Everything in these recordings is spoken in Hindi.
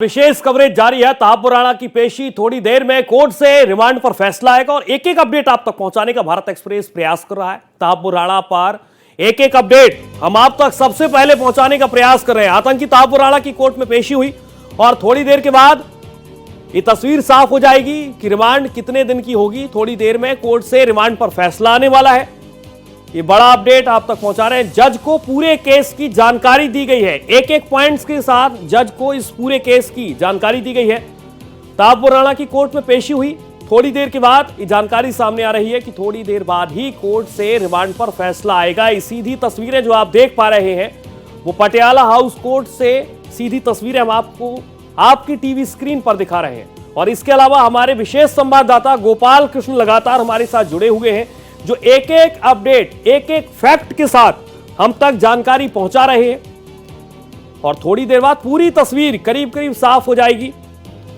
विशेष कवरेज जारी है। ताहपुर राणा की पेशी थोड़ी देर में कोर्ट से रिमांड पर फैसला आएगा और एक एक अपडेट आप तक पहुंचाने का भारत एक्सप्रेस प्रयास कर रहा है। ताहपुर राणा पर एक एक अपडेट हम आप तक सबसे पहले पहुंचाने का प्रयास कर रहे हैं। आतंकी ताहपुर राणा की कोर्ट में पेशी हुई और थोड़ी देर के बाद ये तस्वीर साफ हो जाएगी कि रिमांड कितने दिन की होगी। थोड़ी देर में कोर्ट से रिमांड पर फैसला आने वाला है। ये बड़ा अपडेट आप तक पहुंचा रहे हैं। जज को पूरे केस की जानकारी दी गई है। एक एक पॉइंट्स के साथ जज को इस पूरे केस की जानकारी दी गई है। ताहपुर राणा की कोर्ट में पेशी हुई, थोड़ी देर के बाद ये जानकारी सामने आ रही है कि थोड़ी देर बाद ही कोर्ट से रिमांड पर फैसला आएगा। ये सीधी तस्वीरें जो आप देख पा रहे हैं वो पटियाला हाउस कोर्ट से सीधी तस्वीरें हम आपको आपकी टीवी स्क्रीन पर दिखा रहे हैं। और इसके अलावा हमारे विशेष संवाददाता गोपाल कृष्ण लगातार हमारे साथ जुड़े हुए हैं, जो एक एक अपडेट एक एक फैक्ट के साथ हम तक जानकारी पहुंचा रहे हैं। और थोड़ी देर बाद पूरी तस्वीर करीब करीब साफ हो जाएगी।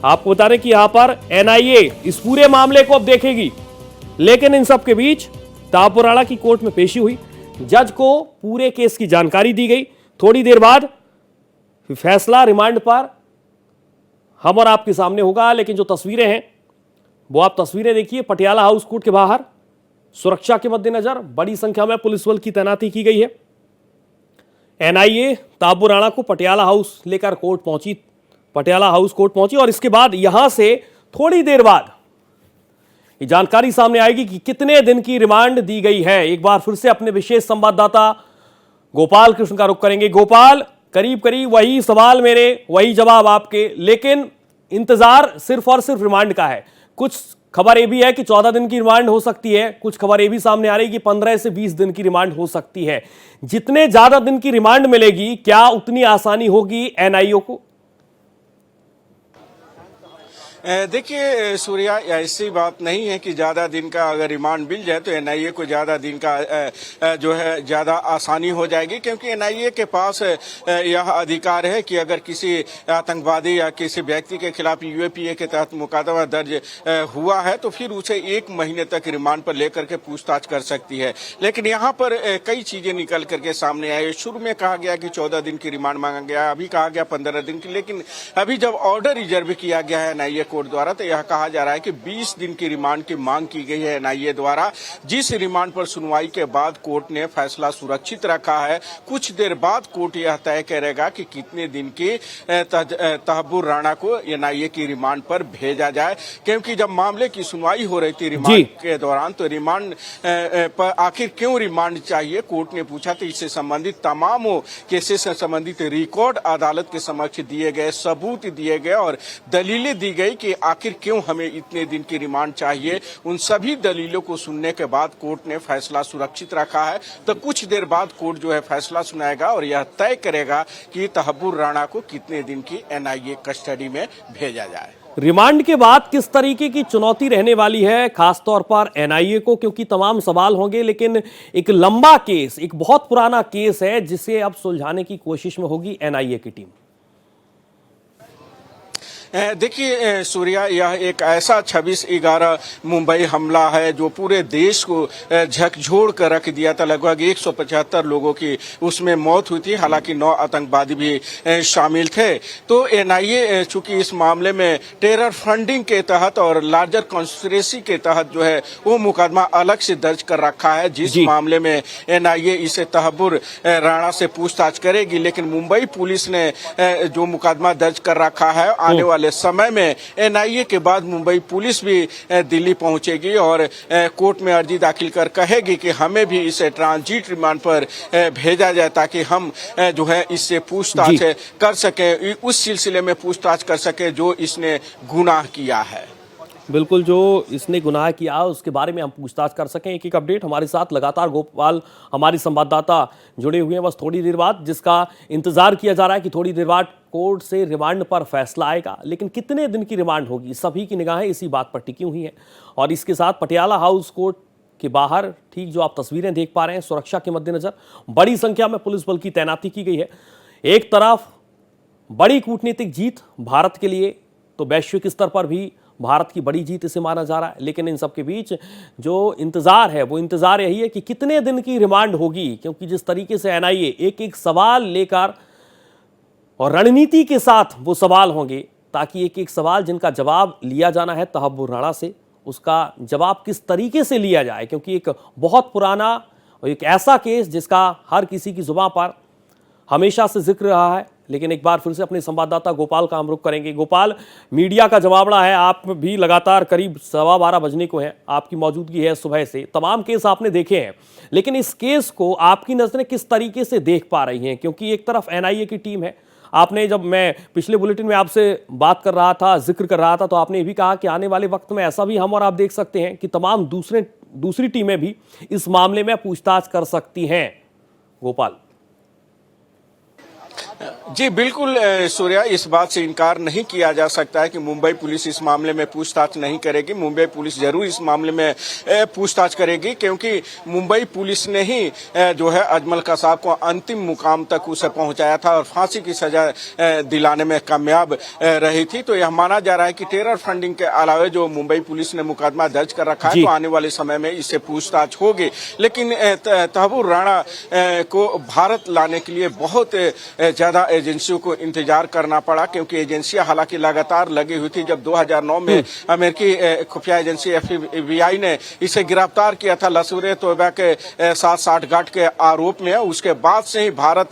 आपको बता दें कि यहां पर एनआईए इस पूरे मामले को अब देखेगी, लेकिन इन सब के बीच ताहपुर राणा की कोर्ट में पेशी हुई, जज को पूरे केस की जानकारी दी गई। थोड़ी देर बाद फैसला रिमांड पर हम और आपके सामने होगा। लेकिन जो तस्वीरें हैं वो आप तस्वीरें देखिए। पटियाला हाउस कोर्ट के बाहर सुरक्षा के मद्देनजर बड़ी संख्या में पुलिस बल की तैनाती की गई है। एनआईए ताहपुर राणा को पटियाला हाउस लेकर कोर्ट पहुंची, पटियाला हाउस कोर्ट पहुंची और इसके बाद यहां से थोड़ी देर बाद ये जानकारी सामने आएगी कि कितने दिन की रिमांड दी गई है। एक बार फिर से अपने विशेष संवाददाता गोपाल कृष्ण का रुख करेंगे। गोपाल, करीब करीब वही सवाल मेरे, वही जवाब आपके, लेकिन इंतजार सिर्फ और सिर्फ रिमांड का है। कुछ खबर यह भी है कि 14 दिन की रिमांड हो सकती है, कुछ खबर यह भी सामने आ रही है कि 15 से 20 दिन की रिमांड हो सकती है। जितने ज्यादा दिन की रिमांड मिलेगी, क्या उतनी आसानी होगी एनआईए को? देखिए सूर्या, ऐसी बात नहीं है कि ज़्यादा दिन का अगर रिमांड मिल जाए तो एनआईए को ज़्यादा दिन का जो है ज़्यादा आसानी हो जाएगी, क्योंकि एनआईए के पास यह अधिकार है कि अगर किसी आतंकवादी या किसी व्यक्ति के खिलाफ यूएपीए के तहत मुकदमा दर्ज हुआ है तो फिर उसे 1 महीने तक रिमांड पर लेकर के पूछताछ कर सकती है। लेकिन यहाँ पर कई चीज़ें निकल करके सामने आई। शुरू में कहा गया कि 14 दिन की रिमांड मांगा गया, अभी कहा गया 15 दिन की, लेकिन अभी जब ऑर्डर रिजर्व किया गया है एनआईए कोर्ट द्वारा तो यह कहा जा रहा है कि 20 दिन की रिमांड की मांग की गई है एनआईए द्वारा, जिस रिमांड पर सुनवाई के बाद कोर्ट ने फैसला सुरक्षित रखा है। कुछ देर बाद कोर्ट यह तय करेगा कि कितने दिन की ताहपुर राणा को एनआईए की रिमांड पर भेजा जाए, क्योंकि जब मामले की सुनवाई हो रही थी रिमांड के दौरान तो रिमांड पर आखिर क्यों रिमांड चाहिए कोर्ट ने पूछा। तो इससे संबंधित तमाम केसेस से संबंधित रिकॉर्ड अदालत के समक्ष दिए गए, सबूत दिए गए और दलीलें दी गई कि आखिर क्यों हमें इतने दिन की रिमांड चाहिए। उन सभी दलीलों को सुनने के बाद कोर्ट ने फैसला सुरक्षित रखा है। तो कुछ देर बाद कोर्ट जो है फैसला सुनाएगा और यह तय करेगा कि ताहपुर राणा को कितने दिन की एनआईए कस्टडी में भेजा जाए। रिमांड के बाद किस तरीके की चुनौती रहने वाली है खासतौर पर एनआईए को, क्योंकि तमाम सवाल होंगे, लेकिन एक लंबा केस, एक बहुत पुराना केस है जिसे अब सुलझाने की कोशिश में होगी एनआईए की टीम। देखिए सूर्या, यह एक ऐसा 26/11 मुंबई हमला है जो पूरे देश को झकझोर कर रख दिया था। लगभग 175 लोगों की उसमें मौत हुई थी, हालांकि 9 आतंकवादी भी शामिल थे। तो एनआईए चूंकि इस मामले में टेरर फंडिंग के तहत और लार्जर कॉन्स्पिरेसी के तहत जो है वो मुकदमा अलग से दर्ज कर रखा है, जिस मामले में एनआईए इसे ताहपुर राणा से पूछताछ करेगी। लेकिन मुंबई पुलिस ने जो मुकदमा दर्ज कर रखा है, आने वाले समय में एनआईए के बाद मुंबई पुलिस भी दिल्ली पहुंचेगी और कोर्ट में अर्जी दाखिल कर कहेगी कि हमें भी इसे ट्रांजिट रिमांड पर भेजा जाए, ताकि हम जो है इससे पूछताछ कर सके, उस सिलसिले में पूछताछ कर सके जो इसने गुनाह किया है। बिल्कुल, जो इसने गुनाह किया उसके बारे में हम पूछताछ कर सकें। एक एक अपडेट हमारे साथ लगातार गोपाल हमारी संवाददाता जुड़े हुए हैं। बस थोड़ी देर बाद, जिसका इंतजार किया जा रहा है कि थोड़ी देर बाद कोर्ट से रिमांड पर फैसला आएगा, लेकिन कितने दिन की रिमांड होगी, सभी की निगाहें इसी बात पर टिकी हुई हैं। और इसके साथ पटियाला हाउस कोर्ट के बाहर ठीक जो आप तस्वीरें देख पा रहे हैं, सुरक्षा के मद्देनजर बड़ी संख्या में पुलिस बल की तैनाती की गई है। एक तरफ बड़ी कूटनीतिक जीत भारत के लिए, तो वैश्विक स्तर पर भी भारत की बड़ी जीत इसे माना जा रहा है, लेकिन इन सब के बीच जो इंतजार है वो इंतजार यही है कि कितने दिन की रिमांड होगी, क्योंकि जिस तरीके से एनआईए एक एक सवाल लेकर और रणनीति के साथ वो सवाल होंगे, ताकि एक एक सवाल जिनका जवाब लिया जाना है तहब्बुर राणा से, उसका जवाब किस तरीके से लिया जाए, क्योंकि एक बहुत पुराना और एक ऐसा केस जिसका हर किसी की जुबान पर हमेशा से जिक्र रहा है। लेकिन एक बार फिर से अपने संवाददाता गोपाल का हम रुख करेंगे। गोपाल, मीडिया का जमावड़ा है, आप भी लगातार करीब 12:15 बजने को हैं, आपकी मौजूदगी है सुबह से, तमाम केस आपने देखे हैं, लेकिन इस केस को आपकी नजरें किस तरीके से देख पा रही हैं? क्योंकि एक तरफ एनआईए की टीम है, आपने, जब मैं पिछले बुलेटिन में आपसे बात कर रहा था, जिक्र कर रहा था, तो आपने ये भी कहा कि आने वाले वक्त में ऐसा भी हम और आप देख सकते हैं कि तमाम दूसरी टीमें भी इस मामले में पूछताछ कर सकती हैं। गोपाल जी बिल्कुल सूर्या, इस बात से इनकार नहीं किया जा सकता है कि मुंबई पुलिस इस मामले में पूछताछ नहीं करेगी। मुंबई पुलिस जरूर इस मामले में पूछताछ करेगी, क्योंकि मुंबई पुलिस ने ही जो है अजमल कसाब को अंतिम मुकाम तक उसे पहुंचाया था और फांसी की सजा दिलाने में कामयाब रही थी। तो यह माना जा रहा है कि टेरर फंडिंग के अलावा जो मुंबई पुलिस ने मुकदमा दर्ज कर रखा है, तो आने वाले समय में इससे पूछताछ होगी। लेकिन तहब्बुर राणा को भारत लाने के लिए बहुत ज्यादा एजेंसियों को इंतजार करना पड़ा, क्योंकि एजेंसियां हालांकि लगातार लगी हुई थी। जब 2009 में अमेरिकी खुफिया एजेंसी FBI ने इसे गिरफ्तार किया था लसूरे तोयबा के साथ साठगांठ के आरोप में, उसके बाद से ही भारत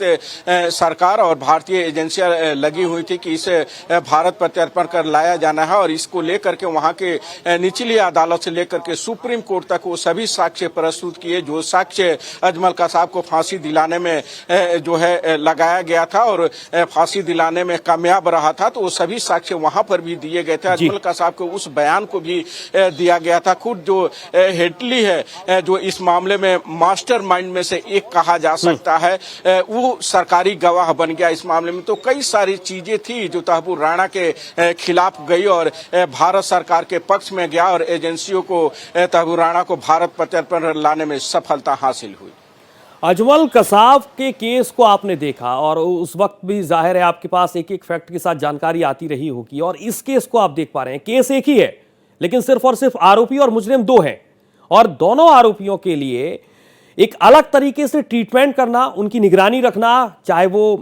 सरकार और भारतीय एजेंसियां लगी हुई थी कि इसे भारत प्रत्यर्पण कर लाया जाना है, और इसको लेकर के वहां के निचली अदालत से लेकर के सुप्रीम कोर्ट तक वो सभी साक्ष्य प्रस्तुत किए, जो साक्ष्य अजमल कसाब को फांसी दिलाने में जो है लगाया गया था और फांसी दिलाने में कामयाब रहा था। तो वो सभी साक्ष्य वहां पर भी दिए गए थे। अजमल कसाब को उस बयान को भी दिया गया था। खुद जो हेडली है, जो इस मामले में मास्टरमाइंड में से एक कहा जा सकता है, वो सरकारी गवाह बन गया इस मामले में। तो कई सारी चीजें थी जो तहब्बुर राणा के खिलाफ गई और भारत सरकार के पक्ष में गया, और एजेंसियों को तहब्बुर राणा को भारत प्रत्यर्पण लाने में सफलता हासिल हुई। अजमल कसाब के केस को आपने देखा और उस वक्त भी जाहिर है आपके पास एक एक फैक्ट के साथ जानकारी आती रही होगी, और इस केस को आप देख पा रहे हैं, केस एक ही है, लेकिन सिर्फ और सिर्फ आरोपी और मुजरिम दो हैं, और दोनों आरोपियों के लिए एक अलग तरीके से ट्रीटमेंट करना, उनकी निगरानी रखना, चाहे वो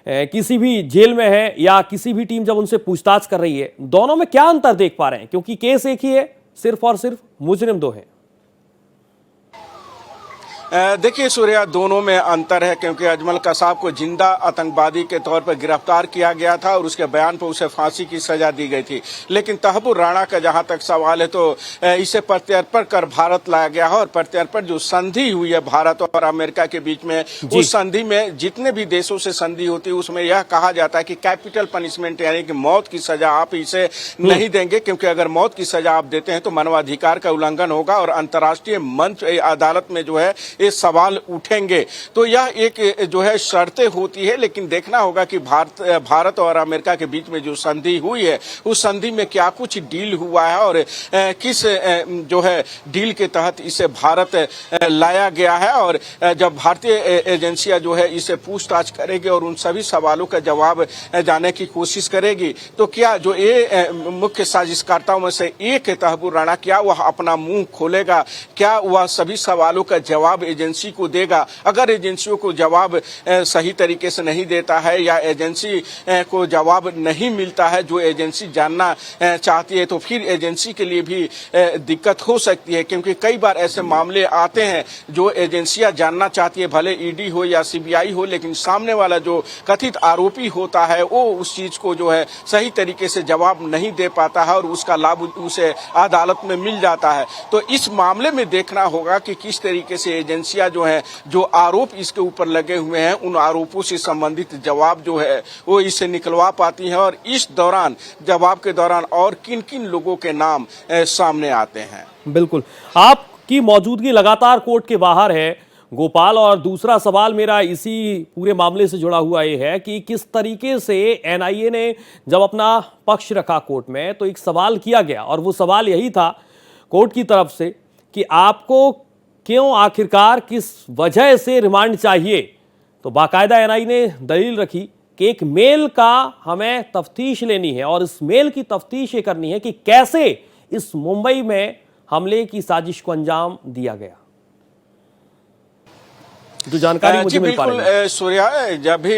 किसी भी जेल में है या किसी भी टीम जब उनसे पूछताछ कर रही है, दोनों में क्या अंतर देख पा रहे हैं? क्योंकि केस एक ही है, सिर्फ और सिर्फ मुजरिम दो हैं। देखिए सूर्या, दोनों में अंतर है, क्योंकि अजमल कसाब को जिंदा आतंकवादी के तौर पर गिरफ्तार किया गया था और उसके बयान पर उसे फांसी की सजा दी गई थी। लेकिन तहब्बुर राणा का जहां तक सवाल है, तो इसे प्रत्यर्पण कर भारत लाया गया है, और प्रत्यर्पण जो संधि हुई है भारत और अमेरिका के बीच में, उस संधि में जितने भी देशों से संधि होती है उसमें यह कहा जाता है कि कैपिटल पनिशमेंट यानी कि मौत की सजा आप इसे नहीं देंगे, क्योंकि अगर मौत की सजा आप देते हैं तो मानवाधिकार का उल्लंघन होगा और अंतर्राष्ट्रीय मंच अदालत में जो है ये सवाल उठेंगे। तो यह एक जो है शर्तें होती है, लेकिन देखना होगा कि भारत और अमेरिका के बीच में जो संधि हुई है, उस संधि में क्या कुछ डील हुआ है और किस जो है डील के तहत इसे भारत लाया गया है। और जब भारतीय एजेंसियां जो है इसे पूछताछ करेगी और उन सभी सवालों का जवाब जाने की कोशिश करेगी, तो क्या जो ये मुख्य साजिशकर्ताओं में से एक है तहब्बुर राणा, क्या वह अपना मुंह खोलेगा? क्या वह सभी सवालों का जवाब एजेंसी को देगा? अगर एजेंसियों को जवाब सही तरीके से नहीं देता है या एजेंसी को जवाब नहीं मिलता है जो एजेंसी जानना चाहती है, तो फिर एजेंसी के लिए भी दिक्कत हो सकती है, क्योंकि कई बार ऐसे मामले आते हैं जो एजेंसियां जानना चाहती है, भले ईडी हो या सीबीआई हो, लेकिन सामने वाला जो कथित आरोपी होता है वो उस चीज को जो है सही तरीके से जवाब नहीं दे पाता है और उसका लाभ उसे अदालत में मिल जाता है। तो इस मामले में देखना होगा कि किस तरीके से एजेंसियां जो है, जो आरोप इसके ऊपर लगे हुए हैं, उन आरोपों से संबंधित जवाब जो है वो इसे निकलवा पाती है, और इस दौरान जवाब के दौरान और किन किन लोगों के नाम सामने आते हैं। बिल्कुल, आपकी मौजूदगी लगातार कोर्ट के बाहर है गोपाल, और दूसरा सवाल मेरा इसी पूरे मामले से जुड़ा हुआ ये है कि किस तरीके से एनआईए ने जब अपना पक्ष रखा कोर्ट में, तो एक सवाल किया गया और वो सवाल यही था कोर्ट की तरफ से कि आपको क्यों, आखिरकार किस वजह से रिमांड चाहिए। तो बाकायदा एनआईए ने दलील रखी कि एक मेल का हमें तफ्तीश लेनी है, और इस मेल की तफ्तीश ये करनी है कि कैसे इस मुंबई में हमले की साजिश को अंजाम दिया गया। जो जानकारी मुझे मिल पा रही है सूर्या, जब भी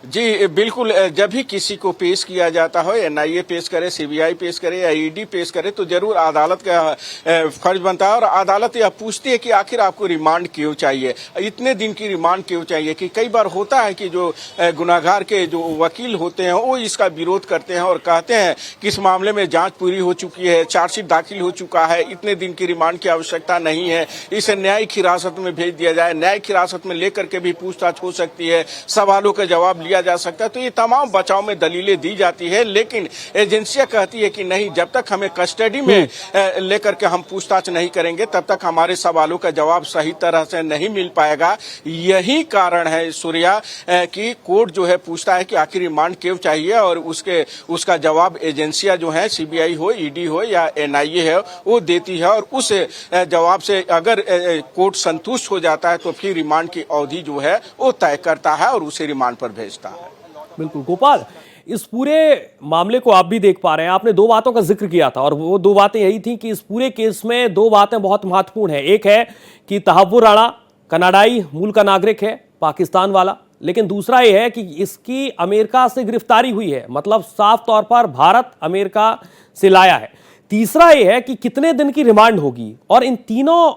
जी बिल्कुल, जब भी किसी को पेश किया जाता हो, एनआईए पेश करे, सीबीआई पेश करे या ईडी पेश करे, तो जरूर अदालत का फर्ज बनता है और अदालत यह पूछती है कि आखिर आपको रिमांड क्यों चाहिए, इतने दिन की रिमांड क्यों चाहिए। कि कई बार होता है कि जो गुनाहगार के जो वकील होते हैं वो इसका विरोध करते हैं और कहते हैं कि इस मामले में जांच पूरी हो चुकी है, चार्जशीट दाखिल हो चुका है, इतने दिन की रिमांड की आवश्यकता नहीं है, इसे न्यायिक हिरासत में भेज दिया जाए, न्यायिक हिरासत में लेकर के भी पूछताछ हो सकती है, सवालों का जवाब लिया जा सकता है। तो ये तमाम बचाव में दलीलें दी जाती है, लेकिन एजेंसियां कहती है कि नहीं, जब तक हमें कस्टडी में लेकर के हम पूछताछ नहीं करेंगे तब तक हमारे सवालों का जवाब सही तरह से नहीं मिल पाएगा। यही कारण है सूर्या कि कोर्ट जो है पूछता है कि आखिर रिमांड क्यों चाहिए और उसका जवाब एजेंसियां जो है, सीबीआई हो, ईडी हो या एनआईए है, वो देती है और उस जवाब से अगर कोर्ट संतुष्ट हो जाता है तो फिर रिमांड की अवधि जो है वो तय करता है और उसे रिमांड पर भेजता है। बिल्कुल गोपाल, इस पूरे मामले को आप भी देख पा रहे हैं, आपने दो बातों का जिक्र किया था और वो दो बातें यही थी कि इस पूरे केस में दो बातें बहुत महत्वपूर्ण है। एक है कि तहव्वुर राणा कनाडाई मूल का नागरिक है, पाकिस्तान वाला, लेकिन दूसरा ये है कि इसकी अमेरिका से गिरफ्तारी हुई है, मतलब साफ तौर पर भारत अमेरिका से लाया है। तीसरा ये है कि कितने दिन की रिमांड होगी। और इन तीनों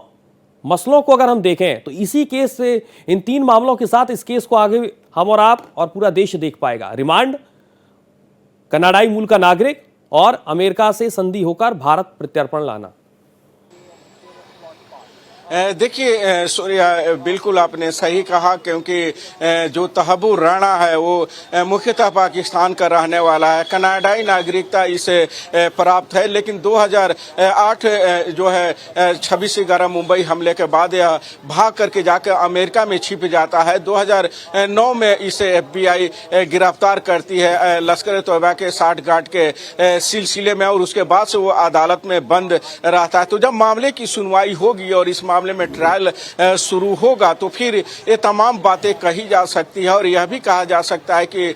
मसलों को अगर हम देखें तो इसी केस से, इन तीन मामलों के साथ इस केस को आगे हम और आप और पूरा देश देख पाएगा। रिमांड, कनाडाई मूल का नागरिक और अमेरिका से संधि होकर भारत प्रत्यर्पण लाना। देखिए सूर्या, बिल्कुल आपने सही कहा, क्योंकि जो तहव्वुर राणा है वो मुख्यतः पाकिस्तान का रहने वाला है, कनाडाई नागरिकता इसे प्राप्त है, लेकिन 2008 जो है 26/11 मुंबई हमले के बाद यह भाग करके जाकर अमेरिका में छिप जाता है। 2009 में इसे एफबीआई गिरफ्तार करती है लश्कर तोयबा के 60 गार्ड के सिलसिले में और उसके बाद से वो अदालत में बंद रहता है। तो जब मामले की सुनवाई होगी और इस मामले में ट्रायल शुरू होगा तो फिर ये तमाम बातें कही जा सकती है और यह भी कहा जा सकता है कि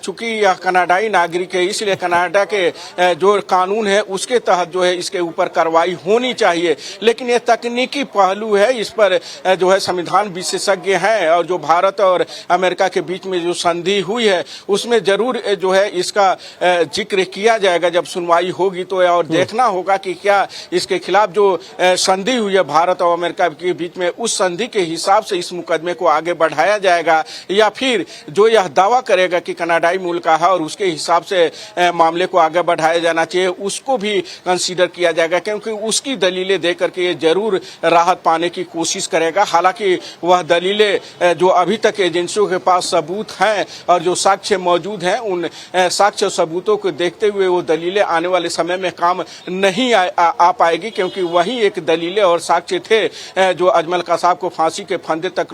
चूंकि यह कनाडाई नागरिक है, इसलिए कनाडा के जो कानून है उसके तहत जो है इसके ऊपर कार्रवाई होनी चाहिए। लेकिन ये तकनीकी पहलू है, इस पर जो है संविधान विशेषज्ञ हैं और जो भारत और अमेरिका के बीच में जो संधि हुई है उसमें जरूर जो है इसका जिक्र किया जाएगा जब सुनवाई होगी। तो और देखना होगा कि क्या इसके खिलाफ जो संधि हुई है भारत और अमेरिका के बीच में, उस संधि के हिसाब से इस मुकदमे को आगे बढ़ाया जाएगा या फिर जो यह दावा करेगा कि कनाडाई मूल का है और उसके हिसाब से मामले को आगे बढ़ाया जाना चाहिए उसको भी कंसीडर किया जाएगा, क्योंकि उसकी दलीलें देकर के ये जरूर राहत पाने की कोशिश करेगा। हालांकि वह दलीलें जो अभी तक एजेंसियों के पास सबूत हैं और जो साक्ष्य मौजूद हैं, उन साक्ष्य सबूतों को देखते हुए वो दलीलें आने वाले समय में काम नहीं आ पाएगी, क्योंकि वही एक दलीलें और साक्ष्य थे जो अजमल कसाब को फांसी के फंदे तक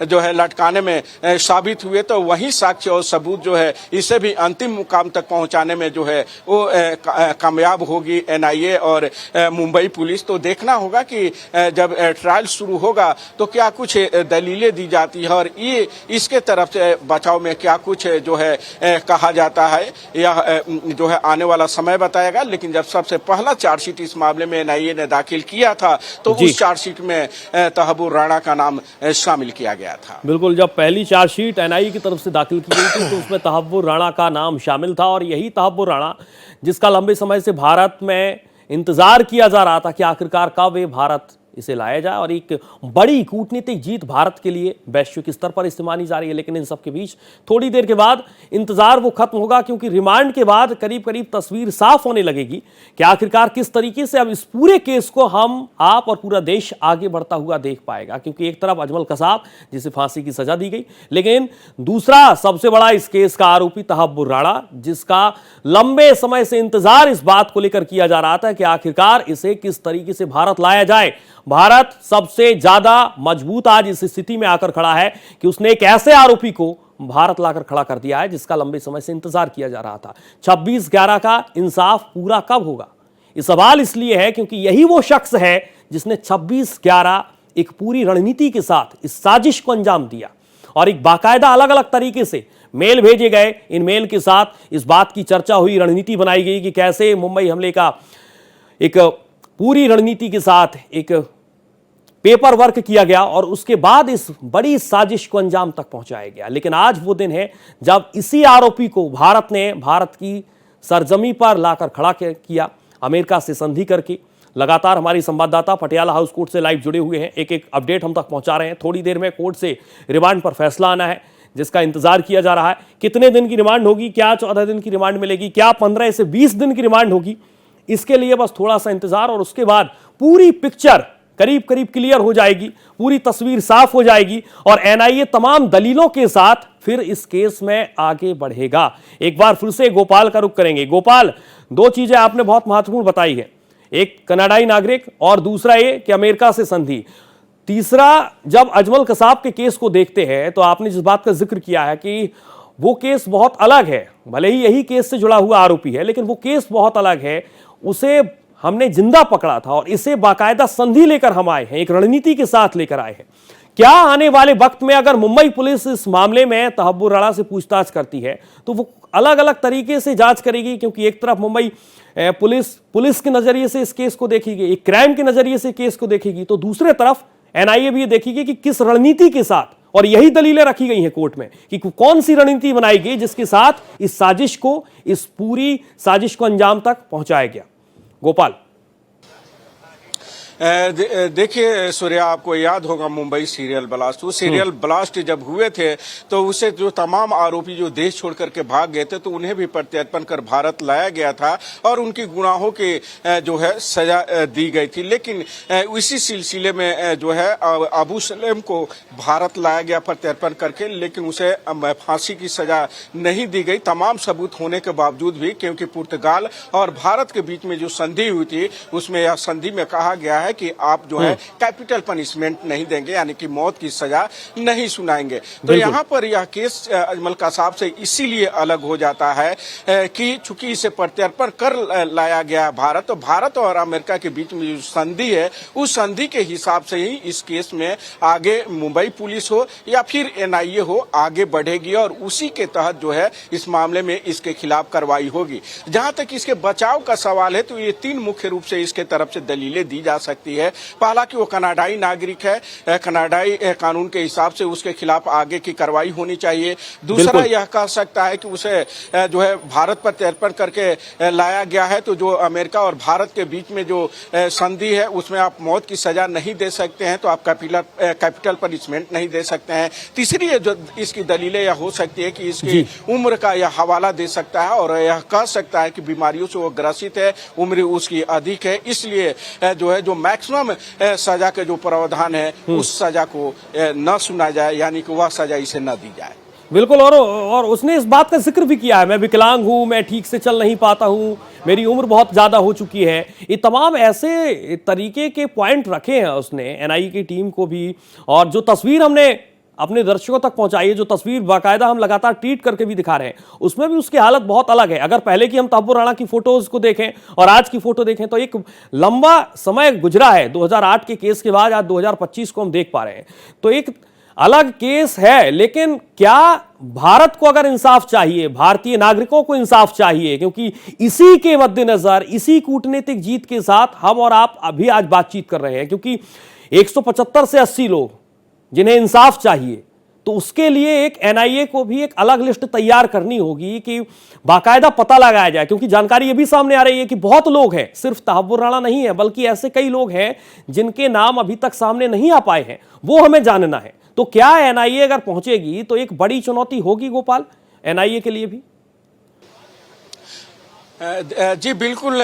जो है लटकाने में साबित हुए। तो वही साक्ष्य और सबूत जो है इसे भी अंतिम मुकाम तक पहुंचाने में जो है वो कामयाब होगी एनआईए और मुंबई पुलिस। तो देखना होगा कि जब ट्रायल शुरू होगा तो क्या कुछ दलीलें दी जाती है और ये इसके तरफ से बचाव में क्या कुछ जो है कहा जाता है, यह जो है आने वाला समय बताएगा। लेकिन जब सबसे पहला चार्जशीट इस मामले में एनआईए ने दाखिल किया था तो उस चार्जशीट में तहव्वुर राणा का नाम शामिल किया गया था। बिल्कुल, जब पहली चार्जशीट एनआईए की तरफ से दाखिल की गई थी तो उसमें तहव्वुर राणा का नाम शामिल था और यही तहव्वुर राणा जिसका लंबे समय से भारत में इंतजार किया जा रहा था कि आखिरकार कब ये भारत इसे लाया जाए और एक बड़ी कूटनीतिक जीत भारत के लिए वैश्विक स्तर पर इसे मानी जा रही है। लेकिन इन सब के बीच थोड़ी देर के बाद इंतजार वो खत्म होगा, क्योंकि रिमांड के बाद करीब करीब तस्वीर साफ होने लगेगी कि आखिरकार किस तरीके से अब इस पूरे केस को हम, आप और पूरा देश आगे बढ़ता हुआ देख पाएगा। क्योंकि एक तरफ अजमल कसाब जिसे फांसी की सजा दी गई, लेकिन दूसरा सबसे बड़ा इस केस का आरोपी तहव्वुर राणा, जिसका लंबे समय से इंतजार इस बात को लेकर किया जा रहा था कि आखिरकार इसे किस तरीके से भारत लाया जाए। भारत सबसे ज्यादा मजबूत आज इस स्थिति में आकर खड़ा है कि उसने एक ऐसे आरोपी को भारत लाकर खड़ा कर दिया है जिसका लंबे समय से इंतजार किया जा रहा था। 26/11 का इंसाफ पूरा कब होगा, ये सवाल इसलिए है क्योंकि यही वो शख्स है जिसने 26/11 एक पूरी रणनीति के साथ इस साजिश को अंजाम दिया और एक बाकायदा अलग अलग तरीके से मेल भेजे गए। इन मेल के साथ इस बात की चर्चा हुई, रणनीति बनाई गई कि कैसे मुंबई हमले का एक पूरी रणनीति के साथ एक पेपर वर्क किया गया और उसके बाद इस बड़ी साजिश को अंजाम तक पहुंचाया गया। लेकिन आज वो दिन है जब इसी आरोपी को भारत ने भारत की सरजमी पर लाकर खड़ा किया, अमेरिका से संधि करके। लगातार हमारी संवाददाता पटियाला हाउस कोर्ट से लाइव जुड़े हुए हैं, एक एक अपडेट हम तक पहुंचा रहे हैं। थोड़ी देर में कोर्ट से रिमांड पर फैसला आना है, जिसका इंतजार किया जा रहा है। कितने दिन की रिमांड होगी, क्या 14 दिन की रिमांड मिलेगी, क्या 15 से 20 दिन की रिमांड होगी, इसके लिए बस थोड़ा सा इंतजार, और उसके बाद पूरी पिक्चर करीब करीब क्लियर हो जाएगी, पूरी तस्वीर साफ हो जाएगी और एनआईए तमाम दलीलों के साथ फिर इस केस में आगे बढ़ेगा। एक बार फिर से गोपाल का रुख करेंगे। गोपाल, दो चीजें आपने बहुत महत्वपूर्ण बताई है, एक कनाडाई नागरिक और दूसरा ये कि अमेरिका से संधि। तीसरा, जब अजमल कसाब के केस को देखते हैं तो आपने जिस बात का जिक्र किया है कि वो केस बहुत अलग है, भले ही यही केस से जुड़ा हुआ आरोपी है, लेकिन वो केस बहुत अलग है, उसे हमने जिंदा पकड़ा था और इसे बाकायदा संधि लेकर हम आए हैं, एक रणनीति के साथ लेकर आए हैं। क्या आने वाले वक्त में अगर मुंबई पुलिस इस मामले में तहब्बुर राणा से पूछताछ करती है तो वो अलग अलग तरीके से जांच करेगी, क्योंकि एक तरफ मुंबई पुलिस के नजरिए से इस केस को देखेगी, एक क्राइम के नजरिए से केस को देखेगी, तो दूसरे तरफ एनआईए भी ये देखेगी कि किस रणनीति के साथ, और यही दलीलें रखी गई हैं कोर्ट में कि कौन सी रणनीति बनाई गई जिसके साथ इस साजिश को, इस पूरी साजिश को अंजाम तक पहुंचाया गया। गोपाल, देखिए सूर्या, आपको याद होगा मुंबई सीरियल ब्लास्ट। वो सीरियल ब्लास्ट जब हुए थे तो उसे जो तमाम आरोपी जो देश छोड़ करके भाग गए थे तो उन्हें भी प्रत्यर्पण कर भारत लाया गया था और उनकी गुनाहों की जो है सजा दी गई थी। लेकिन इसी सिलसिले में जो है अबू सलेम को भारत लाया गया प्रत्यर्पण करके, लेकिन उसे फांसी की सजा नहीं दी गई, तमाम सबूत होने के बावजूद भी, क्योंकि पुर्तगाल और भारत के बीच में जो संधि हुई थी उसमें यह संधि में कहा गया है कि आप जो है कैपिटल पनिशमेंट नहीं देंगे, यानी कि मौत की सजा नहीं सुनाएंगे। तो यहाँ पर यह केस अजमल कसाब से इसीलिए अलग हो जाता है कि चूंकि इसे प्रत्यर्पण कर लाया गया भारत, तो भारत और अमेरिका के बीच में जो संधि है उस संधि के हिसाब से ही इस केस में आगे मुंबई पुलिस हो या फिर एनआईए हो आगे बढ़ेगी और उसी के तहत जो है इस मामले में इसके खिलाफ कार्रवाई होगी। जहां तक इसके बचाव का सवाल है तो ये तीन मुख्य रूप से इसके तरफ से दलीलें दी जा सकती है। पहला कि वो कनाडाई नागरिक है, कनाडाई कानून के हिसाब से उसके खिलाफ आगे की कार्रवाई होनी चाहिए। दूसरा यह कह सकता है कि उसे जो है भारत पर प्रत्यर्पण करके लाया गया है, तो जो अमेरिका और भारत के बीच में जो संधि है उसमें आप मौत की सजा नहीं दे सकते हैं, तो आप कैपिटल पनिशमेंट नहीं दे सकते हैं। तीसरी जो इसकी दलीलें यह हो सकती है कि इसकी उम्र का यह हवाला दे सकता है और यह कह सकता है कि बीमारियों से वो ग्रसित है, उम्र उसकी अधिक है, इसलिए जो है जो मैक्सिमम सजा के जो प्रावधान है उस सजा को न सुना जाए, यानी कि वह सजा इसे न दी जाए। बिल्कुल, और उसने इस बात का जिक्र भी किया है, मैं विकलांग हूं, मैं ठीक से चल नहीं पाता हूं, मेरी उम्र बहुत ज्यादा हो चुकी है। ये तमाम ऐसे तरीके के पॉइंट रखे हैं उसने एनआईए की टीम को भी, और जो तस्वीर हमने अपने दर्शकों तक पहुंचाई है, जो तस्वीर बाकायदा हम लगातार ट्वीट करके भी दिखा रहे हैं, उसमें भी उसकी हालत बहुत अलग है। अगर पहले की हम तहब्बुर राणा की फोटोज को देखें और आज की फोटो देखें तो एक लंबा समय गुजरा है, 2008 के केस के बाद आज 2025 को हम देख पा रहे हैं, तो एक अलग केस है। लेकिन क्या भारत को अगर इंसाफ चाहिए, भारतीय नागरिकों को इंसाफ चाहिए, क्योंकि इसी के मद्देनजर, इसी कूटनीतिक जीत के साथ हम और आप अभी आज बातचीत कर रहे हैं, क्योंकि 175 से 80 लोग जिन्हें इंसाफ चाहिए, तो उसके लिए एक एनआईए को भी एक अलग लिस्ट तैयार करनी होगी कि बाकायदा पता लगाया जाए, क्योंकि जानकारी ये भी सामने आ रही है कि बहुत लोग हैं, सिर्फ तहब्बुर राणा नहीं है बल्कि ऐसे कई लोग हैं जिनके नाम अभी तक सामने नहीं आ पाए हैं, वो हमें जानना है। तो क्या एनआईए अगर पहुंचेगी तो एक बड़ी चुनौती होगी गोपाल एनआईए के लिए भी? जी बिल्कुल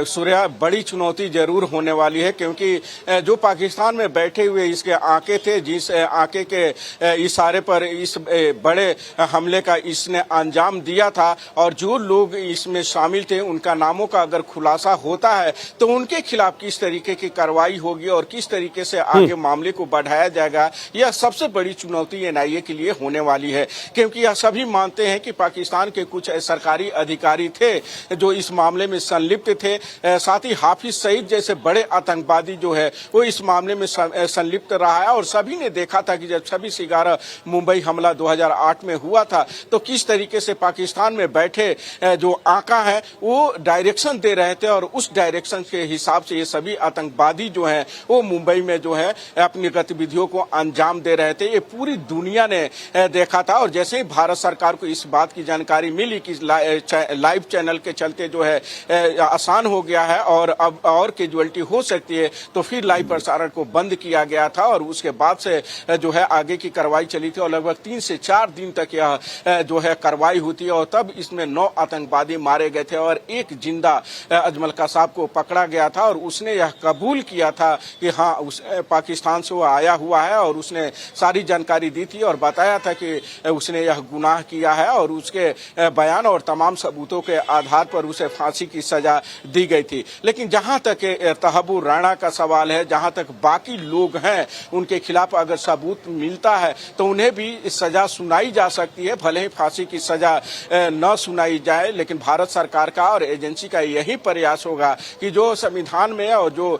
सूर्या, बड़ी चुनौती जरूर होने वाली है, क्योंकि जो पाकिस्तान में बैठे हुए इसके आके थे, जिस आके के इशारे पर इस बड़े हमले का इसने अंजाम दिया था, और जो लोग इसमें शामिल थे उनका नामों का अगर खुलासा होता है तो उनके खिलाफ किस तरीके की कार्रवाई होगी और किस तरीके से आगे मामले को बढ़ाया जाएगा, यह सबसे बड़ी चुनौती एनआईए के लिए होने वाली है। क्योंकि यह सभी मानते हैं कि पाकिस्तान के कुछ सरकारी अधिकारी थे जो इस मामले में संलिप्त थे। साथ ही हाफिज सईद जैसे बड़े आतंकवादी जो है वो इस मामले में संलिप्त रहा है। और सभी ने देखा था कि जब 26/11 मुंबई हमला 2008 में हुआ था तो किस तरीके से पाकिस्तान में बैठे जो आका है वो डायरेक्शन दे रहे थे, और उस डायरेक्शन के हिसाब से ये सभी आतंकवादी जो हैं वो मुंबई में जो है अपनी गतिविधियों को अंजाम दे रहे थे। ये पूरी दुनिया ने देखा था। और जैसे ही भारत सरकार को इस बात की जानकारी मिली कि लाइव चैनल के चलते जो है आसान हो गया है और अब और कैजुअलिटी हो सकती है, तो फिर लाइव प्रसारण को बंद किया गया था। और उसके बाद से जो है आगे की कार्रवाई चली थी और लगभग 3 से 4 दिन तक यह जो है कार्रवाई हुई थी। और तब इसमें 9 आतंकवादी मारे गए थे और एक जिंदा अजमल कसाब को पकड़ा गया था। और उसने यह कबूल किया था कि हाँ उस पाकिस्तान से वो आया हुआ है, और उसने सारी जानकारी दी थी और बताया था कि उसने यह गुनाह किया है। और उसके बयान और तमाम सबूतों के आधार पर उसे फांसी की सजा दी गई थी। लेकिन जहां तक तहब्बुर राणा का सवाल है, जहां तक बाकी लोग हैं उनके खिलाफ अगर सबूत मिलता है तो उन्हें भी सजा सुनाई जा सकती है, भले ही फांसी की सजा न सुनाई जाए। लेकिन भारत सरकार का और एजेंसी का यही प्रयास होगा कि जो संविधान में और जो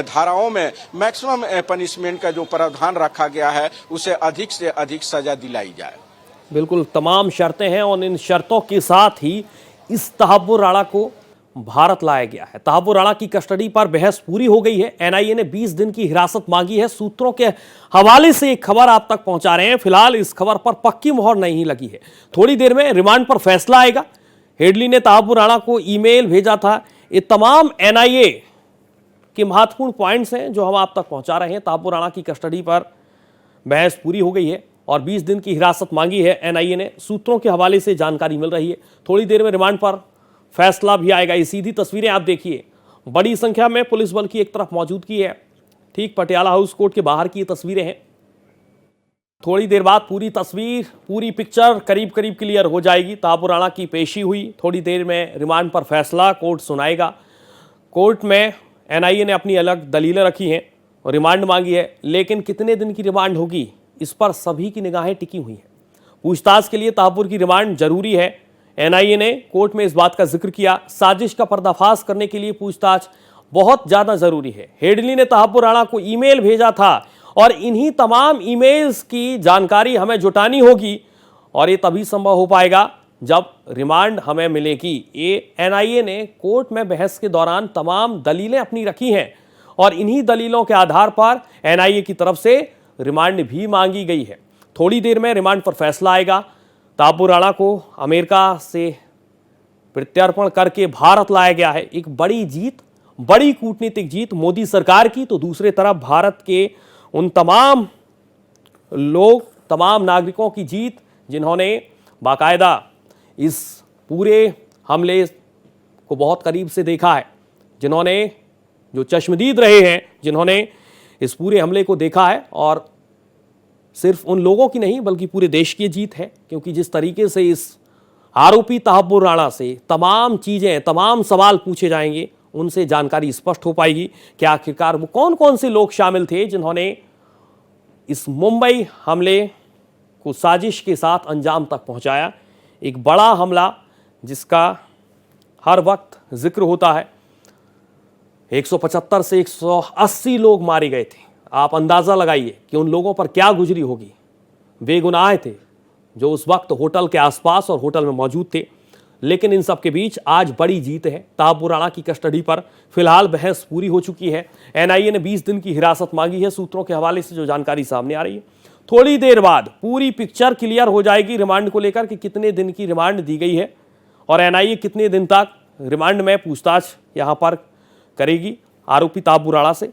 धाराओं में मैक्सिमम पनिशमेंट का जो प्रावधान रखा गया है उसे अधिक से अधिक सजा दिलाई जाए। बिल्कुल तमाम शर्तें हैं और इन शर्तों के साथ ही इस तहब्बुर राणा को भारत लाया गया है। तहब्बुर राणा की कस्टडी पर बहस पूरी हो गई है। एनआईए ने 20 दिन की हिरासत मांगी है। सूत्रों के हवाले से एक खबर आप तक पहुंचा रहे हैं। फिलहाल इस खबर पर पक्की मोहर नहीं लगी है। थोड़ी देर में रिमांड पर फैसला आएगा। हेडली ने तहब्बुर राणा को ईमेल भेजा था। ये तमाम एनआईए के महत्वपूर्ण पॉइंट्स हैं जो हम आप तक पहुंचा रहे हैं। तहब्बुर राणा की कस्टडी पर बहस पूरी हो गई है और 20 दिन की हिरासत मांगी है एनआईए ने। सूत्रों के हवाले से जानकारी मिल रही है। थोड़ी देर में रिमांड पर फैसला भी आएगा। ये सीधी तस्वीरें आप देखिए। बड़ी संख्या में पुलिस बल की एक तरफ मौजूदगी है। ठीक पटियाला हाउस कोर्ट के बाहर की ये तस्वीरें हैं। थोड़ी देर बाद पूरी तस्वीर, पूरी पिक्चर करीब करीब क्लियर हो जाएगी। तहब्बुर राणा की पेशी हुई। थोड़ी देर में रिमांड पर फैसला कोर्ट सुनाएगा। कोर्ट में एनआईए ने अपनी अलग दलीलें रखी हैं और रिमांड मांगी है। लेकिन कितने दिन की रिमांड होगी इस पर सभी की निगाहें टिकी हुई हैं। पूछताछ के लिए तहब्बुर की रिमांड जरूरी है। एनआईए ने कोर्ट में इस बात का जिक्र किया, साजिश का पर्दाफाश करने के लिए पूछताछ बहुत ज्यादा जरूरी है। हेडली ने तहब्बुर राणा को ईमेल भेजा था और इन्हीं तमाम ईमेल्स की जानकारी हमें जुटानी होगी और ये तभी संभव हो पाएगा जब रिमांड हमें मिलेगी। ये एनआईए ने कोर्ट में बहस के दौरान तमाम दलीलें अपनी रखी हैं और इन्हीं दलीलों के आधार पर एनआईए की तरफ से रिमांड भी मांगी गई है। थोड़ी देर में रिमांड पर फैसला आएगा। तहब्बुर राणा को अमेरिका से प्रत्यर्पण करके भारत लाया गया है। एक बड़ी जीत, बड़ी कूटनीतिक जीत मोदी सरकार की, तो दूसरे तरफ भारत के उन तमाम लोग, तमाम नागरिकों की जीत जिन्होंने बाकायदा इस पूरे हमले को बहुत करीब से देखा है, जिन्होंने जो चश्मदीद रहे हैं, जिन्होंने इस पूरे हमले को देखा है। और सिर्फ उन लोगों की नहीं बल्कि पूरे देश की जीत है, क्योंकि जिस तरीके से इस आरोपी तहब्बुर राणा से तमाम चीज़ें, तमाम सवाल पूछे जाएंगे, उनसे जानकारी स्पष्ट हो पाएगी कि आखिरकार वो कौन कौन से लोग शामिल थे जिन्होंने इस मुंबई हमले को साजिश के साथ अंजाम तक पहुंचाया। एक बड़ा हमला जिसका हर वक्त जिक्र होता है। 175 से 180 लोग मारे गए थे। आप अंदाज़ा लगाइए कि उन लोगों पर क्या गुजरी होगी। बेगुनाह थे जो उस वक्त होटल के आसपास और होटल में मौजूद थे। लेकिन इन सब के बीच आज बड़ी जीत है। तहब्बुर राणा की कस्टडी पर फिलहाल बहस पूरी हो चुकी है। एनआईए ने 20 दिन की हिरासत मांगी है। सूत्रों के हवाले से जो जानकारी सामने आ रही है, थोड़ी देर बाद पूरी पिक्चर क्लियर हो जाएगी रिमांड को लेकर कि कितने दिन की रिमांड दी गई है और एनआईए कितने दिन तक रिमांड में पूछताछ यहां पर करेगी आरोपी तहब्बुर राणा से।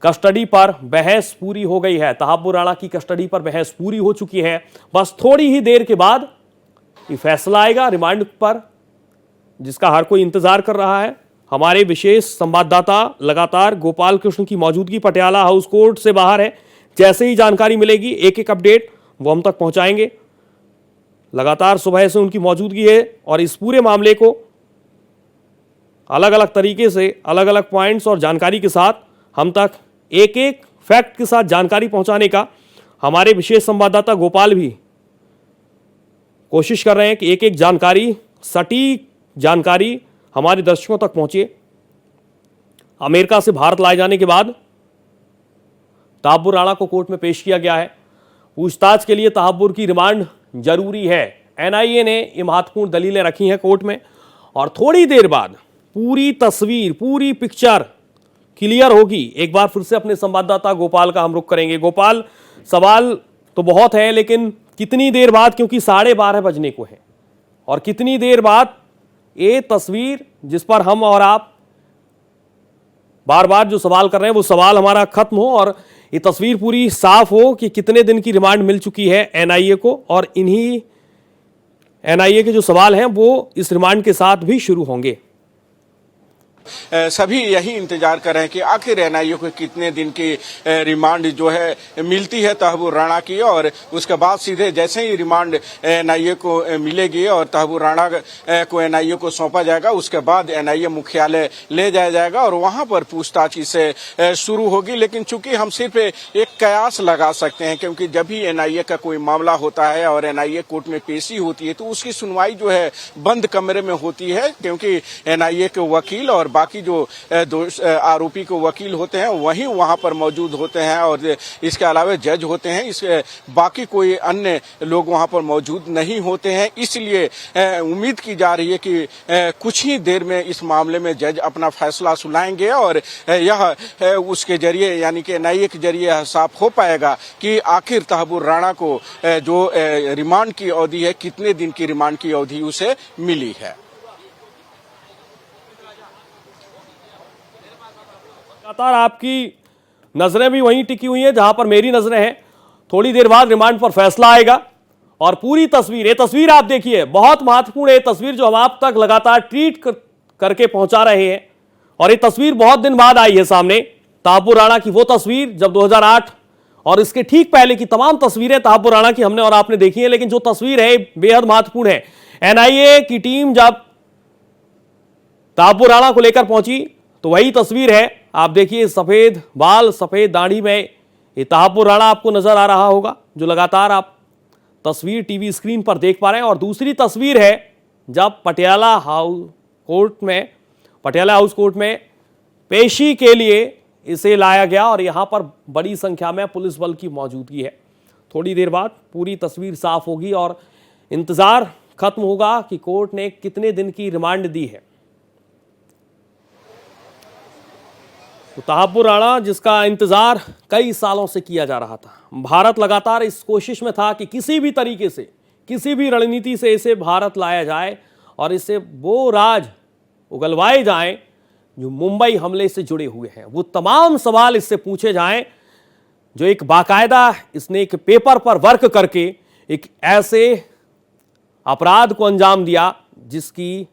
कस्टडी पर बहस पूरी हो गई है। तहब्बुर राणा की कस्टडी पर बहस पूरी हो चुकी है। बस थोड़ी ही देर के बाद ये फैसला आएगा रिमांड पर, जिसका हर कोई इंतजार कर रहा है। हमारे विशेष संवाददाता लगातार गोपाल कृष्ण की मौजूदगी पटियाला हाउस कोर्ट से बाहर है। जैसे ही जानकारी मिलेगी, एक एक अपडेट वो हम तक पहुंचाएंगे। लगातार सुबह से उनकी मौजूदगी है और इस पूरे मामले को अलग अलग तरीके से, अलग अलग पॉइंट्स और जानकारी के साथ हम तक एक एक फैक्ट के साथ जानकारी पहुंचाने का हमारे विशेष संवाददाता गोपाल भी कोशिश कर रहे हैं कि एक एक जानकारी सटीक जानकारी हमारे दर्शकों तक पहुंची। अमेरिका से भारत लाए जाने के बाद तहाब्बुर राणा को कोर्ट में पेश किया गया है। पूछताछ के लिए तहाब्बुर की रिमांड जरूरी है। एनआईए ने ये महत्वपूर्ण दलीलें रखी हैं कोर्ट में और थोड़ी देर बाद पूरी तस्वीर, पूरी पिक्चर क्लियर होगी। एक बार फिर से अपने संवाददाता गोपाल का हम रुख करेंगे। गोपाल, सवाल तो बहुत है, लेकिन कितनी देर बाद, क्योंकि 12:30 बजने को है, और कितनी देर बाद ये तस्वीर जिस पर हम और आप बार बार जो सवाल कर रहे हैं वो सवाल हमारा खत्म हो और ये तस्वीर पूरी साफ हो कि कितने दिन की रिमांड मिल चुकी है एनआईए को, और इन्हीं एनआईए के जो सवाल हैं वो इस रिमांड के साथ भी शुरू होंगे। सभी यही इंतजार कर रहे हैं कि आखिर एनआईए को कितने दिन की रिमांड जो है मिलती है तहाब्बुर राणा की, और उसके बाद सीधे जैसे ही रिमांड एनआईए को मिलेगी और तहाब्बुर राणा को एनआईए को सौंपा जाएगा, उसके बाद एनआईए मुख्यालय ले जाया जाएगा और वहां पर पूछताछ से शुरू होगी। लेकिन चूंकि हम सिर्फ एक कयास लगा सकते हैं, क्योंकि जब भी एनआईए का कोई मामला होता है और एनआईए कोर्ट में पेशी होती है तो उसकी सुनवाई जो है बंद कमरे में होती है, क्योंकि एनआईए के वकील और बाकी जो आरोपी को वकील होते हैं वही वहां पर मौजूद होते हैं, और इसके अलावा जज होते हैं। इसके बाकी कोई अन्य लोग वहां पर मौजूद नहीं होते हैं। इसलिए उम्मीद की जा रही है कि कुछ ही देर में इस मामले में जज अपना फैसला सुनाएंगे और यह उसके जरिए, यानी कि एनआईए के जरिए साफ हो पाएगा कि आखिर तहाब्बुर राणा को जो रिमांड की अवधि है, कितने दिन की रिमांड की अवधि उसे मिली है। लगातार आपकी नजरें भी वहीं टिकी हुई हैं जहां पर मेरी नजरें हैं। थोड़ी देर बाद रिमांड पर फैसला आएगा और पूरी तस्वीर, ये तस्वीर आप देखिए, बहुत महत्वपूर्ण है तस्वीर जो हम आप तक लगातार ट्वीट करके पहुंचा रहे हैं, और ये तस्वीर बहुत दिन बाद आई है सामने। तहाब्बुर राणा की वो तस्वीर जब 2008 और इसके ठीक पहले की तमाम तस्वीरें तहाब्बुर राणा की हमने और आपने देखी है, लेकिन जो तस्वीर है बेहद महत्वपूर्ण है। एनआईए की टीम जब तहाब्बुर राणा को लेकर पहुंची तो वही तस्वीर है। आप देखिए, सफेद बाल, सफेद दाढ़ी में ये तहाब्बुर राणा आपको नजर आ रहा होगा, जो लगातार आप तस्वीर टीवी स्क्रीन पर देख पा रहे हैं। और दूसरी तस्वीर है जब पटियाला हाउस कोर्ट में पेशी के लिए इसे लाया गया और यहां पर बड़ी संख्या में पुलिस बल की मौजूदगी है। थोड़ी देर बाद पूरी तस्वीर साफ होगी और इंतजार खत्म होगा कि कोर्ट ने कितने दिन की रिमांड दी है। तो तहाब्बुर राणा, जिसका इंतजार कई सालों से किया जा रहा था, भारत लगातार इस कोशिश में था कि किसी भी तरीके से, किसी भी रणनीति से इसे भारत लाया जाए और इससे वो राज उगलवाए जाएं जो मुंबई हमले से जुड़े हुए हैं। वो तमाम सवाल इससे पूछे जाएं जो एक बाकायदा इसने एक पेपर पर वर्क करके एक ऐसे अपराध को अंजाम दिया जिसकी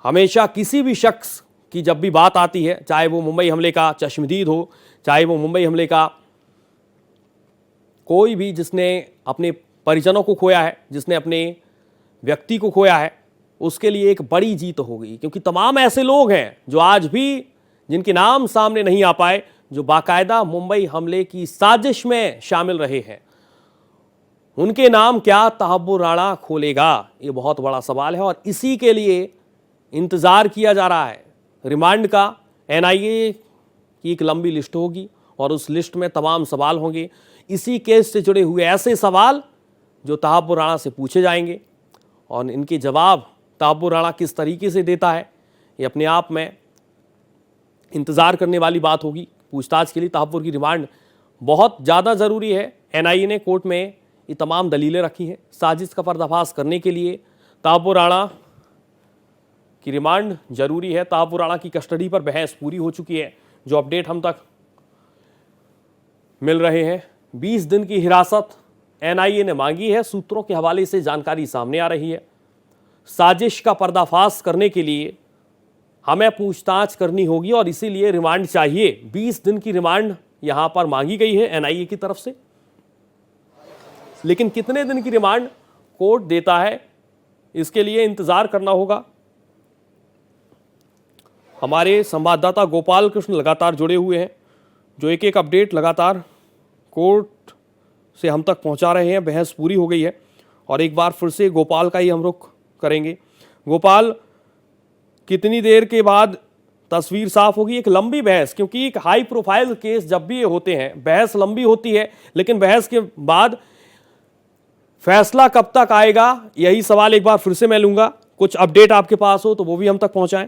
हमेशा किसी भी शख्स की जब भी बात आती है, चाहे वो मुंबई हमले का चश्मदीद हो, चाहे वो मुंबई हमले का कोई भी जिसने अपने परिजनों को खोया है, जिसने अपने व्यक्ति को खोया है, उसके लिए एक बड़ी जीत हो गई। क्योंकि तमाम ऐसे लोग हैं जो आज भी, जिनके नाम सामने नहीं आ पाए, जो बाकायदा मुंबई हमले की साजिश में शामिल रहे हैं, उनके नाम क्या तहाब्बुर राणा खोलेगा, ये बहुत बड़ा सवाल है। और इसी के लिए इंतजार किया जा रहा है रिमांड का। एनआईए की एक लंबी लिस्ट होगी और उस लिस्ट में तमाम सवाल होंगे, इसी केस से जुड़े हुए ऐसे सवाल जो तहाब्बुर राणा से पूछे जाएंगे, और इनके जवाब तहाब्बुर राणा किस तरीके से देता है, ये अपने आप में इंतजार करने वाली बात होगी। पूछताछ के लिए तहाब्बुर की रिमांड बहुत ज़्यादा ज़रूरी है। एनआईए ने कोर्ट में ये तमाम दलीलें रखी हैं साजिश का पर्दाफाश करने के लिए। तहाब्बुर राणा की रिमांड जरूरी है। तहाब्बुर राणा की कस्टडी पर बहस पूरी हो चुकी है, जो अपडेट हम तक मिल रहे हैं। 20 दिन की हिरासत एनआईए ने मांगी है। सूत्रों के हवाले से जानकारी सामने आ रही है, साजिश का पर्दाफाश करने के लिए हमें पूछताछ करनी होगी और इसीलिए रिमांड चाहिए। 20 दिन की रिमांड यहां पर मांगी गई है एनआईए की तरफ से, लेकिन कितने दिन की रिमांड कोर्ट देता है, इसके लिए इंतजार करना होगा। हमारे संवाददाता गोपाल कृष्ण लगातार जुड़े हुए हैं, जो एक एक अपडेट लगातार कोर्ट से हम तक पहुंचा रहे हैं। बहस पूरी हो गई है और एक बार फिर से गोपाल का ही हम रुख करेंगे। गोपाल, कितनी देर के बाद तस्वीर साफ होगी? एक लंबी बहस, क्योंकि एक हाई प्रोफाइल केस जब भी ये होते हैं बहस लंबी होती है, लेकिन बहस के बाद फैसला कब तक आएगा, यही सवाल एक बार फिर से मैं लूंगा। कुछ अपडेट आपके पास हो तो वो भी हम तक पहुंचाएं।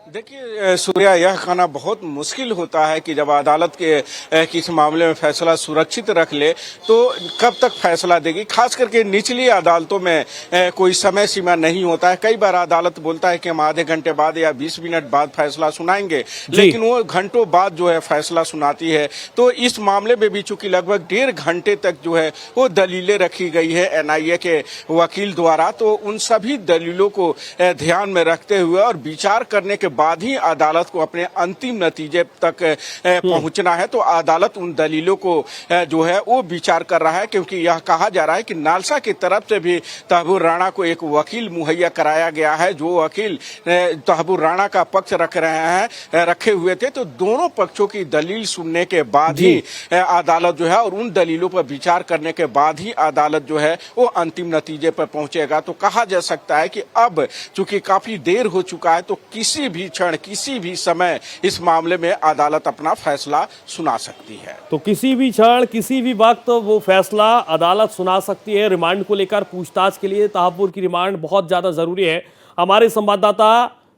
देखिए सूर्या, यह कहना बहुत मुश्किल होता है कि जब अदालत के किसी मामले में फैसला सुरक्षित रख ले तो कब तक फैसला देगी। खास करके निचली अदालतों में कोई समय सीमा नहीं होता है। कई बार अदालत बोलता है कि हम आधे घंटे बाद या 20 मिनट बाद फैसला सुनाएंगे, लेकिन वो घंटों बाद जो है फैसला सुनाती है। तो इस मामले में भी चूंकि लगभग 1.5 घंटे तक जो है वो दलीलें रखी गई है एनआईए के वकील द्वारा, तो उन सभी दलीलों को ध्यान में रखते हुए और विचार करने के बाद ही अदालत को अपने अंतिम नतीजे तक पहुंचना है। तो अदालत उन दलीलों को जो है वो विचार कर रहा है, क्योंकि यह कहा जा रहा है कि नालसा की तरफ से भी तहब्बुर राणा को एक वकील मुहैया कराया गया है, जो वकील तहब्बुर राणा का पक्ष रखे हुए थे। तो दोनों पक्षों की दलील सुनने के बाद ही अदालत जो है और उन दलीलों पर विचार करने के बाद ही अदालत जो है वो अंतिम नतीजे पर पहुंचेगा। तो कहा जा सकता है कि अब चूंकि काफी देर हो चुका है, तो किसी भी क्षण किसी भी समय इस मामले में अदालत अपना फैसला सुना सकती है। तो किसी भी क्षण किसी भी वक्त वो फैसला अदालत सुना सकती है। रिमांड को लेकर पूछताछ के लिए तहब्बुर की रिमांड बहुत ज्यादा जरूरी है। हमारे संवाददाता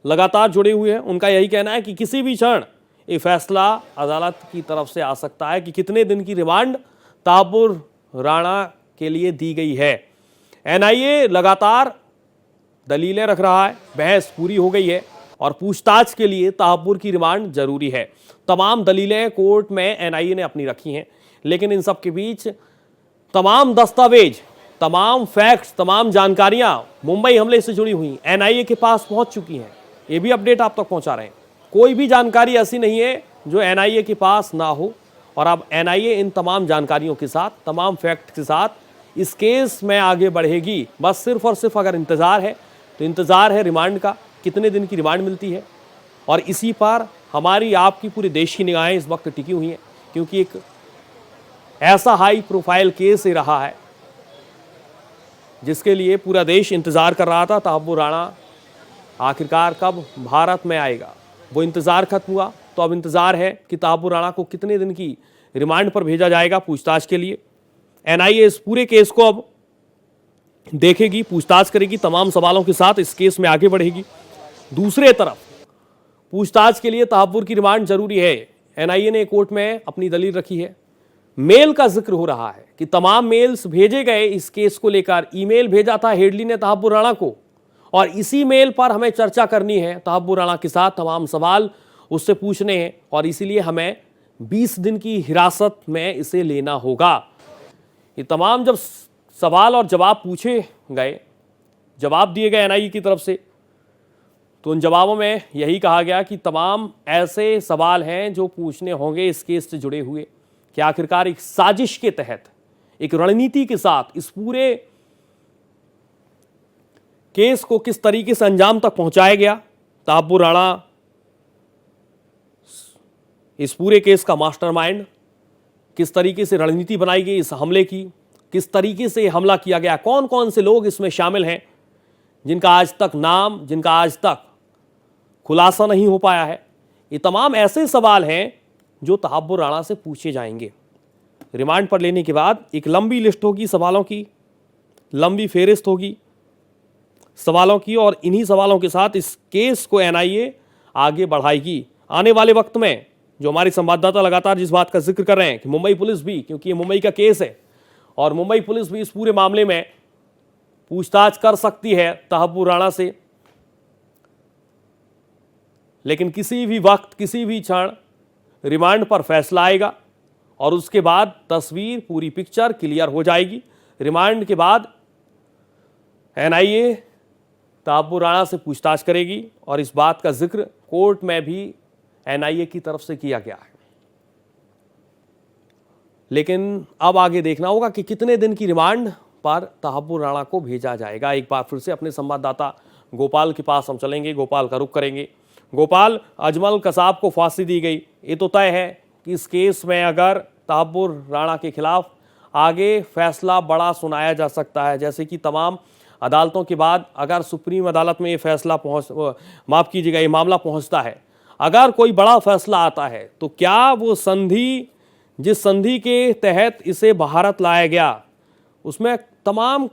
लगातार जुड़े हुए हैं, उनका यही कहना है कि किसी भी क्षण ये फैसला अदालत की तरफ से आ सकता है कि कितने दिन की रिमांड तहब्बुर राणा के लिए दी गई है। एनआईए लगातार दलीलें रख रहा है, बहस पूरी हो गई है और पूछताछ के लिए तहब्बुर की रिमांड जरूरी है। तमाम दलीलें कोर्ट में एनआईए ने अपनी रखी हैं, लेकिन इन सब के बीच तमाम दस्तावेज, तमाम फैक्ट्स, तमाम जानकारियां मुंबई हमले से जुड़ी हुई एनआईए के पास पहुंच चुकी हैं। ये भी अपडेट आप तक पहुंचा रहे हैं। कोई भी जानकारी ऐसी नहीं है जो एनआईए के पास ना हो, और अब एनआईए इन तमाम जानकारियों के साथ, तमाम फैक्ट के साथ इस केस में आगे बढ़ेगी। बस सिर्फ और सिर्फ अगर इंतजार है तो इंतजार है रिमांड का, कितने दिन की रिमांड मिलती है। और इसी पर हमारी, आपकी, पूरे देश की निगाहें इस वक्त टिकी हुई हैं, क्योंकि एक ऐसा हाई प्रोफाइल केस ही रहा है जिसके लिए पूरा देश इंतजार कर रहा था। तहब्बुर राणा आखिरकार कब भारत में आएगा, वो इंतजार खत्म हुआ। तो अब इंतजार है कि तहब्बुर राणा को कितने दिन की रिमांड पर भेजा जाएगा पूछताछ के लिए। एनआईए इस पूरे केस को अब देखेगी, पूछताछ करेगी, तमाम सवालों के साथ इस केस में आगे बढ़ेगी। दूसरे तरफ पूछताछ के लिए तहब्बुर की रिमांड जरूरी है। एनआईए ने कोर्ट में अपनी दलील रखी है। मेल का जिक्र हो रहा है कि तमाम मेल्स भेजे गए इस केस को लेकर। ईमेल भेजा था हेडली ने तहब्बुर राणा को, और इसी मेल पर हमें चर्चा करनी है तहब्बुर राणा के साथ, तमाम सवाल उससे पूछने हैं, और इसीलिए हमें 20 दिन की हिरासत में इसे लेना होगा। ये तमाम जब सवाल और जवाब पूछे गए, जवाब दिए गए एनआईए की तरफ से, तो उन जवाबों में यही कहा गया कि तमाम ऐसे सवाल हैं जो पूछने होंगे इस केस से जुड़े हुए, कि आखिरकार एक साजिश के तहत, एक रणनीति के साथ इस पूरे केस को किस तरीके से अंजाम तक पहुंचाया गया। तहब्बुर राणा इस पूरे केस का मास्टरमाइंड, किस तरीके से रणनीति बनाई गई इस हमले की, किस तरीके से हमला किया गया, कौन कौन से लोग इसमें शामिल हैं जिनका आज तक नाम, जिनका आज तक खुलासा नहीं हो पाया है। ये तमाम ऐसे सवाल हैं जो तहब्बुर राणा से पूछे जाएंगे। रिमांड पर लेने के बाद एक लंबी लिस्ट होगी सवालों की, लंबी फेहरिस्त होगी सवालों की, और इन्हीं सवालों के साथ इस केस को एनआईए आगे बढ़ाएगी। आने वाले वक्त में जो हमारे संवाददाता लगातार जिस बात का जिक्र कर रहे हैं कि मुंबई पुलिस भी, क्योंकि ये मुंबई का केस है और मुंबई पुलिस भी इस पूरे मामले में पूछताछ कर सकती है तहब्बुर राणा से, लेकिन किसी भी वक्त, किसी भी क्षण रिमांड पर फैसला आएगा और उसके बाद तस्वीर, पूरी पिक्चर क्लियर हो जाएगी। रिमांड के बाद एनआईए तहब्बुर राणा से पूछताछ करेगी, और इस बात का जिक्र कोर्ट में भी एनआईए की तरफ से किया गया है। लेकिन अब आगे देखना होगा कि कितने दिन की रिमांड पर तहब्बुर राणा को भेजा जाएगा। एक बार फिर से अपने संवाददाता गोपाल के पास हम चलेंगे, गोपाल का रुख करेंगे। गोपाल, अजमल कसाब को फांसी दी गई, ये तो तय है कि इस केस में अगर तहब्बुर राणा के खिलाफ आगे फैसला बड़ा सुनाया जा सकता है। जैसे कि तमाम अदालतों के बाद अगर सुप्रीम अदालत में ये फैसला माफ कीजिएगा, ये मामला पहुंचता है, अगर कोई बड़ा फैसला आता है तो क्या वो संधि, जिस संधि के तहत इसे भारत लाया गया, उसमें तमाम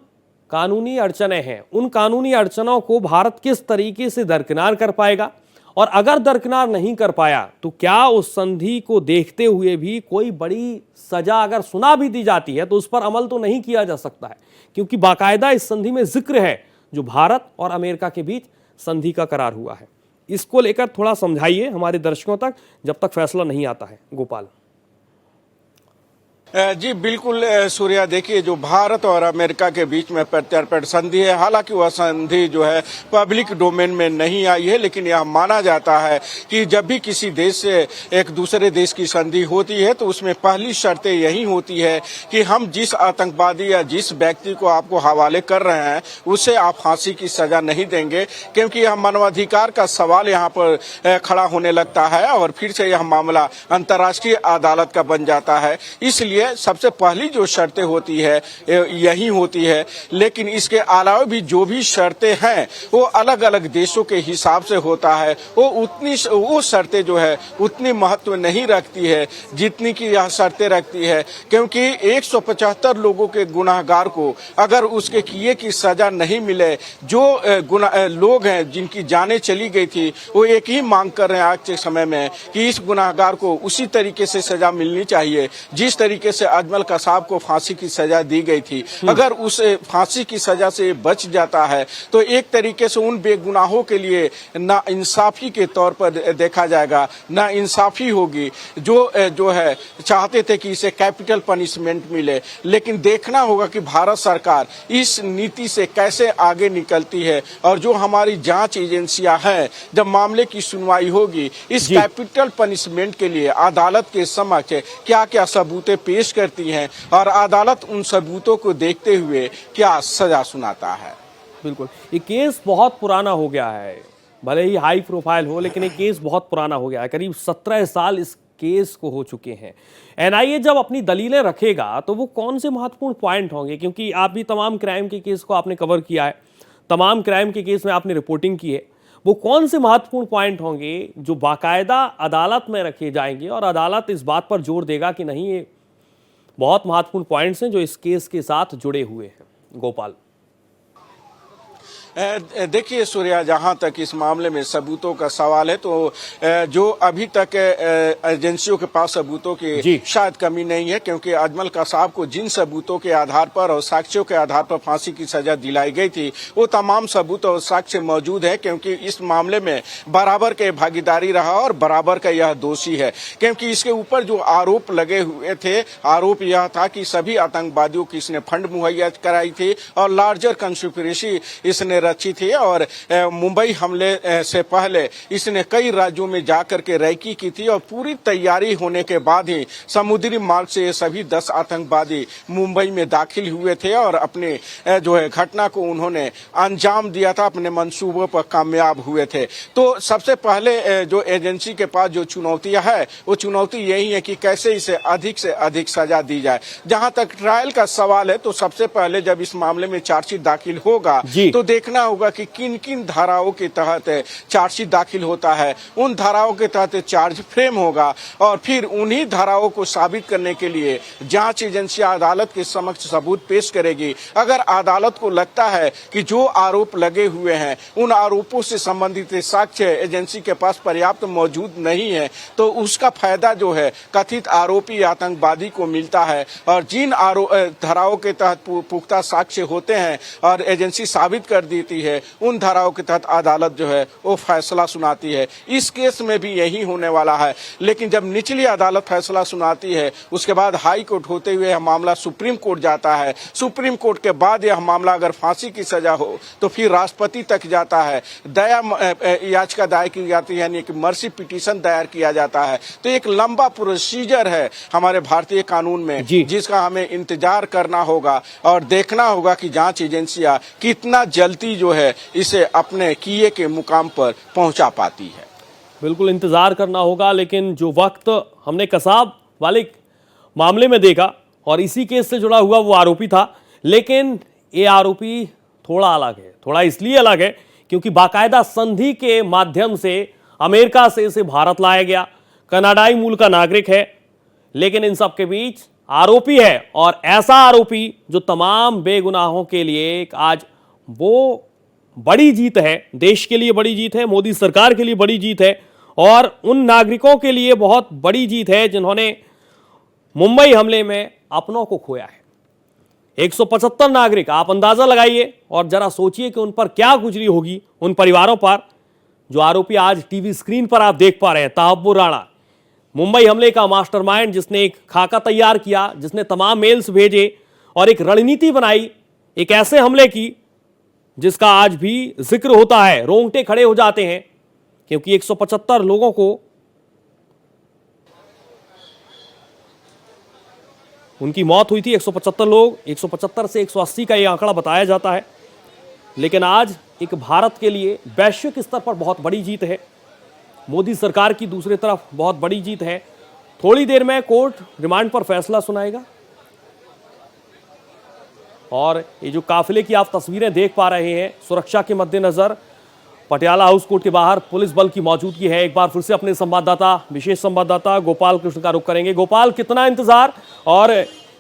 कानूनी अड़चनें हैं, उन कानूनी अड़चनों को भारत किस तरीके से दरकिनार कर पाएगा, और अगर दरकिनार नहीं कर पाया तो क्या उस संधि को देखते हुए भी कोई बड़ी सजा अगर सुना भी दी जाती है तो उस पर अमल तो नहीं किया जा सकता है, क्योंकि बाकायदा इस संधि में जिक्र है जो भारत और अमेरिका के बीच संधि का करार हुआ है। इसको लेकर थोड़ा समझाइए हमारे दर्शकों तक जब तक फैसला नहीं आता है, गोपाल। जी बिल्कुल सूर्या, देखिए जो भारत और अमेरिका के बीच में प्रत्यर्पण संधि है, हालांकि वह संधि जो है पब्लिक डोमेन में नहीं आई है, लेकिन यह माना जाता है कि जब भी किसी देश से एक दूसरे देश की संधि होती है तो उसमें पहली शर्तें यही होती है कि हम जिस आतंकवादी या जिस व्यक्ति को आपको हवाले कर रहे हैं उसे आप फांसी की सजा नहीं देंगे, क्योंकि यह मानवाधिकार का सवाल यहाँ पर खड़ा होने लगता है और फिर से यह मामला अंतर्राष्ट्रीय अदालत का बन जाता है। इसलिए सबसे पहली जो शर्तें होती है यही होती है, लेकिन इसके अलावा भी जो भी शर्तें हैं वो अलग अलग देशों के हिसाब से होता है। वो शर्तें जो है उतनी महत्व नहीं रखती है जितनी कि यह शर्तें रखती है, क्योंकि 175 लोगों के गुनाहगार को अगर उसके किए की सजा नहीं मिले, जो लोग हैं जिनकी जानें चली गई थी वो एक ही मांग कर रहे हैं आज के समय में कि इस गुनाहगार को उसी तरीके से सजा मिलनी चाहिए जिस तरीके से अजमल कसाब को फांसी की सजा दी गई थी। अगर उस फांसी की सजा से बच जाता है तो एक तरीके से उन बेगुनाहों के लिए ना इंसाफी के तौर पर देखा जाएगा, ना इंसाफी होगी। जो है चाहते थे कि इसे कैपिटल पनिशमेंट मिले, लेकिन देखना होगा कि भारत सरकार इस नीति से कैसे आगे निकलती है, और जो हमारी जांच एजेंसियां हैं जब मामले की सुनवाई होगी इस कैपिटल पनिशमेंट के लिए अदालत के समक्ष क्या क्या सबूतें पेश करती हैं और अदालत उन सबूतों को देखते हुए क्या सजा सुनाता है। बिल्कुल, ये केस बहुत पुराना हो गया है, भले ही हाई प्रोफाइल हो, लेकिन ये केस बहुत पुराना हो गया है। करीब 17 साल इस केस को हो चुके हैं। एनआईए जब अपनी दलीलें रखेगा तो वो कौन से महत्वपूर्ण पॉइंट होंगे, क्योंकि आप भी तमाम क्राइम के केस को आपने कवर किया है, तमाम क्राइम के केस में आपने रिपोर्टिंग की है, वो कौन से महत्वपूर्ण पॉइंट होंगे जो बाकायदा अदालत में रखे जाएंगे और अदालत इस बात पर जोर देगा कि नहीं ये बहुत महत्वपूर्ण पॉइंट्स हैं जो इस केस के साथ जुड़े हुए हैं, गोपाल? देखिए सूर्या, जहां तक इस मामले में सबूतों का सवाल है तो जो अभी तक एजेंसियों के पास सबूतों की शायद कमी नहीं है, क्योंकि अजमल कसाब को जिन सबूतों के आधार पर और साक्ष्यों के आधार पर फांसी की सजा दिलाई गई थी वो तमाम सबूत और साक्ष्य मौजूद है, क्योंकि इस मामले में बराबर के भागीदारी रहा और बराबर का यह दोषी है। क्योंकि इसके ऊपर जो आरोप लगे हुए थे, आरोप यह था कि सभी आतंकवादियों की इसने फंड मुहैया कराई थी और लार्जर कंस्पिरेसी इसने रची थी, और मुंबई हमले से पहले इसने कई राज्यों में जाकर के रैकी की थी और पूरी तैयारी होने के बाद ही समुद्री मार्ग से ये सभी 10 आतंकवादी मुंबई में दाखिल हुए थे और अपने जो है घटना को उन्होंने अंजाम दिया था, अपने मंसूबों पर कामयाब हुए थे। तो सबसे पहले जो एजेंसी के पास जो चुनौतियां है वो चुनौती यही है कि कैसे इसे अधिक से अधिक सजा दी जाए। जहां तक ट्रायल का सवाल है तो सबसे पहले जब इस मामले में चार्जशीट दाखिल होगा तो देखना होगा कि किन किन धाराओं के तहत चार्जशीट दाखिल होता है, उन धाराओं के तहत चार्ज फ्रेम होगा और फिर उन्हीं धाराओं को साबित करने के लिए जांच एजेंसी अदालत के समक्ष सबूत पेश करेगी। अगर अदालत को लगता है कि जो आरोप लगे हुए हैं उन आरोपों से संबंधित साक्ष्य एजेंसी के पास पर्याप्त मौजूद नहीं है तो उसका फायदा जो है कथित आरोपी आतंकवादी को मिलता है, और जिन धाराओं के तहत पुख्ता साक्ष्य होते हैं और एजेंसी साबित कर देती है उन धाराओं के तहत अदालत जो है वो फैसला सुनाती है। इस केस में भी यही होने वाला है, लेकिन जब निचली अदालत फैसला सुनाती है उसके बाद हाई कोर्ट होते हुए यह मामला सुप्रीम कोर्ट जाता है। सुप्रीम कोर्ट के बाद यह मामला अगर फांसी की सजा हो तो फिर राष्ट्रपति तक जाता है, दया याचिका दायर की जाती है, यानी कि मर्सी पिटीशन दायर किया जाता है। तो एक लंबा प्रोसीजर है हमारे भारतीय कानून में जिसका हमें इंतजार करना होगा और देखना होगा कि जांच एजेंसियां कितना जल्दी जो है इसे अपने किए के मुकाम पर पहुंचा पाती है। बिल्कुल इंतजार करना होगा, लेकिन जो वक्त हमने कसाब वाले मामले में देखा और इसी केस से जुड़ा हुआ वो आरोपी था। लेकिन ये आरोपी थोड़ा अलग है, थोड़ा इसलिए अलग है क्योंकि बाकायदा संधि के माध्यम से अमेरिका से इसे भारत लाया गया। कनाडाई मूल का नागरिक है, लेकिन इन सब के बीच आरोपी है, और ऐसा आरोपी जो तमाम बेगुनाहों के लिए एक आज वो बड़ी जीत है, देश के लिए बड़ी जीत है, मोदी सरकार के लिए बड़ी जीत है, और उन नागरिकों के लिए बहुत बड़ी जीत है जिन्होंने मुंबई हमले में अपनों को खोया है। 175 नागरिक, आप अंदाजा लगाइए और जरा सोचिए कि उन पर क्या गुजरी होगी, उन परिवारों पर जो आरोपी आज टीवी स्क्रीन पर आप देख पा रहे हैं। तहब्बुर राणा, मुंबई हमले का मास्टरमाइंड, जिसने एक खाका तैयार किया, जिसने तमाम मेल्स भेजे और एक रणनीति बनाई एक ऐसे हमले की जिसका आज भी जिक्र होता है, रोंगटे खड़े हो जाते हैं, क्योंकि 175 लोगों को उनकी मौत हुई थी। 175 लोग, 175 से 180 का यह आंकड़ा बताया जाता है। लेकिन आज एक भारत के लिए वैश्विक स्तर पर बहुत बड़ी जीत है, मोदी सरकार की दूसरी तरफ बहुत बड़ी जीत है। थोड़ी देर में कोर्ट रिमांड पर फैसला सुनाएगा, और ये जो काफिले की आप तस्वीरें देख पा रहे हैं, सुरक्षा के मद्देनजर पटियाला हाउस कोर्ट के बाहर पुलिस बल की मौजूदगी है। एक बार फिर से अपने संवाददाता, विशेष संवाददाता गोपाल कृष्ण का रुख करेंगे। गोपाल, कितना इंतजार, और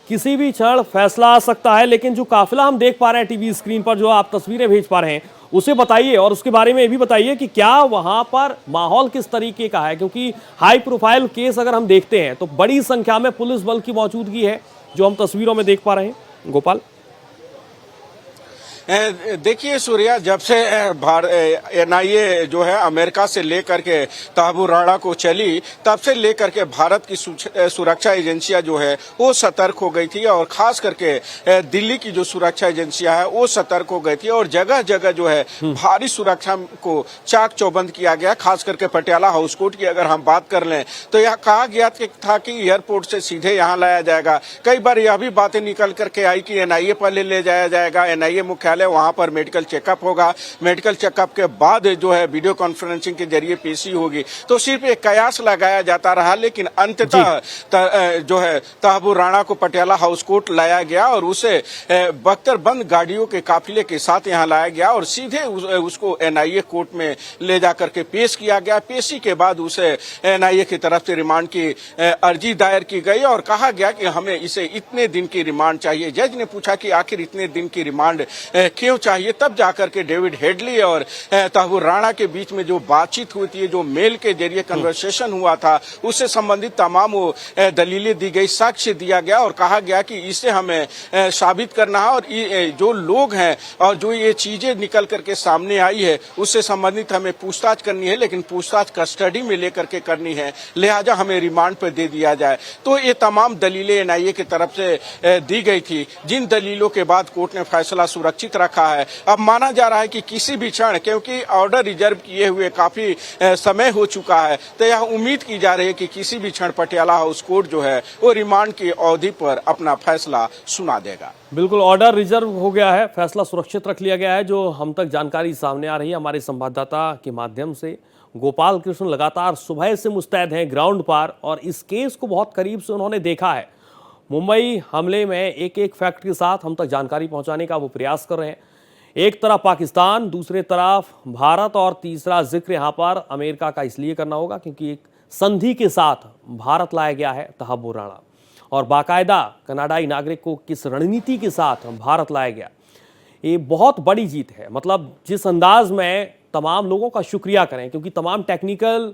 किसी भी क्षण फैसला आ सकता है, लेकिन जो काफिला हम देख पा रहे हैं टीवी स्क्रीन पर, जो आप तस्वीरें भेज पा रहे हैं, उसे बताइए, और उसके बारे में ये भी बताइए कि क्या वहां पर माहौल किस तरीके का है, क्योंकि हाई प्रोफाइल केस अगर हम देखते हैं तो बड़ी संख्या में पुलिस बल की मौजूदगी है जो हम तस्वीरों में देख पा रहे हैं। गोपाल, देखिए सूर्या, जब से एनआईए जो है अमेरिका से लेकर के तहब्बुर राणा को चली, तब से लेकर के भारत की सुरक्षा एजेंसियां जो है वो सतर्क हो गई थी, और खास करके दिल्ली की जो सुरक्षा एजेंसियां है वो सतर्क हो गई थी, और जगह जगह जो है भारी सुरक्षा को चाक चौबंद किया गया। खास करके पटियाला हाउस कोर्ट की अगर हम बात कर लें तो यह कहा गया था कि एयरपोर्ट से सीधे यहाँ लाया जाएगा। कई बार यह भी बातें निकल करके आई कि एनआईए पहले ले जाया जाएगा, एनआईए मुख्यालय, वहां पर मेडिकल चेकअप होगा, मेडिकल चेकअप के बाद जो है वीडियो कॉन्फ्रेंसिंग के जरिए पेशी होगी। तो सिर्फ एक कयास लगाया जाता रहा, लेकिन अंततः जो है तहब्बुर राणा को पटियाला हाउस कोर्ट लाया गया, और उसे बख्तरबंद गाड़ियों के काफिले के साथ यहां लाया गया, और सीधे उसको एनआईए कोर्ट में ले जाकर के पेश किया गया। पेशी के बाद उसे एनआईए की तरफ से रिमांड की अर्जी दायर की गई, और कहा गया कि हमें इसे इतने दिन की रिमांड चाहिए। जज ने पूछा कि आखिर इतने दिन की रिमांड क्यों चाहिए, तब जाकर के डेविड हेडली और तहब्बुर राणा के बीच में जो बातचीत हुई थी, जो मेल के जरिए कन्वर्सेशन हुआ था, उससे संबंधित तमाम वो दलीलें दी गई, साक्ष्य दिया गया, और कहा गया कि इसे हमें साबित करना है, और जो लोग हैं और जो ये चीजें निकल करके सामने आई है उससे संबंधित हमें पूछताछ करनी है, लेकिन पूछताछ कस्टडी में लेकर के करनी है, लिहाजा हमें रिमांड पर दे दिया जाए। तो ये तमाम दलीलें एनआईए की तरफ से दी गई थी, जिन दलीलों के बाद कोर्ट ने फैसला सुरक्षित रखा है। अब माना जा रहा है कि किसी भी क्षण, क्योंकि ऑर्डर रिजर्व किए हुए काफी समय हो चुका है, तो यह उम्मीद की जा रही है कि किसी भी क्षण पटियाला हाउस कोर्ट जो है वो रिमांड की अवधि पर अपना फैसला सुना देगा। बिल्कुल, ऑर्डर रिजर्व हो गया है, फैसला सुरक्षित रख लिया गया है। जो हम तक जानकारी सामने आ रही है हमारे संवाददाता के माध्यम से, गोपाल कृष्ण लगातार सुबह से मुस्तैद हैं ग्राउंड पर, और इस केस को बहुत करीब से उन्होंने देखा है। मुंबई हमले में एक एक फैक्ट के साथ हम तक जानकारी पहुंचाने का वो प्रयास कर रहे हैं। एक तरफ पाकिस्तान, दूसरे तरफ भारत, और तीसरा जिक्र यहाँ पर अमेरिका का इसलिए करना होगा क्योंकि एक संधि के साथ भारत लाया गया है तहब्बुर राणा, और बाकायदा कनाडाई नागरिक को किस रणनीति के साथ भारत लाया गया, ये बहुत बड़ी जीत है। मतलब जिस अंदाज में तमाम लोगों का शुक्रिया करें, क्योंकि तमाम टेक्निकल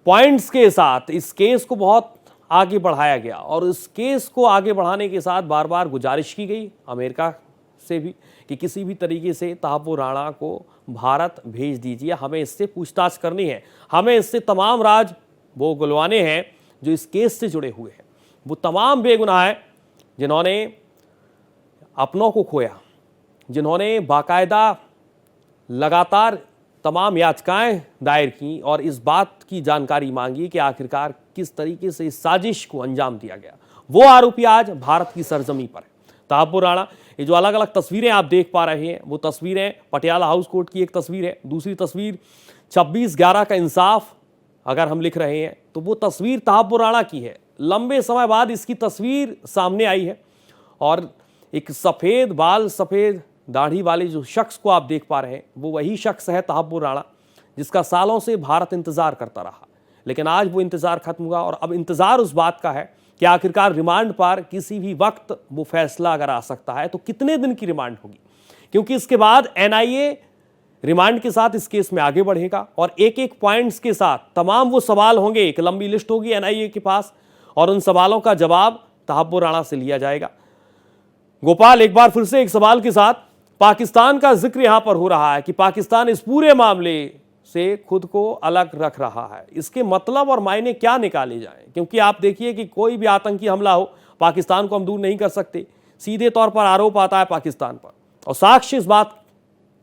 पॉइंट्स के साथ इस केस को बहुत आगे बढ़ाया गया, और इस केस को आगे बढ़ाने के साथ बार बार गुजारिश की गई अमेरिका से भी कि किसी भी तरीके से तहब्बुर राणा को भारत भेज दीजिए, हमें इससे पूछताछ करनी है, हमें इससे तमाम राज वो गुलवाने हैं जो इस केस से जुड़े हुए हैं, वो तमाम बेगुनाह हैं जिन्होंने अपनों को खोया, जिन्होंने बाकायदा लगातार तमाम याचिकाएं दायर की और इस बात की जानकारी मांगी कि आखिरकार किस तरीके से इस साजिश को अंजाम दिया गया। वो आरोपी आज भारत की सरजमी पर है, तहब्बुर राणा। ये जो अलग अलग तस्वीरें आप देख पा रहे हैं, वो तस्वीरें पटियाला हाउस कोर्ट की एक तस्वीर है, दूसरी तस्वीर 26/11 का इंसाफ अगर हम लिख रहे हैं तो वो तस्वीर तहब्बुर राणा की है। लंबे समय बाद इसकी तस्वीर सामने आई है और एक सफ़ेद बाल सफ़ेद दाढ़ी वाले जो शख्स को आप देख पा रहे हैं वो वही शख्स है तहब्बुर राणा, जिसका सालों से भारत इंतज़ार करता रहा। लेकिन आज वो इंतज़ार खत्म हुआ और अब इंतज़ार उस बात का है कि आखिरकार रिमांड पर किसी भी वक्त वो फैसला अगर आ सकता है तो कितने दिन की रिमांड होगी, क्योंकि इसके बाद एनआईए रिमांड के साथ इस केस में आगे बढ़ेगा और एक एक पॉइंट्स के साथ तमाम वो सवाल होंगे, एक लंबी लिस्ट होगी एनआईए के पास और उन सवालों का जवाब तहब्बुर राणा से लिया जाएगा। गोपाल, एक बार फिर से एक सवाल के साथ, पाकिस्तान का जिक्र यहां पर हो रहा है कि पाकिस्तान इस पूरे मामले से खुद को अलग रख रहा है, इसके मतलब और मायने क्या निकाले जाएं? क्योंकि आप देखिए कि कोई भी आतंकी हमला हो पाकिस्तान को हम दूर नहीं कर सकते, सीधे तौर पर आरोप आता है पाकिस्तान पर और साक्ष्य इस बात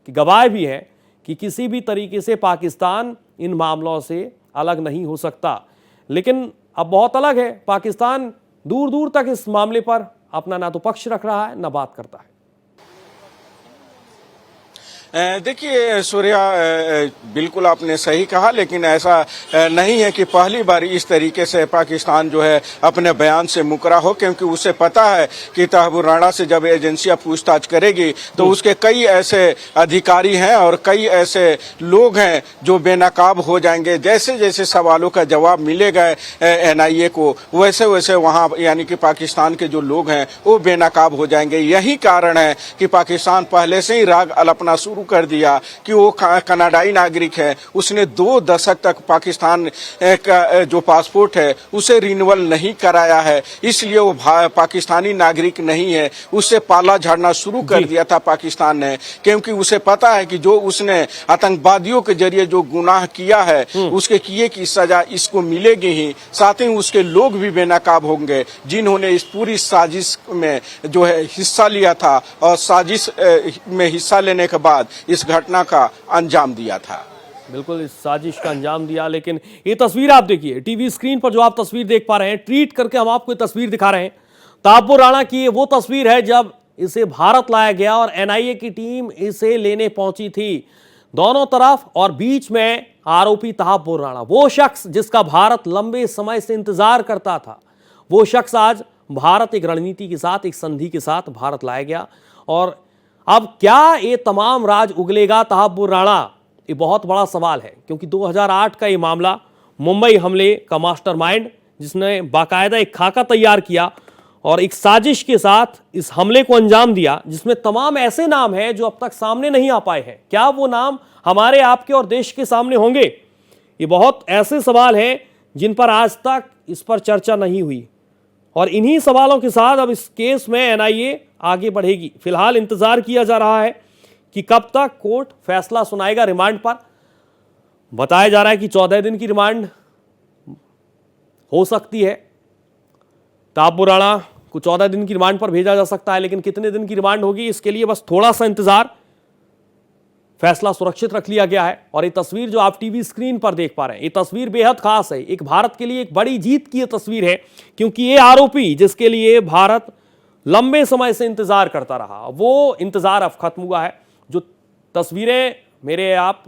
की गवाह भी है कि किसी भी तरीके से पाकिस्तान इन मामलों से अलग नहीं हो सकता। लेकिन अब बहुत अलग है, पाकिस्तान दूर दूर तक इस मामले पर अपना ना तो पक्ष रख रहा है ना बात करता है। देखिए सूर्या, बिल्कुल आपने सही कहा, लेकिन ऐसा नहीं है कि पहली बार इस तरीके से पाकिस्तान जो है अपने बयान से मुकरा हो, क्योंकि उसे पता है कि तहब्बुर राणा से जब एजेंसियां पूछताछ करेगी तो उसके कई ऐसे अधिकारी हैं और कई ऐसे लोग हैं जो बेनकाब हो जाएंगे। जैसे जैसे सवालों का जवाब मिलेगा एनआईए को, वैसे वैसे वहाँ यानी कि पाकिस्तान के जो लोग हैं वो बेनकाब हो जाएंगे। यही कारण है कि पाकिस्तान पहले से ही राग अल्पना शुरू कर दिया कि वो कनाडाई नागरिक है, उसने 2 दशक तक पाकिस्तान का जो पासपोर्ट है उसे रिन्यूअल नहीं कराया है, इसलिए वो पाकिस्तानी नागरिक नहीं है। उससे पाला झाड़ना शुरू कर दिया था पाकिस्तान ने, क्योंकि उसे पता है कि जो उसने आतंकवादियों के जरिए जो गुनाह किया है उसके किए की सजा इसको मिलेगी ही, साथ ही उसके लोग भी बेनकाब होंगे जिन्होंने इस पूरी साजिश में जो है हिस्सा लिया था और साजिश में हिस्सा लेने के बाद इस घटना का अंजाम दिया था। बिल्कुल, इस साजिश का अंजाम दिया। लेकिन ये तस्वीर आप देखिए, टीवी स्क्रीन पर जो आप तस्वीर देख पा रहे हैं, ट्वीट करके हम आपको ये तस्वीर दिखा रहे हैं। तहब्बुर राणा की ये वो तस्वीर है जब इसे भारत लाया गया और एनआईए की टीम इसे लेने पहुंची थी। दोनों तरफ और बीच में आरोपी तहब्बुर राणा, वो शख्स जिसका भारत लंबे समय से इंतजार करता था, वो शख्स आज भारत एक रणनीति के साथ, एक संधि के साथ भारत लाया गया। और अब क्या ये तमाम राज उगलेगा तहब्बुर राणा, ये बहुत बड़ा सवाल है, क्योंकि 2008 का ये मामला, मुंबई हमले का मास्टरमाइंड जिसने बाकायदा एक खाका तैयार किया और एक साजिश के साथ इस हमले को अंजाम दिया, जिसमें तमाम ऐसे नाम हैं जो अब तक सामने नहीं आ पाए हैं। क्या वो नाम हमारे, आपके और देश के सामने होंगे? ये बहुत ऐसे सवाल हैं जिन पर आज तक इस पर चर्चा नहीं हुई और इन्हीं सवालों के साथ अब इस केस में एनआईए आगे बढ़ेगी। फिलहाल इंतजार किया जा रहा है कि कब तक कोर्ट फैसला सुनाएगा रिमांड पर। बताया जा रहा है कि 14 दिन की रिमांड हो सकती है। तहब्बुर राणा को 14 दिन की रिमांड पर भेजा जा सकता है, लेकिन कितने दिन की रिमांड होगी इसके लिए बस थोड़ा सा इंतजार। फैसला सुरक्षित रख लिया गया है और ये तस्वीर जो आप टीवी स्क्रीन पर देख पा रहे हैं, ये तस्वीर बेहद खास है। एक भारत के लिए एक बड़ी जीत की ये तस्वीर है, क्योंकि ये आरोपी जिसके लिए भारत लंबे समय से इंतजार करता रहा, वो इंतजार अब खत्म हुआ है। जो तस्वीरें मेरे आप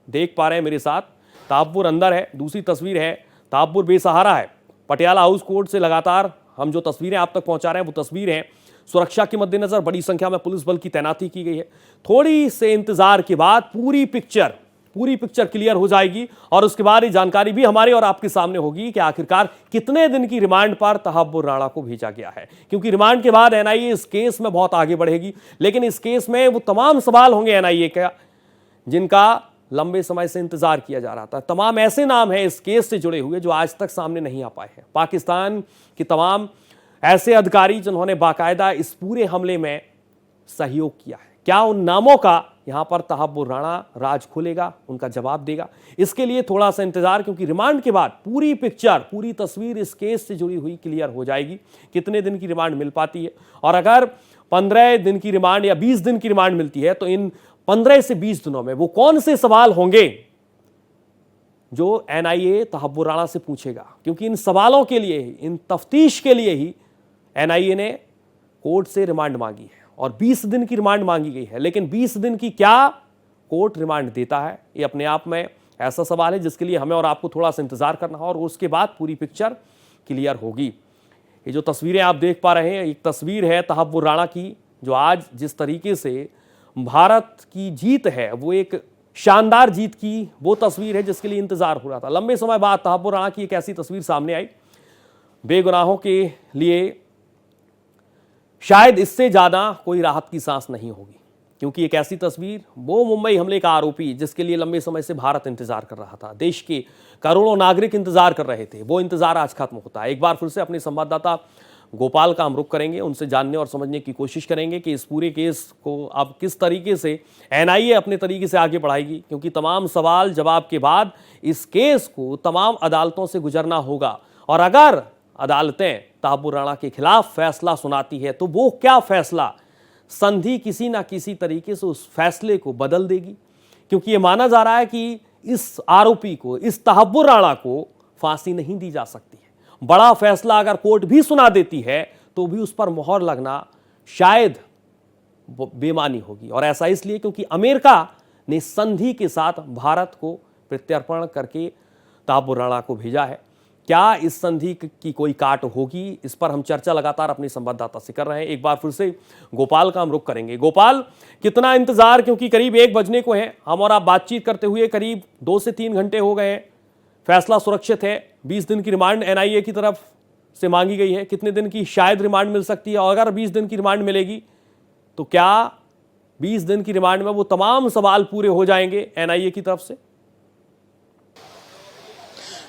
देख पा रहे हैं मेरे साथ, तहब्बुर अंदर है, दूसरी तस्वीर है तहब्बुर बेसहारा है। पटियाला हाउस कोर्ट से लगातार हम जो तस्वीरें आप तक पहुंचा रहे हैं वो तस्वीर हैं। सुरक्षा के मद्देनजर बड़ी संख्या में पुलिस बल की तैनाती की गई है। थोड़ी से इंतजार के बाद पूरी पिक्चर क्लियर हो जाएगी और उसके बाद ये जानकारी भी हमारे और आपके सामने होगी कि आखिरकार कितने दिन की रिमांड पर तहब्बुर राणा को भेजा गया है। क्योंकि रिमांड के बाद एनआईए इस केस में बहुत आगे बढ़ेगी, लेकिन इस केस में वो तमाम सवाल होंगे एनआईए का जिनका लंबे समय से इंतजार किया जा रहा था। तमाम ऐसे नाम हैं इस केस से जुड़े हुए जो आज तक सामने नहीं आ पाए हैं। पाकिस्तान के तमाम ऐसे अधिकारी जिन्होंने बाकायदा इस पूरे हमले में सहयोग किया है, क्या उन नामों का यहां पर तहब्बुर राणा राज खुलेगा, उनका जवाब देगा? इसके लिए थोड़ा सा इंतजार, क्योंकि रिमांड के बाद पूरी पिक्चर, पूरी तस्वीर इस केस से जुड़ी हुई क्लियर हो जाएगी। कितने दिन की रिमांड मिल पाती है, और अगर 15 दिन की रिमांड या 20 दिन की रिमांड मिलती है तो इन 15 से 20 दिनों में वो कौन से सवाल होंगे जो एनआईए तहब्बुर राणा से पूछेगा? क्योंकि इन सवालों के लिए ही, इन तफ्तीश के लिए ही एनआईए ने कोर्ट से रिमांड मांगी है और 20 दिन की रिमांड मांगी गई है। लेकिन 20 दिन की क्या कोर्ट रिमांड देता है, ये अपने आप में ऐसा सवाल है जिसके लिए हमें और आपको थोड़ा सा इंतजार करना है और उसके बाद पूरी पिक्चर क्लियर होगी। ये जो तस्वीरें आप देख पा रहे हैं, एक तस्वीर है तहव्वुर राणा की, जो आज जिस तरीके से भारत की जीत है वो एक शानदार जीत की वो तस्वीर है जिसके लिए इंतजार हो रहा था। लंबे समय बाद तहव्वुर राणा की एक ऐसी तस्वीर सामने आई, बेगुनाहों के लिए शायद इससे ज्यादा कोई राहत की सांस नहीं होगी, क्योंकि एक ऐसी तस्वीर, वो मुंबई हमले का आरोपी जिसके लिए लंबे समय से भारत इंतजार कर रहा था, देश के करोड़ों नागरिक इंतजार कर रहे थे, वो इंतजार आज खत्म होता है। एक बार फिर से अपने संवाददाता गोपाल का हम रुख करेंगे, उनसे जानने और समझने की कोशिश करेंगे कि इस पूरे केस को अब किस तरीके से एनआईए अपने तरीके से आगे बढ़ाएगी, क्योंकि तमाम सवाल जवाब के बाद इस केस को तमाम अदालतों से गुजरना होगा। और अगर अदालतें तहव्वुर राणा के खिलाफ फैसला सुनाती है तो वो क्या फैसला, संधि किसी ना किसी तरीके से उस फैसले को बदल देगी, क्योंकि ये माना जा रहा है कि इस आरोपी को, इस तहव्वुर राणा को फांसी नहीं दी जा सकती है। बड़ा फैसला अगर कोर्ट भी सुना देती है तो भी उस पर मोहर लगना शायद बेमानी होगी। और ऐसा इसलिए क्योंकि अमेरिका ने संधि के साथ भारत को प्रत्यर्पण करके तहव्वुर राणा को भेजा है। क्या इस संधि की कोई काट होगी, इस पर हम चर्चा लगातार अपने संवाददाता से कर रहे हैं। एक बार फिर से गोपाल का हम रुख करेंगे। गोपाल, कितना इंतजार, क्योंकि करीब 1 बजने को है, हम और आप बातचीत करते हुए करीब 2 से 3 घंटे हो गए हैं, फैसला सुरक्षित है, 20 दिन की रिमांड एनआईए की तरफ से मांगी गई है, कितने दिन की शायद रिमांड मिल सकती है, और अगर 20 दिन की रिमांड मिलेगी तो क्या 20 दिन की रिमांड में वो तमाम सवाल पूरे हो जाएंगे एनआईए की तरफ से?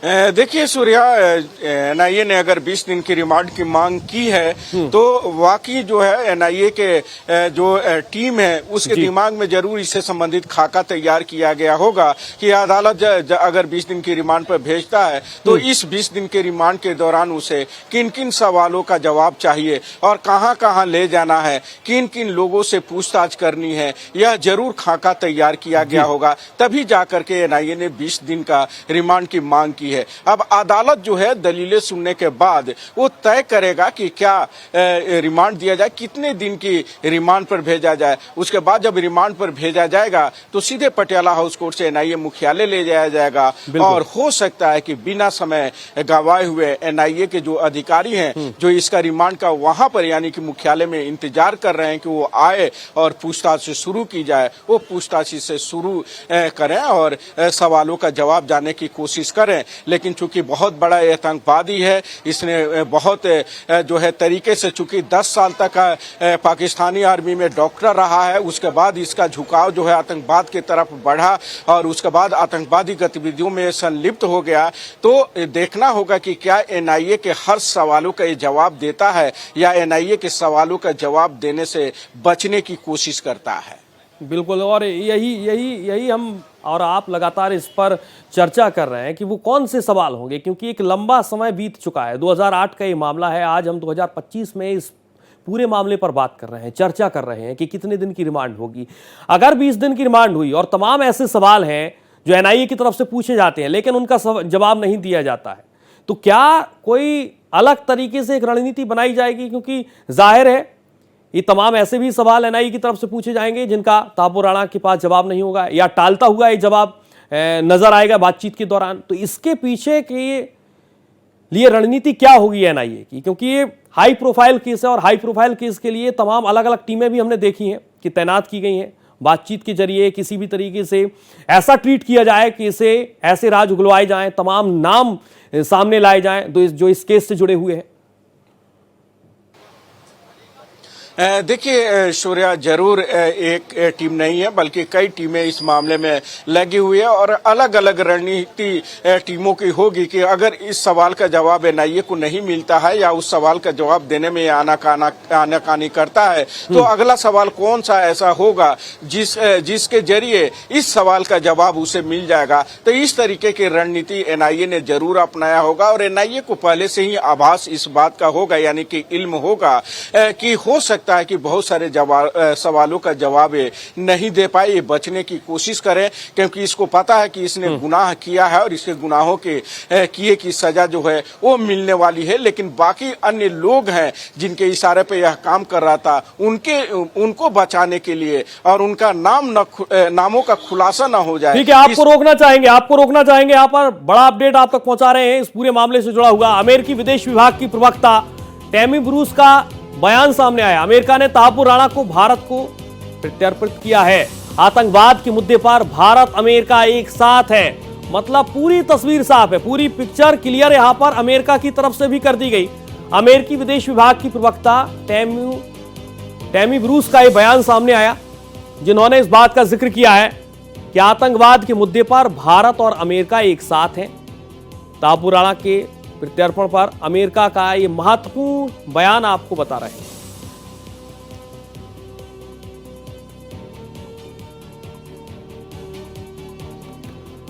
देखिए सूर्या, एनआईए ने अगर 20 दिन की रिमांड की मांग की है तो वाकई जो है एनआईए के जो टीम है उसके दिमाग में जरूर इससे संबंधित खाका तैयार किया गया होगा कि अदालत अगर 20 दिन की रिमांड पर भेजता है तो इस 20 दिन के रिमांड के दौरान उसे किन किन सवालों का जवाब चाहिए और कहां कहां ले जाना है, किन किन लोगों से पूछताछ करनी है, यह जरूर खाका तैयार किया गया होगा। तभी जाकर के एनआईए ने 20 दिन का रिमांड की मांग की है। अब अदालत जो है दलीलें सुनने के बाद वो तय करेगा कि क्या रिमांड दिया जाए, कितने दिन की रिमांड पर भेजा जाए। उसके बाद जब रिमांड पर भेजा जाएगा तो सीधे पटियाला हाउस कोर्ट से एनआईए मुख्यालय ले जाया जाएगा और हो सकता है कि बिना समय गंवाए हुए एनआईए के जो अधिकारी हैं जो इसका रिमांड का वहां पर यानी कि मुख्यालय में इंतजार कर रहे हैं कि वो आए और पूछताछ से शुरू की जाए, वो पूछताछ से शुरू करें और सवालों का जवाब जानने की कोशिश करें। लेकिन चूंकि बहुत बड़ा आतंकवादी है, इसने बहुत जो है तरीके से, चूंकि 10 साल तक पाकिस्तानी आर्मी में डॉक्टर रहा है, उसके बाद इसका झुकाव जो है आतंकवाद की तरफ बढ़ा और उसके बाद आतंकवादी गतिविधियों में संलिप्त हो गया। तो देखना होगा कि क्या एनआईए के हर सवालों का ये जवाब देता है या एनआईए के सवालों का जवाब देने से बचने की कोशिश करता है। बिल्कुल, और यही हम और आप लगातार इस पर चर्चा कर रहे हैं कि वो कौन से सवाल होंगे, क्योंकि एक लंबा समय बीत चुका है। 2008 का ये मामला है, आज हम 2025 में इस पूरे मामले पर बात कर रहे हैं, चर्चा कर रहे हैं कि कितने दिन की रिमांड होगी। अगर 20 दिन की रिमांड हुई और तमाम ऐसे सवाल हैं जो एनआईए की तरफ से पूछे जाते हैं लेकिन उनका जवाब नहीं दिया जाता है, तो क्या कोई अलग तरीके से एक रणनीति बनाई जाएगी? क्योंकि जाहिर है ये तमाम ऐसे भी सवाल एनआईए की तरफ से पूछे जाएंगे जिनका तहव्वुर राणा के पास जवाब नहीं होगा या टालता हुआ ये जवाब नजर आएगा बातचीत के दौरान। तो इसके पीछे के लिए रणनीति क्या होगी एनआईए की? क्योंकि ये हाई प्रोफाइल केस है और हाई प्रोफाइल केस के लिए तमाम अलग अलग टीमें भी हमने देखी हैं कि तैनात की गई हैं। बातचीत के जरिए किसी भी तरीके से ऐसा ट्रीट किया जाए कि इसे ऐसे राज उगलवाए जाएं, तमाम नाम सामने लाए जाएं जो इस केस से जुड़े हुए हैं। देखिए सूर्या, जरूर एक टीम नहीं है बल्कि कई टीमें इस मामले में लगी हुई है और अलग अलग रणनीति टीमों की होगी कि अगर इस सवाल का जवाब एनआईए को नहीं मिलता है या उस सवाल का जवाब देने में आनाकानी करता है तो अगला सवाल कौन सा ऐसा होगा जिसके जरिए इस सवाल का जवाब उसे मिल जाएगा। तो इस तरीके की रणनीति एनआईए ने जरूर अपनाया होगा और एनआईए को पहले से ही आभास इस बात का होगा यानी कि इल्म होगा कि हो सकता सकता है कि बहुत सारे सवालों का जवाब ये नहीं दे पाए, ये बचने की कोशिश करें, क्योंकि इसको पता है कि इसने गुनाह किया है और इसके गुनाहों के किए की सजा जो है वो मिलने वाली है। लेकिन बाकी अन्य लोग हैं जिनके इशारे पे यह काम कर रहा था, उनको बचाने के लिए और उनका नामों का खुलासा ना हो जाए। ठीक है, आपको रोकना चाहेंगे यहाँ पर बड़ा अपडेट आप तक पहुंचा रहे हैं इस पूरे मामले से जुड़ा हुआ। अमेरिकी विदेश विभाग की प्रवक्ता टैमी ब्रूस का बयान सामने आया। अमेरिका ने तहापुर राणा को भारत को प्रत्यर्पित किया है। आतंकवाद के मुद्दे पर भारत अमेरिका एक साथ है, मतलब पूरी तस्वीर साफ है, पूरी पिक्चर क्लियर यहां पर अमेरिका की तरफ से भी कर दी गई। अमेरिकी विदेश विभाग की प्रवक्ता टैमी ब्रूस का यह बयान सामने आया, जिन्होंने इस बात का जिक्र किया है कि आतंकवाद के मुद्दे पर भारत और अमेरिका एक साथ हैं। तहापुर राणा के प्रत्यर्पण पर अमेरिका का यह महत्वपूर्ण बयान आपको बता रहे हैं।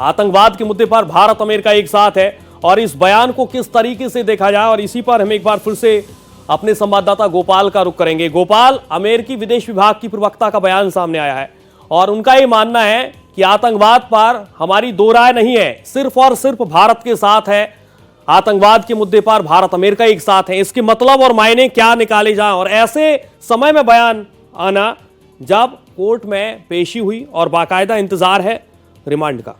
आतंकवाद के मुद्दे पर भारत अमेरिका एक साथ है, और इस बयान को किस तरीके से देखा जाए, और इसी पर हम एक बार फिर से अपने संवाददाता गोपाल का रुख करेंगे। गोपाल, अमेरिकी विदेश विभाग की प्रवक्ता का बयान सामने आया है और उनका यह मानना है कि आतंकवाद पर हमारी दो राय नहीं है, सिर्फ और सिर्फ भारत के साथ है। आतंकवाद के मुद्दे पर भारत अमेरिका एक साथ है। इसके मतलब और मायने क्या निकाले जाएं, और ऐसे समय में बयान आना जब कोर्ट में पेशी हुई और बाकायदा इंतजार है रिमांड का।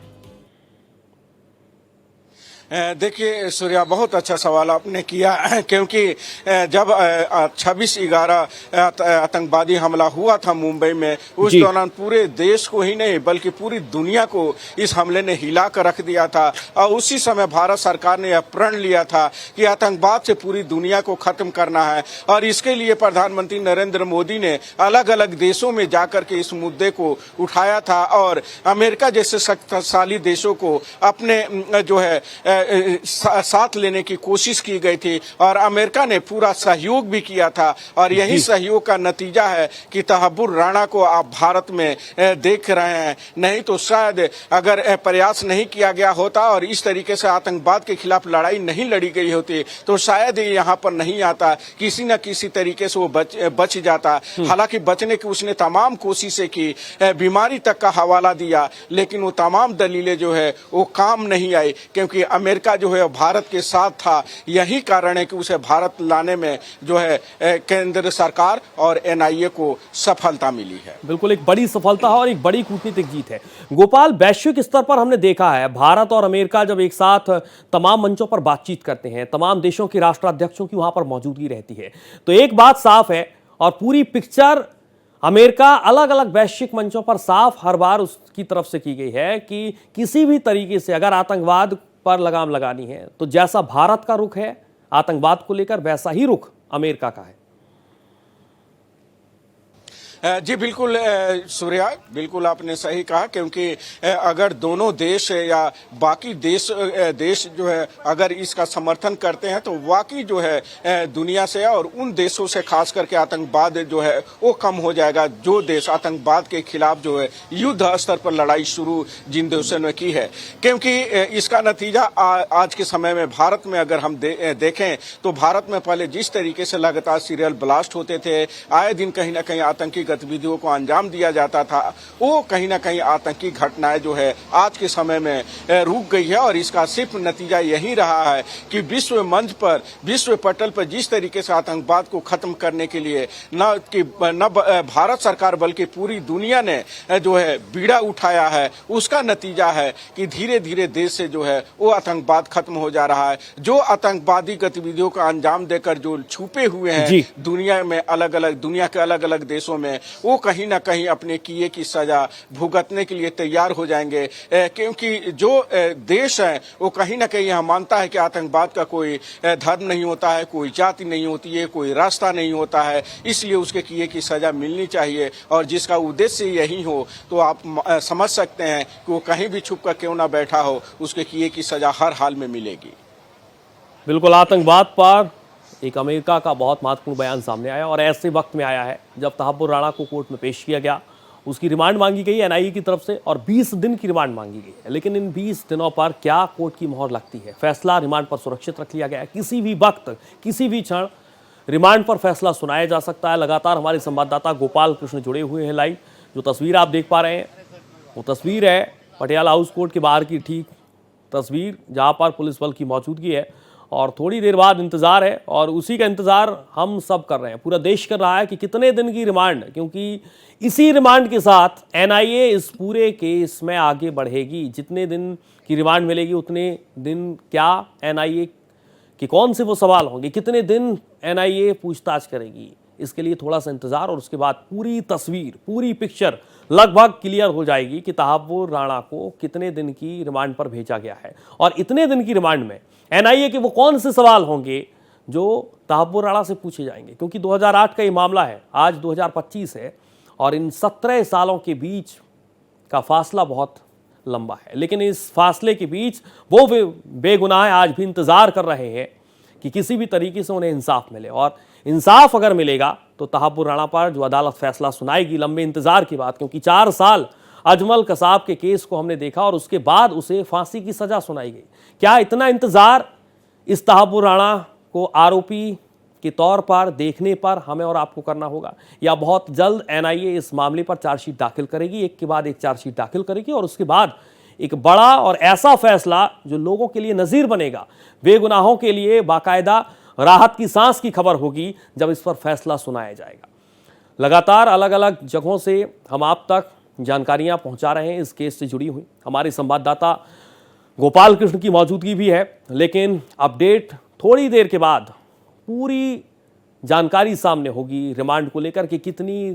देखिए सूर्या, बहुत अच्छा सवाल आपने किया, क्योंकि जब 26/11 आतंकवादी हमला हुआ था मुंबई में, उस दौरान पूरे देश को ही नहीं बल्कि पूरी दुनिया को इस हमले ने हिला कर रख दिया था। और उसी समय भारत सरकार ने यह प्रण लिया था कि आतंकवाद से पूरी दुनिया को खत्म करना है, और इसके लिए प्रधानमंत्री नरेंद्र मोदी ने अलग अलग देशों में जाकर के इस मुद्दे को उठाया था, और अमेरिका जैसे शक्तिशाली देशों को अपने जो है साथ लेने की कोशिश की गई थी, और अमेरिका ने पूरा सहयोग भी किया था। और यही सहयोग का नतीजा है कि तहापुर राणा को आप भारत में देख रहे हैं। नहीं तो शायद अगर प्रयास नहीं किया गया होता और इस तरीके से आतंकवाद के खिलाफ लड़ाई नहीं लड़ी गई होती, तो शायद ये यहाँ पर नहीं आता, किसी न किसी तरीके से वो बच जाता। हालांकि बचने की उसने तमाम कोशिशें की, बीमारी तक का हवाला दिया, लेकिन वो तमाम दलीलें जो है वो काम नहीं आई, क्योंकि अमेरिका जो है भारत के साथ था। यही कारण है कि उसे भारत लाने में जो है केंद्र सरकार और एनआईए को सफलता मिली है। बिल्कुल, एक बड़ी सफलता है और एक बड़ी कूटनीतिक जीत है। गोपाल, वैश्विक स्तर पर हमने देखा है भारत और अमेरिका जब एक साथ तमाम मंचों पर बातचीत करते हैं, तमाम देशों के राष्ट्राध्यक्षों की वहां पर मौजूदगी रहती है, तो एक बात साफ है, और पूरी पिक्चर अमेरिका अलग अलग वैश्विक मंचों पर साफ हर बार उसकी तरफ से की गई है कि किसी भी तरीके से अगर आतंकवाद पर लगाम लगानी है तो जैसा भारत का रुख है आतंकवाद को लेकर, वैसा ही रुख अमेरिका का है। जी बिल्कुल सूर्या, बिल्कुल आपने सही कहा, क्योंकि अगर दोनों देश या बाकी देश जो है अगर इसका समर्थन करते हैं तो वाकई जो है दुनिया से और उन देशों से खास करके आतंकवाद जो है वो कम हो जाएगा। जो देश आतंकवाद के खिलाफ जो है युद्ध स्तर पर लड़ाई शुरू जिन देशों ने की है, क्योंकि इसका नतीजा आज के समय में भारत में अगर हम देखें तो भारत में पहले जिस तरीके से लगातार सीरियल ब्लास्ट होते थे, आए दिन कहीं ना कहीं आतंकी गतिविधियों को अंजाम दिया जाता था, वो कहीं ना कहीं आतंकी घटनाएं जो है आज के समय में रुक गई है। और इसका सिर्फ नतीजा यही रहा है कि विश्व मंच पर, विश्व पटल पर जिस तरीके से आतंकवाद को खत्म करने के लिए न भारत सरकार बल्कि पूरी दुनिया ने जो है बीड़ा उठाया है, उसका नतीजा है कि धीरे धीरे देश से जो है वो आतंकवाद खत्म हो जा रहा है। जो आतंकवादी गतिविधियों का अंजाम देकर जो छुपे हुए हैं दुनिया में, दुनिया के अलग अलग देशों में, वो कहीं ना कहीं अपने किए की सजा भुगतने के लिए तैयार हो जाएंगे, क्योंकि जो देश है वो कहीं ना कहीं यह मानता है कि आतंकवाद का कोई धर्म नहीं होता है, कोई जाति नहीं होती है, कोई रास्ता नहीं होता है, इसलिए उसके किए की सजा मिलनी चाहिए। और जिसका उद्देश्य यही हो तो आप समझ सकते हैं कि वो कहीं भी छुप कर क्यों ना बैठा हो, उसके किए की सजा हर हाल में मिलेगी। बिल्कुल, आतंकवाद पर एक अमेरिका का बहुत महत्वपूर्ण बयान सामने आया और ऐसे वक्त में आया है जब तहापुर राणा को कोर्ट में पेश किया गया। उसकी रिमांड मांगी गई एनआईए की तरफ से और 20 दिन की रिमांड मांगी गई है, लेकिन इन 20 दिनों पर क्या कोर्ट की मोहर लगती है? फैसला रिमांड पर सुरक्षित रख लिया गया है। किसी भी वक्त, किसी भी क्षण रिमांड पर फैसला सुनाया जा सकता है। लगातार हमारे संवाददाता गोपाल कृष्ण जुड़े हुए हैं लाइव। जो तस्वीर आप देख पा रहे हैं वो तस्वीर है पटियाला हाउस कोर्ट के बाहर की ठीक तस्वीर, जहां पर पुलिस बल की मौजूदगी है और थोड़ी देर बाद इंतजार है और उसी का इंतजार हम सब कर रहे हैं, पूरा देश कर रहा है कि कितने दिन की रिमांड, क्योंकि इसी रिमांड के साथ एनआईए इस पूरे केस में आगे बढ़ेगी। जितने दिन की रिमांड मिलेगी उतने दिन क्या एनआईए कि कौन से वो सवाल होंगे, कितने दिन एनआईए पूछताछ करेगी, इसके लिए थोड़ा सा इंतजार और उसके बाद पूरी तस्वीर, पूरी पिक्चर लगभग क्लियर हो जाएगी कि तहाब्बुर राणा को कितने दिन की रिमांड पर भेजा गया है और इतने दिन की रिमांड में एनआईए के वो कौन से सवाल होंगे जो तहाब्बुर राणा से पूछे जाएंगे। क्योंकि 2008 का ये मामला है, आज 2025 है और इन 17 सालों के बीच का फासला बहुत लंबा है। लेकिन इस फासले के बीच वो बेगुनाह आज भी इंतजार कर रहे हैं कि किसी भी तरीके से उन्हें इंसाफ मिले और इंसाफ अगर मिलेगा तो तहाब्बुर राणा पर जो अदालत फैसला सुनाएगी लंबे इंतजार की बात, क्योंकि 4 साल अजमल कसाब के केस को हमने देखा और उसके बाद उसे फांसी की सजा सुनाई गई। क्या इतना इंतजार इस तहाब्बुर राणा को आरोपी के तौर पर देखने पर हमें और आपको करना होगा, या बहुत जल्द एनआईए इस मामले पर चार्जशीट दाखिल करेगी, एक के बाद एक चार्जशीट दाखिल करेगी और उसके बाद एक बड़ा और ऐसा फैसला जो लोगों के लिए नजीर बनेगा, बेगुनाहों के लिए बाकायदा राहत की सांस की खबर होगी जब इस पर फैसला सुनाया जाएगा। लगातार अलग अलग जगहों से हम आप तक जानकारियां पहुंचा रहे हैं इस केस से जुड़ी हुई। हमारे संवाददाता गोपाल कृष्ण की मौजूदगी भी है, लेकिन अपडेट थोड़ी देर के बाद पूरी जानकारी सामने होगी रिमांड को लेकर कि कितनी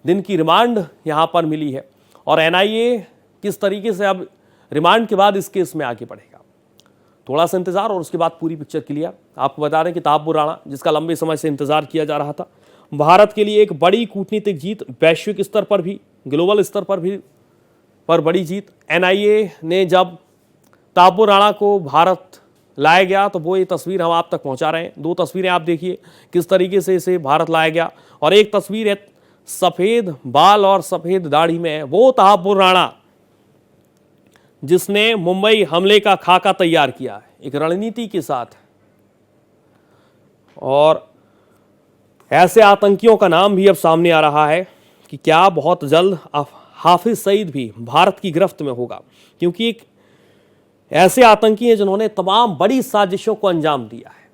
दिन की रिमांड यहां पर मिली है और एनआईए किस तरीके से अब रिमांड के बाद इस केस में आगे बढ़ेगा। थोड़ा सा इंतजार और उसके बाद पूरी पिक्चर क्लियर। आपको बता दें कि तहाब्बुर राणा, जिसका लंबे समय से इंतजार किया जा रहा था, भारत के लिए एक बड़ी कूटनीतिक जीत, वैश्विक स्तर पर भी, ग्लोबल स्तर पर भी बड़ी जीत। एनआईए ने जब तहाब्बुर राणा को भारत लाया गया तो वो ये तस्वीर हम आप तक पहुंचा रहे हैं। 2 तस्वीरें आप देखिए किस तरीके से इसे भारत लाया गया और एक तस्वीर है सफेद बाल और सफेद दाढ़ी में वो तहाब्बुर राणा जिसने मुंबई हमले का खाका तैयार किया है एक रणनीति के साथ, और ऐसे आतंकियों का नाम भी अब सामने आ रहा है कि क्या बहुत जल्द हाफिज सईद भी भारत की गिरफ्त में होगा, क्योंकि एक ऐसे आतंकी हैं जिन्होंने तमाम बड़ी साजिशों को अंजाम दिया है,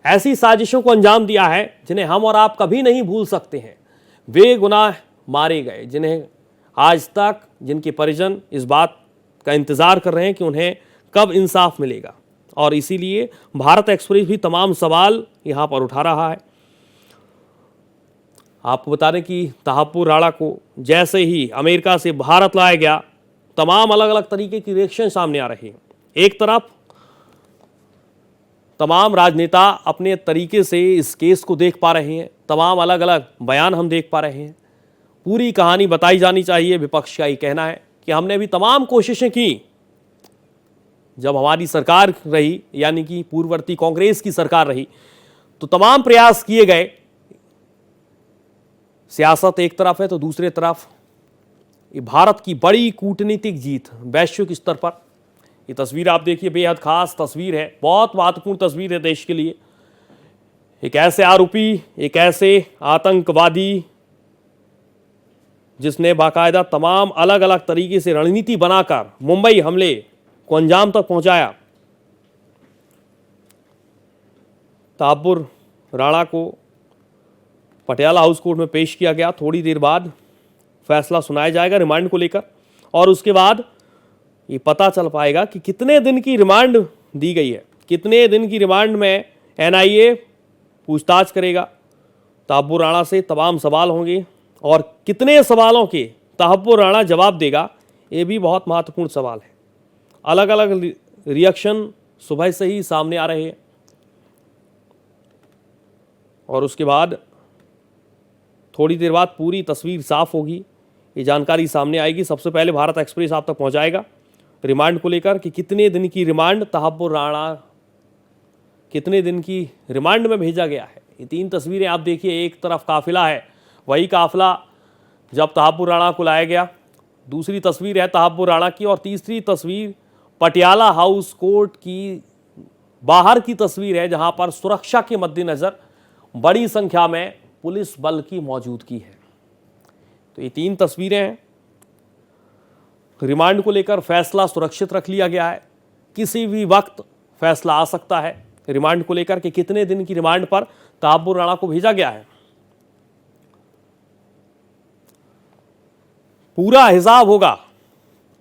ऐसी साजिशों को अंजाम दिया है जिन्हें हम और आप कभी नहीं भूल सकते हैं। बेगुनाह मारे गए, जिन्हें आज तक जिनके परिजन इस बात का इंतजार कर रहे हैं कि उन्हें कब इंसाफ मिलेगा, और इसीलिए भारत एक्सप्रेस भी तमाम सवाल यहां पर उठा रहा है। आपको बता दें कि तहाब्बुर राणा को जैसे ही अमेरिका से भारत लाया गया, तमाम अलग अलग तरीके की रिएक्शन सामने आ रहे हैं। एक तरफ तमाम राजनेता अपने तरीके से इस केस को देख पा रहे हैं, तमाम अलग अलग बयान हम देख पा रहे हैं, पूरी कहानी बताई जानी चाहिए। विपक्ष का ये कहना है कि हमने भी तमाम कोशिशें की, जब हमारी सरकार रही यानी कि पूर्ववर्ती कांग्रेस की सरकार रही तो तमाम प्रयास किए गए। सियासत एक तरफ है तो दूसरी तरफ ये भारत की बड़ी कूटनीतिक जीत वैश्विक स्तर पर। ये तस्वीर आप देखिए, बेहद खास तस्वीर है, बहुत महत्वपूर्ण तस्वीर है देश के लिए। एक ऐसे आरोपी, एक ऐसे आतंकवादी जिसने बाकायदा तमाम अलग अलग तरीके से रणनीति बनाकर मुंबई हमले को अंजाम तक पहुंचाया। तहाब्बुर राणा को पटियाला हाउस कोर्ट में पेश किया गया। थोड़ी देर बाद फैसला सुनाया जाएगा रिमांड को लेकर और उसके बाद ये पता चल पाएगा कि कितने दिन की रिमांड दी गई है, कितने दिन की रिमांड में एनआईए पूछताछ करेगा। तहाब्बुर राणा से तमाम सवाल होंगे और कितने सवालों के तहाब्बुर राणा जवाब देगा, ये भी बहुत महत्वपूर्ण सवाल है। अलग अलग रिएक्शन सुबह से ही सामने आ रहे हैं और उसके बाद थोड़ी देर बाद पूरी तस्वीर साफ होगी, ये जानकारी सामने आएगी। सबसे पहले भारत एक्सप्रेस आप तक पहुंचाएगा रिमांड को लेकर कि कितने दिन की रिमांड तहाब्बुर राणा, कितने दिन की रिमांड में भेजा गया है। ये 3 तस्वीरें आप देखिए, एक तरफ काफिला है, वही काफिला जब तहाब्बुर राणा को लाया गया, दूसरी तस्वीर है तहाब्बुर राणा की और तीसरी तस्वीर पटियाला हाउस कोर्ट की बाहर की तस्वीर है, जहां पर सुरक्षा के मद्देनजर बड़ी संख्या में पुलिस बल की मौजूदगी है। तो ये 3 तस्वीरें हैं। रिमांड को लेकर फैसला सुरक्षित रख लिया गया है। किसी भी वक्त फैसला आ सकता है रिमांड को लेकर कि कितने दिन की रिमांड पर तहब्बुर राणा को भेजा गया है। पूरा हिसाब होगा।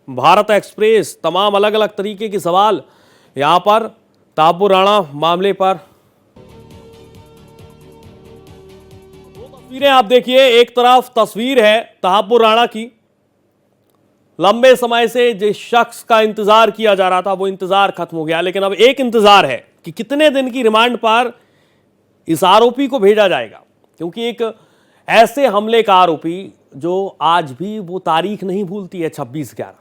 भारत एक्सप्रेस तमाम अलग अलग तरीके के सवाल यहां पर तहब्बुर राणा मामले पर। 2 तस्वीरें आप देखिए। एक तरफ तस्वीर है तहब्बुर राणा की। लंबे समय से जिस शख्स का इंतजार किया जा रहा था वो इंतजार खत्म हो गया, लेकिन अब एक इंतजार है कि कितने दिन की रिमांड पर इस आरोपी को भेजा जाएगा। क्योंकि एक ऐसे हमले का आरोपी जो आज भी वो तारीख नहीं भूलती है, 26/11।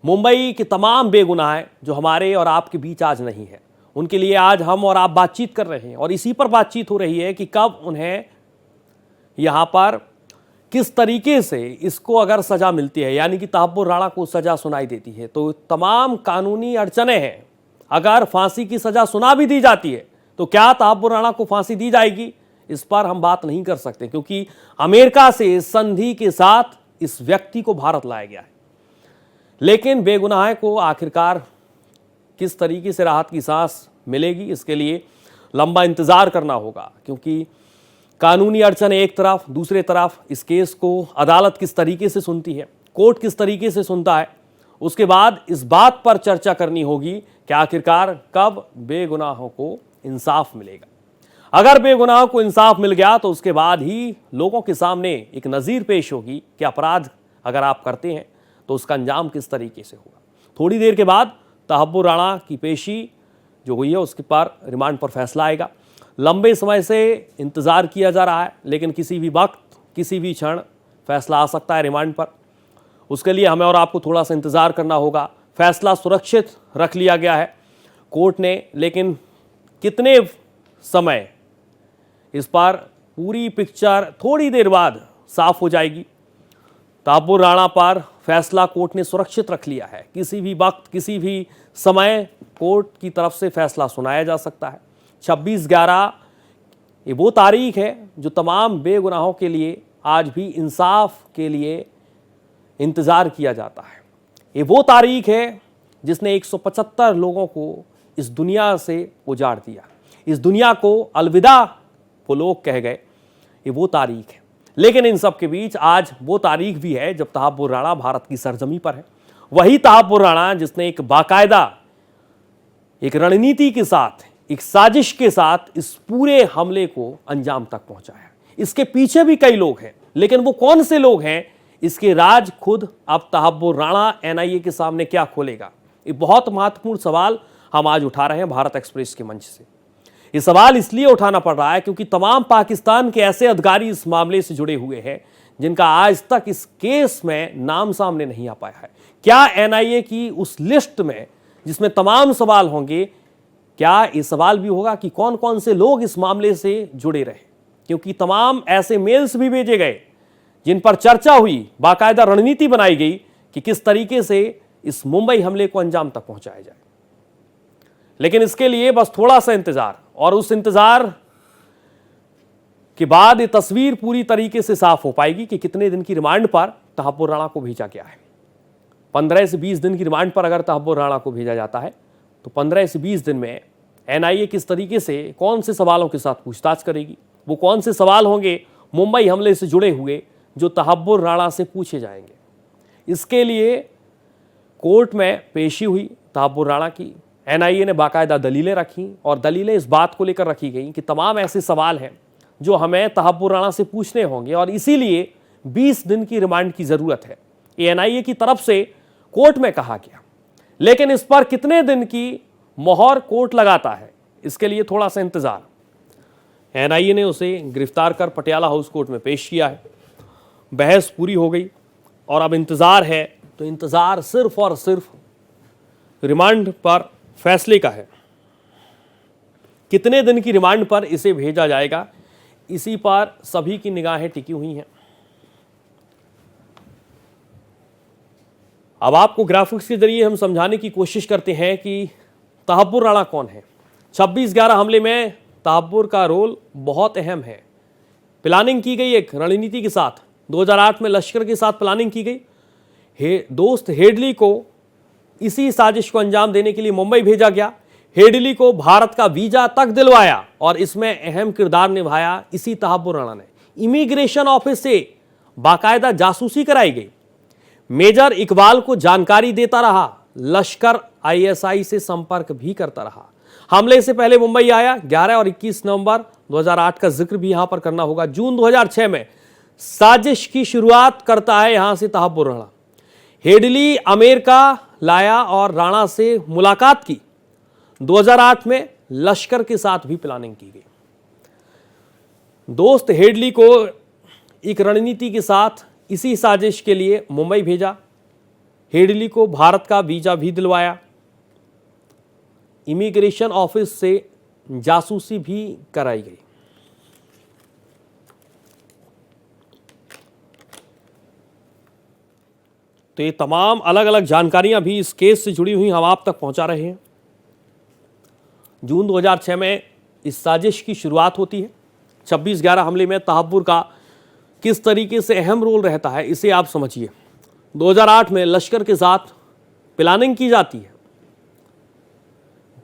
मुंबई के तमाम बेगुनाह जो हमारे और आपके बीच आज नहीं है, उनके लिए आज हम और आप बातचीत कर रहे हैं और इसी पर बातचीत हो रही है कि कब उन्हें यहां पर किस तरीके से इसको अगर सजा मिलती है, यानी कि तहब्बुर राणा को सजा सुनाई देती है, तो तमाम कानूनी अड़चने हैं। अगर फांसी की सजा सुना भी दी जाती है तो क्या तहब्बुर राणा को फांसी दी जाएगी, इस पर हम बात नहीं कर सकते, क्योंकि अमेरिका से संधि के साथ इस व्यक्ति को भारत लाया गया है। लेकिन बेगुनाह को आखिरकार किस तरीके से राहत की सांस मिलेगी, इसके लिए लंबा इंतजार करना होगा। क्योंकि कानूनी अड़चन एक तरफ, दूसरे तरफ इस केस को अदालत किस तरीके से सुनती है, कोर्ट किस तरीके से सुनता है, उसके बाद इस बात पर चर्चा करनी होगी कि आखिरकार कब बेगुनाहों को इंसाफ मिलेगा। अगर बेगुनाहों को इंसाफ मिल गया तो उसके बाद ही लोगों के सामने एक नज़ीर पेश होगी कि अपराध अगर आप करते हैं तो उसका अंजाम किस तरीके से होगा। थोड़ी देर के बाद तहब्बुर राणा की पेशी जो हुई है उसके पर रिमांड पर फैसला आएगा। लंबे समय से इंतज़ार किया जा रहा है, लेकिन किसी भी वक्त किसी भी क्षण फैसला आ सकता है रिमांड पर। उसके लिए हमें और आपको थोड़ा सा इंतज़ार करना होगा। फैसला सुरक्षित रख लिया गया है कोर्ट ने, लेकिन कितने समय इस पर पूरी पिक्चर थोड़ी देर बाद साफ हो जाएगी। तहब्बुर राणा पर फैसला कोर्ट ने सुरक्षित रख लिया है। किसी भी वक्त किसी भी समय कोर्ट की तरफ से फैसला सुनाया जा सकता है। 26/11 ये वो तारीख है जो तमाम बेगुनाहों के लिए आज भी इंसाफ के लिए इंतज़ार किया जाता है। ये वो तारीख है जिसने 175 लोगों को इस दुनिया से उजाड़ दिया, इस दुनिया को अलविदा वो लोग कह गए। ये वो तारीख है, लेकिन इन सब के बीच आज वो तारीख भी है जब तहब्बुर राणा भारत की सरजमी पर है। वही तहब्बुर राणा जिसने एक बाकायदा एक रणनीति के साथ, एक साजिश के साथ इस पूरे हमले को अंजाम तक पहुंचाया। इसके पीछे भी कई लोग हैं, लेकिन वो कौन से लोग हैं इसके राज खुद अब तहब्बुर राणा एनआईए के सामने क्या खोलेगा। ये बहुत महत्वपूर्ण सवाल हम आज उठा रहे हैं भारत एक्सप्रेस के मंच से। ये सवाल इसलिए उठाना पड़ रहा है क्योंकि तमाम पाकिस्तान के ऐसे अधिकारी इस मामले से जुड़े हुए हैं जिनका आज तक इस केस में नाम सामने नहीं आ पाया है। क्या एनआईए की उस लिस्ट में जिसमें तमाम सवाल होंगे, क्या ये सवाल भी होगा कि कौन कौन से लोग इस मामले से जुड़े रहे, क्योंकि तमाम ऐसे मेल्स भी भेजे गए जिन पर चर्चा हुई, बाकायदा रणनीति बनाई गई कि किस तरीके से इस मुंबई हमले को अंजाम तक पहुंचाया जाए। लेकिन इसके लिए बस थोड़ा सा इंतजार, और उस इंतजार के बाद ये तस्वीर पूरी तरीके से साफ हो पाएगी कि कितने दिन की रिमांड पर तहब्बुर राणा को भेजा गया है। 15 से 20 दिन की रिमांड पर अगर तहब्बुर राणा को भेजा जाता है तो 15 से 20 दिन में एनआईए किस तरीके से कौन से सवालों के साथ पूछताछ करेगी, वो कौन से सवाल होंगे मुंबई हमले से जुड़े हुए जो तहब्बुर राणा से पूछे जाएंगे। इसके लिए कोर्ट में पेशी हुई तहब्बुर राणा की। एनआईए ने बाकायदा दलीलें रखी और दलीलें इस बात को लेकर रखी गई कि तमाम ऐसे सवाल हैं जो हमें तहब्बुर राणा से पूछने होंगे और इसीलिए 20 दिन की रिमांड की ज़रूरत है। ये एनआईए की तरफ से कोर्ट में कहा गया, लेकिन इस पर कितने दिन की मोहर कोर्ट लगाता है इसके लिए थोड़ा सा इंतज़ार। एनआईए ने उसे गिरफ्तार कर पटियाला हाउस कोर्ट में पेश किया है। बहस पूरी हो गई और अब इंतज़ार है, तो इंतज़ार सिर्फ और सिर्फ रिमांड पर फैसले का है। कितने दिन की रिमांड पर इसे भेजा जाएगा, इसी पर सभी की निगाहें टिकी हुई हैं। अब आपको ग्राफिक्स के जरिए हम समझाने की कोशिश करते हैं कि तहब्बुर राणा कौन है। 26/11 हमले में तहब्बुर का रोल बहुत अहम है। प्लानिंग की गई एक रणनीति के साथ 2008 में लश्कर के साथ प्लानिंग की गई। दोस्त हेडली को इसी साजिश को अंजाम देने के लिए मुंबई भेजा गया। हेडली को भारत का वीजा तक दिलवाया और इसमें अहम किरदार निभाया इसी तहब्बुर राणा ने। इमिग्रेशन ऑफिस से बाकायदा जासूसी कराई गई। मेजर इकबाल को जानकारी देता रहा। लश्कर आईएसआई से संपर्क भी करता रहा। हमले से पहले मुंबई आया। 11 और 21 नवंबर 2008 का जिक्र भी यहां पर करना होगा। जून 2006 में साजिश की शुरुआत करता है यहां से तहब्बुर राणा। हेडली अमेरिका लाया और राणा से मुलाकात की। 2008 में लश्कर के साथ भी प्लानिंग की गई। दोस्त हेडली को एक रणनीति के साथ इसी साजिश के लिए मुंबई भेजा। हेडली को भारत का वीजा भी दिलवाया। इमिग्रेशन ऑफिस से जासूसी भी कराई गई। तो ये तमाम अलग अलग जानकारियां भी इस केस से जुड़ी हुई हम आप तक पहुंचा रहे हैं। जून 2006 में इस साजिश की शुरुआत होती है। 26/11 हमले में तहब्बुर का किस तरीके से अहम रोल रहता है इसे आप समझिए। 2008 में लश्कर के साथ प्लानिंग की जाती है।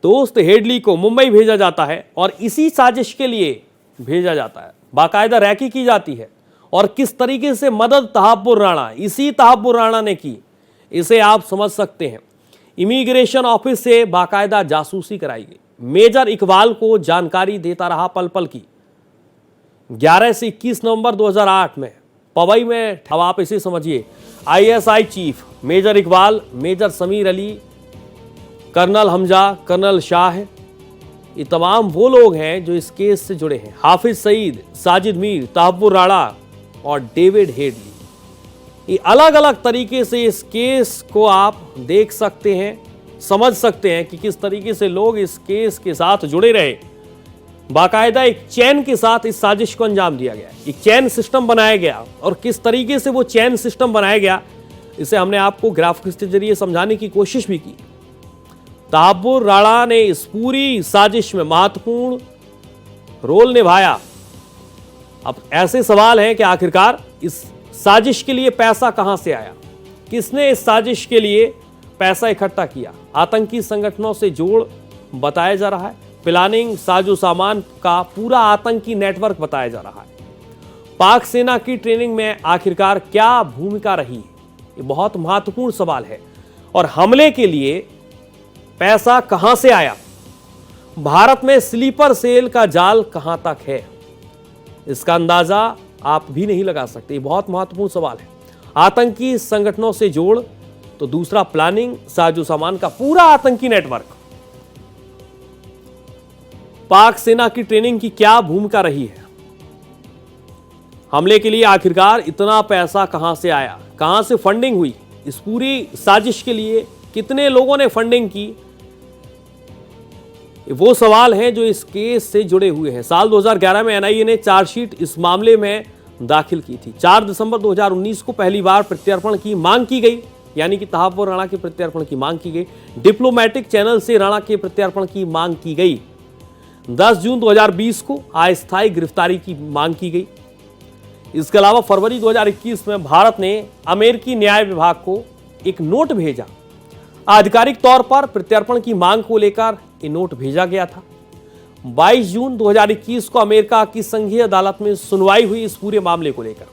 दोस्त हेडली को मुंबई भेजा जाता है और इसी साजिश के लिए भेजा जाता है। बाकायदा रैकी की जाती है और किस तरीके से मदद तहब्बुर राणा, इसी तहब्बुर राणा ने की, इसे आप समझ सकते हैं। इमिग्रेशन ऑफिस से बाकायदा जासूसी कराई गई। मेजर इकबाल को जानकारी देता रहा पल पल की। 11 से 21 नवंबर 2008 में पवई में, अब आप इसे समझिए, ISI chief major Iqbal, major Sameer Ali, colonel Hamza, colonel Shah, ये तमाम वो लोग हैं जो इस केस से जुड़े हैं। हाफिज सईद, साजिद मीर, तहब्बुर राणा और डेविड हेडली। ये अलग अलग तरीके से इस केस को आप देख सकते हैं, समझ सकते हैं कि किस तरीके से लोग इस केस के साथ जुड़े रहे। बाकायदा एक चैन के साथ इस साजिश को अंजाम दिया गया, एक चैन सिस्टम बनाया गया और किस तरीके से वो चैन सिस्टम बनाया गया इसे हमने आपको ग्राफिक्स के जरिए समझाने की कोशिश भी की। तहब्बुर राणा ने इस पूरी साजिश में महत्वपूर्ण रोल निभाया। अब ऐसे सवाल हैं कि आखिरकार इस साजिश के लिए पैसा कहां से आया, किसने इस साजिश के लिए पैसा इकट्ठा किया। आतंकी संगठनों से जोड़ बताया जा रहा है। प्लानिंग, साजो सामान का पूरा आतंकी नेटवर्क बताया जा रहा है। पाक सेना की ट्रेनिंग में आखिरकार क्या भूमिका रही, ये बहुत महत्वपूर्ण सवाल है। और हमले के लिए पैसा कहां से आया, भारत में स्लीपर सेल का जाल कहां तक है, इसका अंदाजा आप भी नहीं लगा सकते। ये बहुत महत्वपूर्ण सवाल है। आतंकी संगठनों से जोड़, तो दूसरा प्लानिंग, साजो सामान का पूरा आतंकी नेटवर्क। पाक सेना की ट्रेनिंग की क्या भूमिका रही है, हमले के लिए आखिरकार इतना पैसा कहां से आया, कहां से फंडिंग हुई, इस पूरी साजिश के लिए कितने लोगों ने फंडिंग की, वो सवाल हैं जो इस केस से जुड़े हुए हैं। साल 2011 में एनआईए ने चार्जशीट इस मामले में दाखिल की थी। 4 दिसंबर 2019 को पहली बार प्रत्यर्पण की मांग की गई, यानी कि तहब्बुर राणा के प्रत्यर्पण की मांग की गई। डिप्लोमेटिक चैनल से राणा के प्रत्यर्पण की मांग की गई। 10 जून 2020 को अस्थायी गिरफ्तारी की मांग की गई। इसके अलावा फरवरी 2021 में भारत ने अमेरिकी न्याय विभाग को एक नोट भेजा। आधिकारिक तौर पर प्रत्यर्पण की मांग को लेकर ये नोट भेजा गया था। 22 जून 2021 को अमेरिका की संघीय अदालत में सुनवाई हुई इस पूरे मामले को लेकर।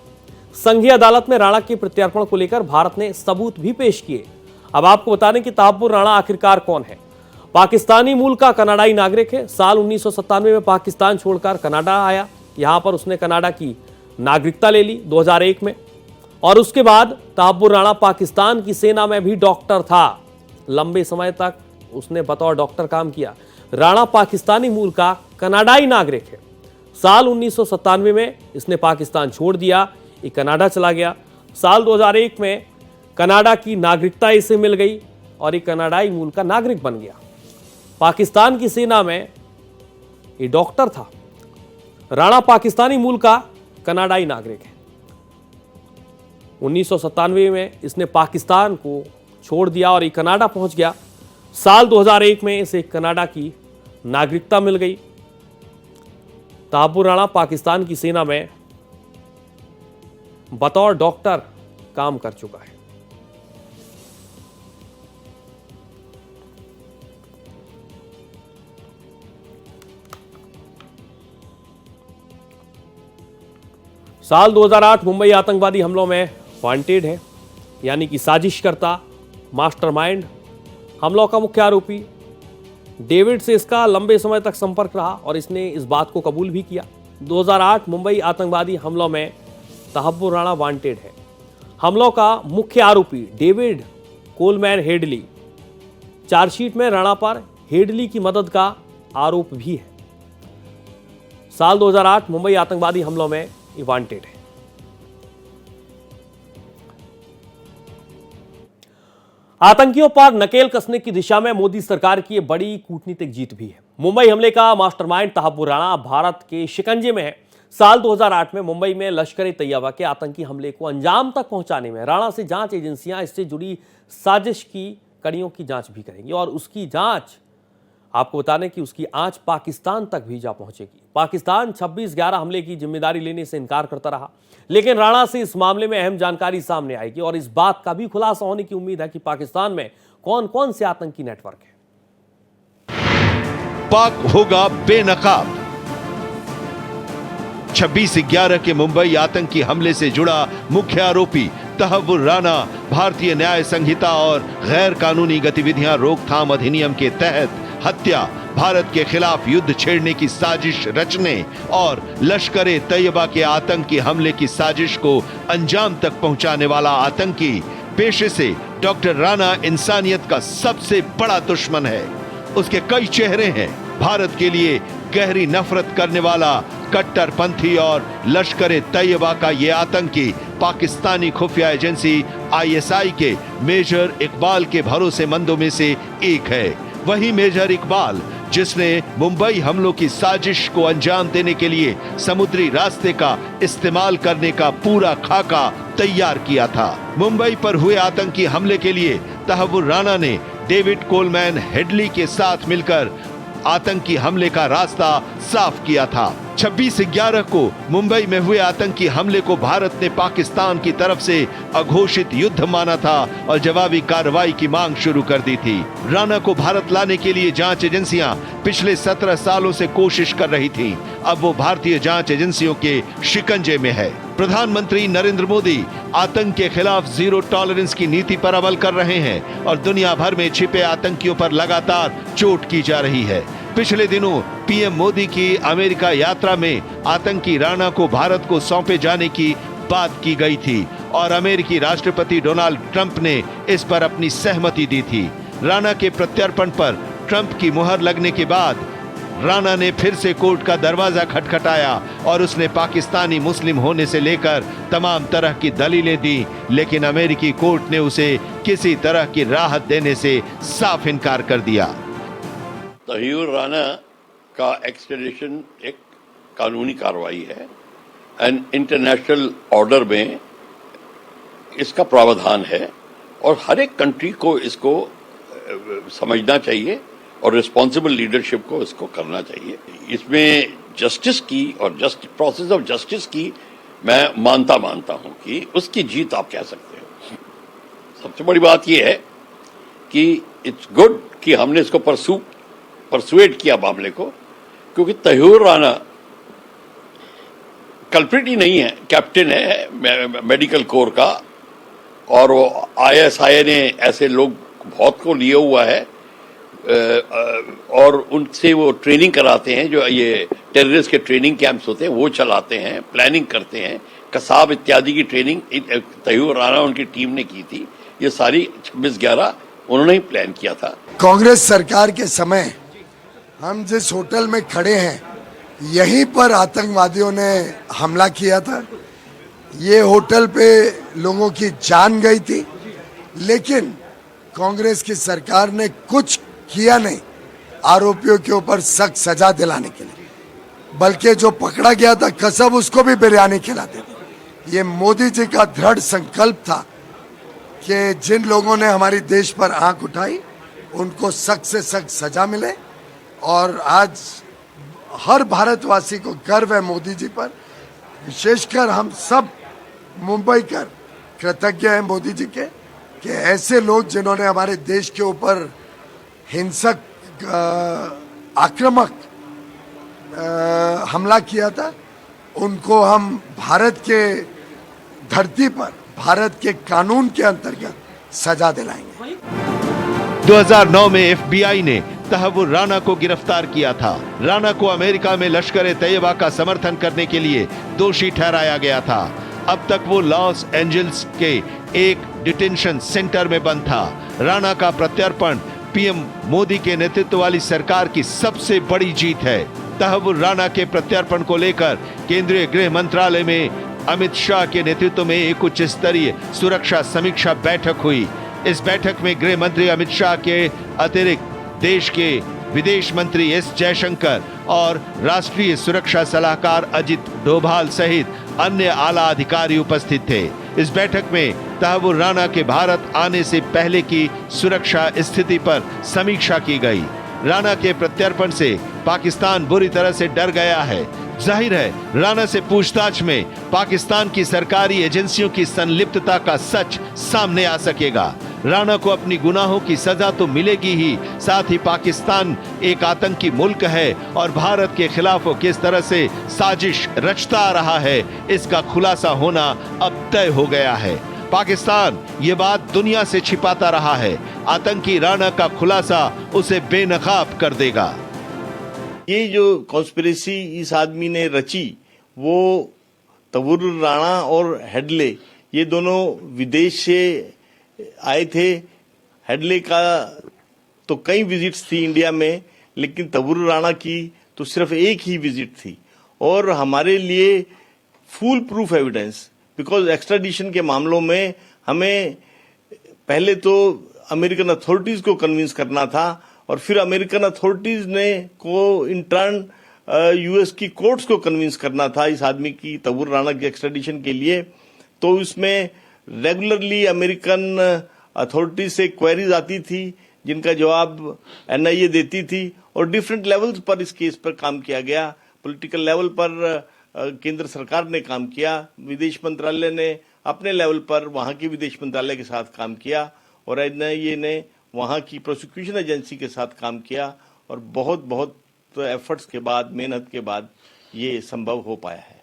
संघीय अदालत में राणा के प्रत्यर्पण को लेकर भारत ने सबूत भी पेश किए। अब आपको बता दें कि तहब्बुर राणा आखिरकार कौन है। पाकिस्तानी मूल का कनाडाई नागरिक है। साल 1997 में पाकिस्तान छोड़कर कनाडा आया। यहां पर उसने कनाडा की नागरिकता ले ली 2001 में। और उसके बाद तहब्बुर राणा पाकिस्तान की सेना में भी डॉक्टर था। लंबे समय तक उसने बतौर डॉक्टर काम किया। राणा पाकिस्तानी मूल का कनाडाई नागरिक है। साल 1997 में इसने पाकिस्तान छोड़ दिया, ये कनाडा चला गया। साल 2001 में कनाडा की नागरिकता इसे मिल गई और ये कनाडाई मूल का नागरिक बन गया। पाकिस्तान की सेना में ये डॉक्टर था। राणा पाकिस्तानी मूल का कनाडाई नागरिक है। 1997 में इसने पाकिस्तान को छोड़ दिया और ये कनाडा पहुंच गया। साल 2001 में इसे कनाडा की नागरिकता मिल गई। तहापुर राणा पाकिस्तान की सेना में बतौर डॉक्टर काम कर चुका है। साल 2008 मुंबई आतंकवादी हमलों में वांटेड है, यानी कि साजिशकर्ता, मास्टरमाइंड, हमलों का मुख्य आरोपी। डेविड से इसका लंबे समय तक संपर्क रहा और इसने इस बात को कबूल भी किया। 2008 मुंबई आतंकवादी हमलों में तहापुर राणा वांटेड है। हमलों का मुख्य आरोपी डेविड कोलमैन हेडली। चार्जशीट में राणा पर हेडली की मदद का आरोप भी है। साल 2008 मुंबई आतंकवादी हमलों में ये वांटेड है। आतंकियों पर नकेल कसने की दिशा में मोदी सरकार की यह बड़ी कूटनीतिक जीत भी है। मुंबई हमले का मास्टरमाइंड तहापुर राणा भारत के शिकंजे में है। साल 2008 में मुंबई में लश्कर ए तैयबा के आतंकी हमले को अंजाम तक पहुंचाने में राणा से जांच एजेंसियां इससे जुड़ी साजिश की कड़ियों की जांच भी करेंगी और उसकी जांच, आपको बता दें कि उसकी आंच पाकिस्तान तक भी जा पहुंचेगी। पाकिस्तान 26/11 हमले की जिम्मेदारी लेने से इनकार करता रहा, लेकिन राणा से इस मामले में अहम जानकारी सामने आएगी और इस बात का भी खुलासा होने की उम्मीद है कि पाकिस्तान में कौन कौन से आतंकी नेटवर्क है। पाक होगा बेनकाब। 26/11 के मुंबई आतंकी हमले से जुड़ा मुख्य आरोपी तहापुर राणा भारतीय न्याय संहिता और गैर कानूनी गतिविधियां रोकथाम अधिनियम के तहत हत्या, भारत के खिलाफ युद्ध छेड़ने की साजिश रचने और लश्कर ए तैयबा के आतंकी हमले की साजिश को अंजाम तक पहुंचाने वाला आतंकी। पेशे से डॉक्टर राणा इंसानियत का सबसे बड़ा दुश्मन है। उसके कई चेहरे हैं। भारत के लिए गहरी नफरत करने वाला कट्टरपंथी और लश्कर ए तैयबा का ये आतंकी पाकिस्तानी खुफिया एजेंसी ISI के मेजर इकबाल के भरोसेमंदों में से एक है। वही मेजर इकबाल जिसने मुंबई हमलों की साजिश को अंजाम देने के लिए समुद्री रास्ते का इस्तेमाल करने का पूरा खाका तैयार किया था। मुंबई पर हुए आतंकी हमले के लिए तहापुर राणा ने डेविड कोलमैन हेडली के साथ मिलकर आतंकी हमले का रास्ता साफ किया था। 26/11 को मुंबई में हुए आतंकी हमले को भारत ने पाकिस्तान की तरफ से अघोषित युद्ध माना था और जवाबी कार्रवाई की मांग शुरू कर दी थी। राणा को भारत लाने के लिए जांच एजेंसियां पिछले 17 सालों से कोशिश कर रही थीं। अब वो भारतीय जांच एजेंसियों के शिकंजे में है। प्रधानमंत्री नरेंद्र मोदी आतंक के खिलाफ जीरो टॉलरेंस की नीति पर अमल कर रहे हैं और दुनिया भर में छिपे आतंकियों पर लगातार चोट की जा रही है। पिछले दिनों पीएम मोदी की अमेरिका यात्रा में आतंकी राणा को भारत को सौंपे जाने की बात की गई थी और अमेरिकी राष्ट्रपति डोनाल्ड ट्रंप ने इस पर अपनी सहमति दी थी। राणा के प्रत्यर्पण पर ट्रंप की मुहर लगने के बाद राणा ने फिर से कोर्ट का दरवाजा खटखटाया और उसने पाकिस्तानी मुस्लिम होने से लेकर तमाम तरह की दलीलें दी, लेकिन अमेरिकी कोर्ट ने उसे किसी तरह की राहत देने से साफ इनकार कर दिया। तहापुर राणा का एक्सट्रेडिशन एक कानूनी कार्रवाई है एंड इंटरनेशनल ऑर्डर में इसका प्रावधान है और हर एक कंट्री को इसको समझना चाहिए और रिस्पॉन्सिबल लीडरशिप को इसको करना चाहिए। इसमें जस्टिस की और प्रोसेस ऑफ जस्टिस की मैं मानता हूं कि उसकी जीत आप कह सकते हो। सबसे बड़ी बात यह है कि इट्स गुड कि हमने इसको परसुएट किया मामले को, क्योंकि तहापुर राणा कल्प्रिट ही नहीं है, कैप्टन है मेडिकल कोर का और वो ISI ने ऐसे लोग बहुत को लिया हुआ है और उनसे वो ट्रेनिंग कराते हैं। जो ये टेररिस्ट के ट्रेनिंग कैंप्स होते हैं वो चलाते हैं, प्लानिंग करते हैं, कसाब इत्यादि की ट्रेनिंग तहापुर राणा उनकी टीम ने की थी। ये सारी 26/11 उन्होंने ही प्लान किया था। कांग्रेस सरकार के समय हम जिस होटल में खड़े हैं यहीं पर आतंकवादियों ने हमला किया था। ये होटल पे लोगों की जान गई थी, लेकिन कांग्रेस की सरकार ने कुछ किया नहीं आरोपियों के ऊपर सख्त सजा दिलाने के लिए, बल्कि जो पकड़ा गया था कसम उसको भी बिरयानी खिलाते थे। ये मोदी जी का दृढ़ संकल्प था कि जिन लोगों ने हमारी देश पर आंख उठाई उनको सख्त से सख्त सजा मिले और आज हर भारतवासी को गर्व है मोदी जी पर। विशेषकर हम सब मुंबई कर कृतज्ञ हैं मोदी जी के कि ऐसे लोग जिन्होंने हमारे देश के ऊपर हिंसक आक्रामक हमला किया था, उनको हम भारत के धरती पर भारत के कानून के अंतर्गत सजा दिलाएंगे। 2009 में एफबीआई ने तहव्वुर राणा को गिरफ्तार किया था। राणा को अमेरिका में लश्कर ए तैयबा का समर्थन करने के लिए दोषी ठहराया गया था। अब तक वो लॉस एंजल्स के एक डिटेंशन सेंटर में बंद था। राणा का प्रत्यर्पण पीएम मोदी के नेतृत्व वाली सरकार की सबसे बड़ी जीत है। तहव्वुर राणा के प्रत्यर्पण को लेकर केंद्रीय गृह मंत्रालय में अमित शाह के नेतृत्व में एक उच्च स्तरीय सुरक्षा समीक्षा बैठक हुई। इस बैठक में गृह मंत्री अमित शाह के अतिरिक्त देश के विदेश मंत्री एस जयशंकर और राष्ट्रीय सुरक्षा सलाहकार अजित डोभाल सहित अन्य आला अधिकारी उपस्थित थे। इस बैठक में तहव्वुर राणा के भारत आने से पहले की सुरक्षा स्थिति पर समीक्षा की गई। राणा के प्रत्यर्पण से पाकिस्तान बुरी तरह से डर गया है। जाहिर है राणा से पूछताछ में पाकिस्तान की सरकारी एजेंसियों की संलिप्तता का सच सामने आ सकेगा। राणा को अपनी गुनाहों की सजा तो मिलेगी ही, साथ ही पाकिस्तान एक आतंकी मुल्क है और भारत के खिलाफ वो किस तरह से साजिश रचता आ रहा है, इसका खुलासा होना अब तय हो गया है। पाकिस्तान ये बात दुनिया से छिपाता रहा है। आतंकी राणा का खुलासा उसे बेनकाब कर देगा। ये जो कॉन्स्पिरेसी इस आदमी ने रची, वो तहव्वुर राणा और हेडले ये दोनों विदेश से आए थे। हेडले का तो कई विजिट्स थी इंडिया में, लेकिन तहव्वुर राणा की तो सिर्फ एक ही विजिट थी। और हमारे लिए full proof evidence, because extradition के मामलों में हमें पहले तो अमेरिकन अथॉरिटीज को कन्विंस करना था और फिर अमेरिकन अथॉरिटीज ने को इन टर्न यूएस की कोर्ट्स को कन्विंस करना था इस आदमी की तहव्वुर राणा की एक्स्ट्राडिशन के लिए। तो इसमें रेगुलरली अमेरिकन अथॉरिटीज से क्वेरीज आती थी जिनका जवाब एनआईए देती थी और डिफरेंट लेवल्स पर इस केस पर काम किया गया। पॉलिटिकल लेवल पर केंद्र सरकार ने काम किया, विदेश मंत्रालय ने अपने लेवल पर वहां के विदेश मंत्रालय के साथ काम किया और एनआईए ने वहां की प्रोसिक्यूशन एजेंसी के साथ काम किया और बहुत एफर्ट्स के बाद, मेहनत के बाद ये संभव हो पाया है।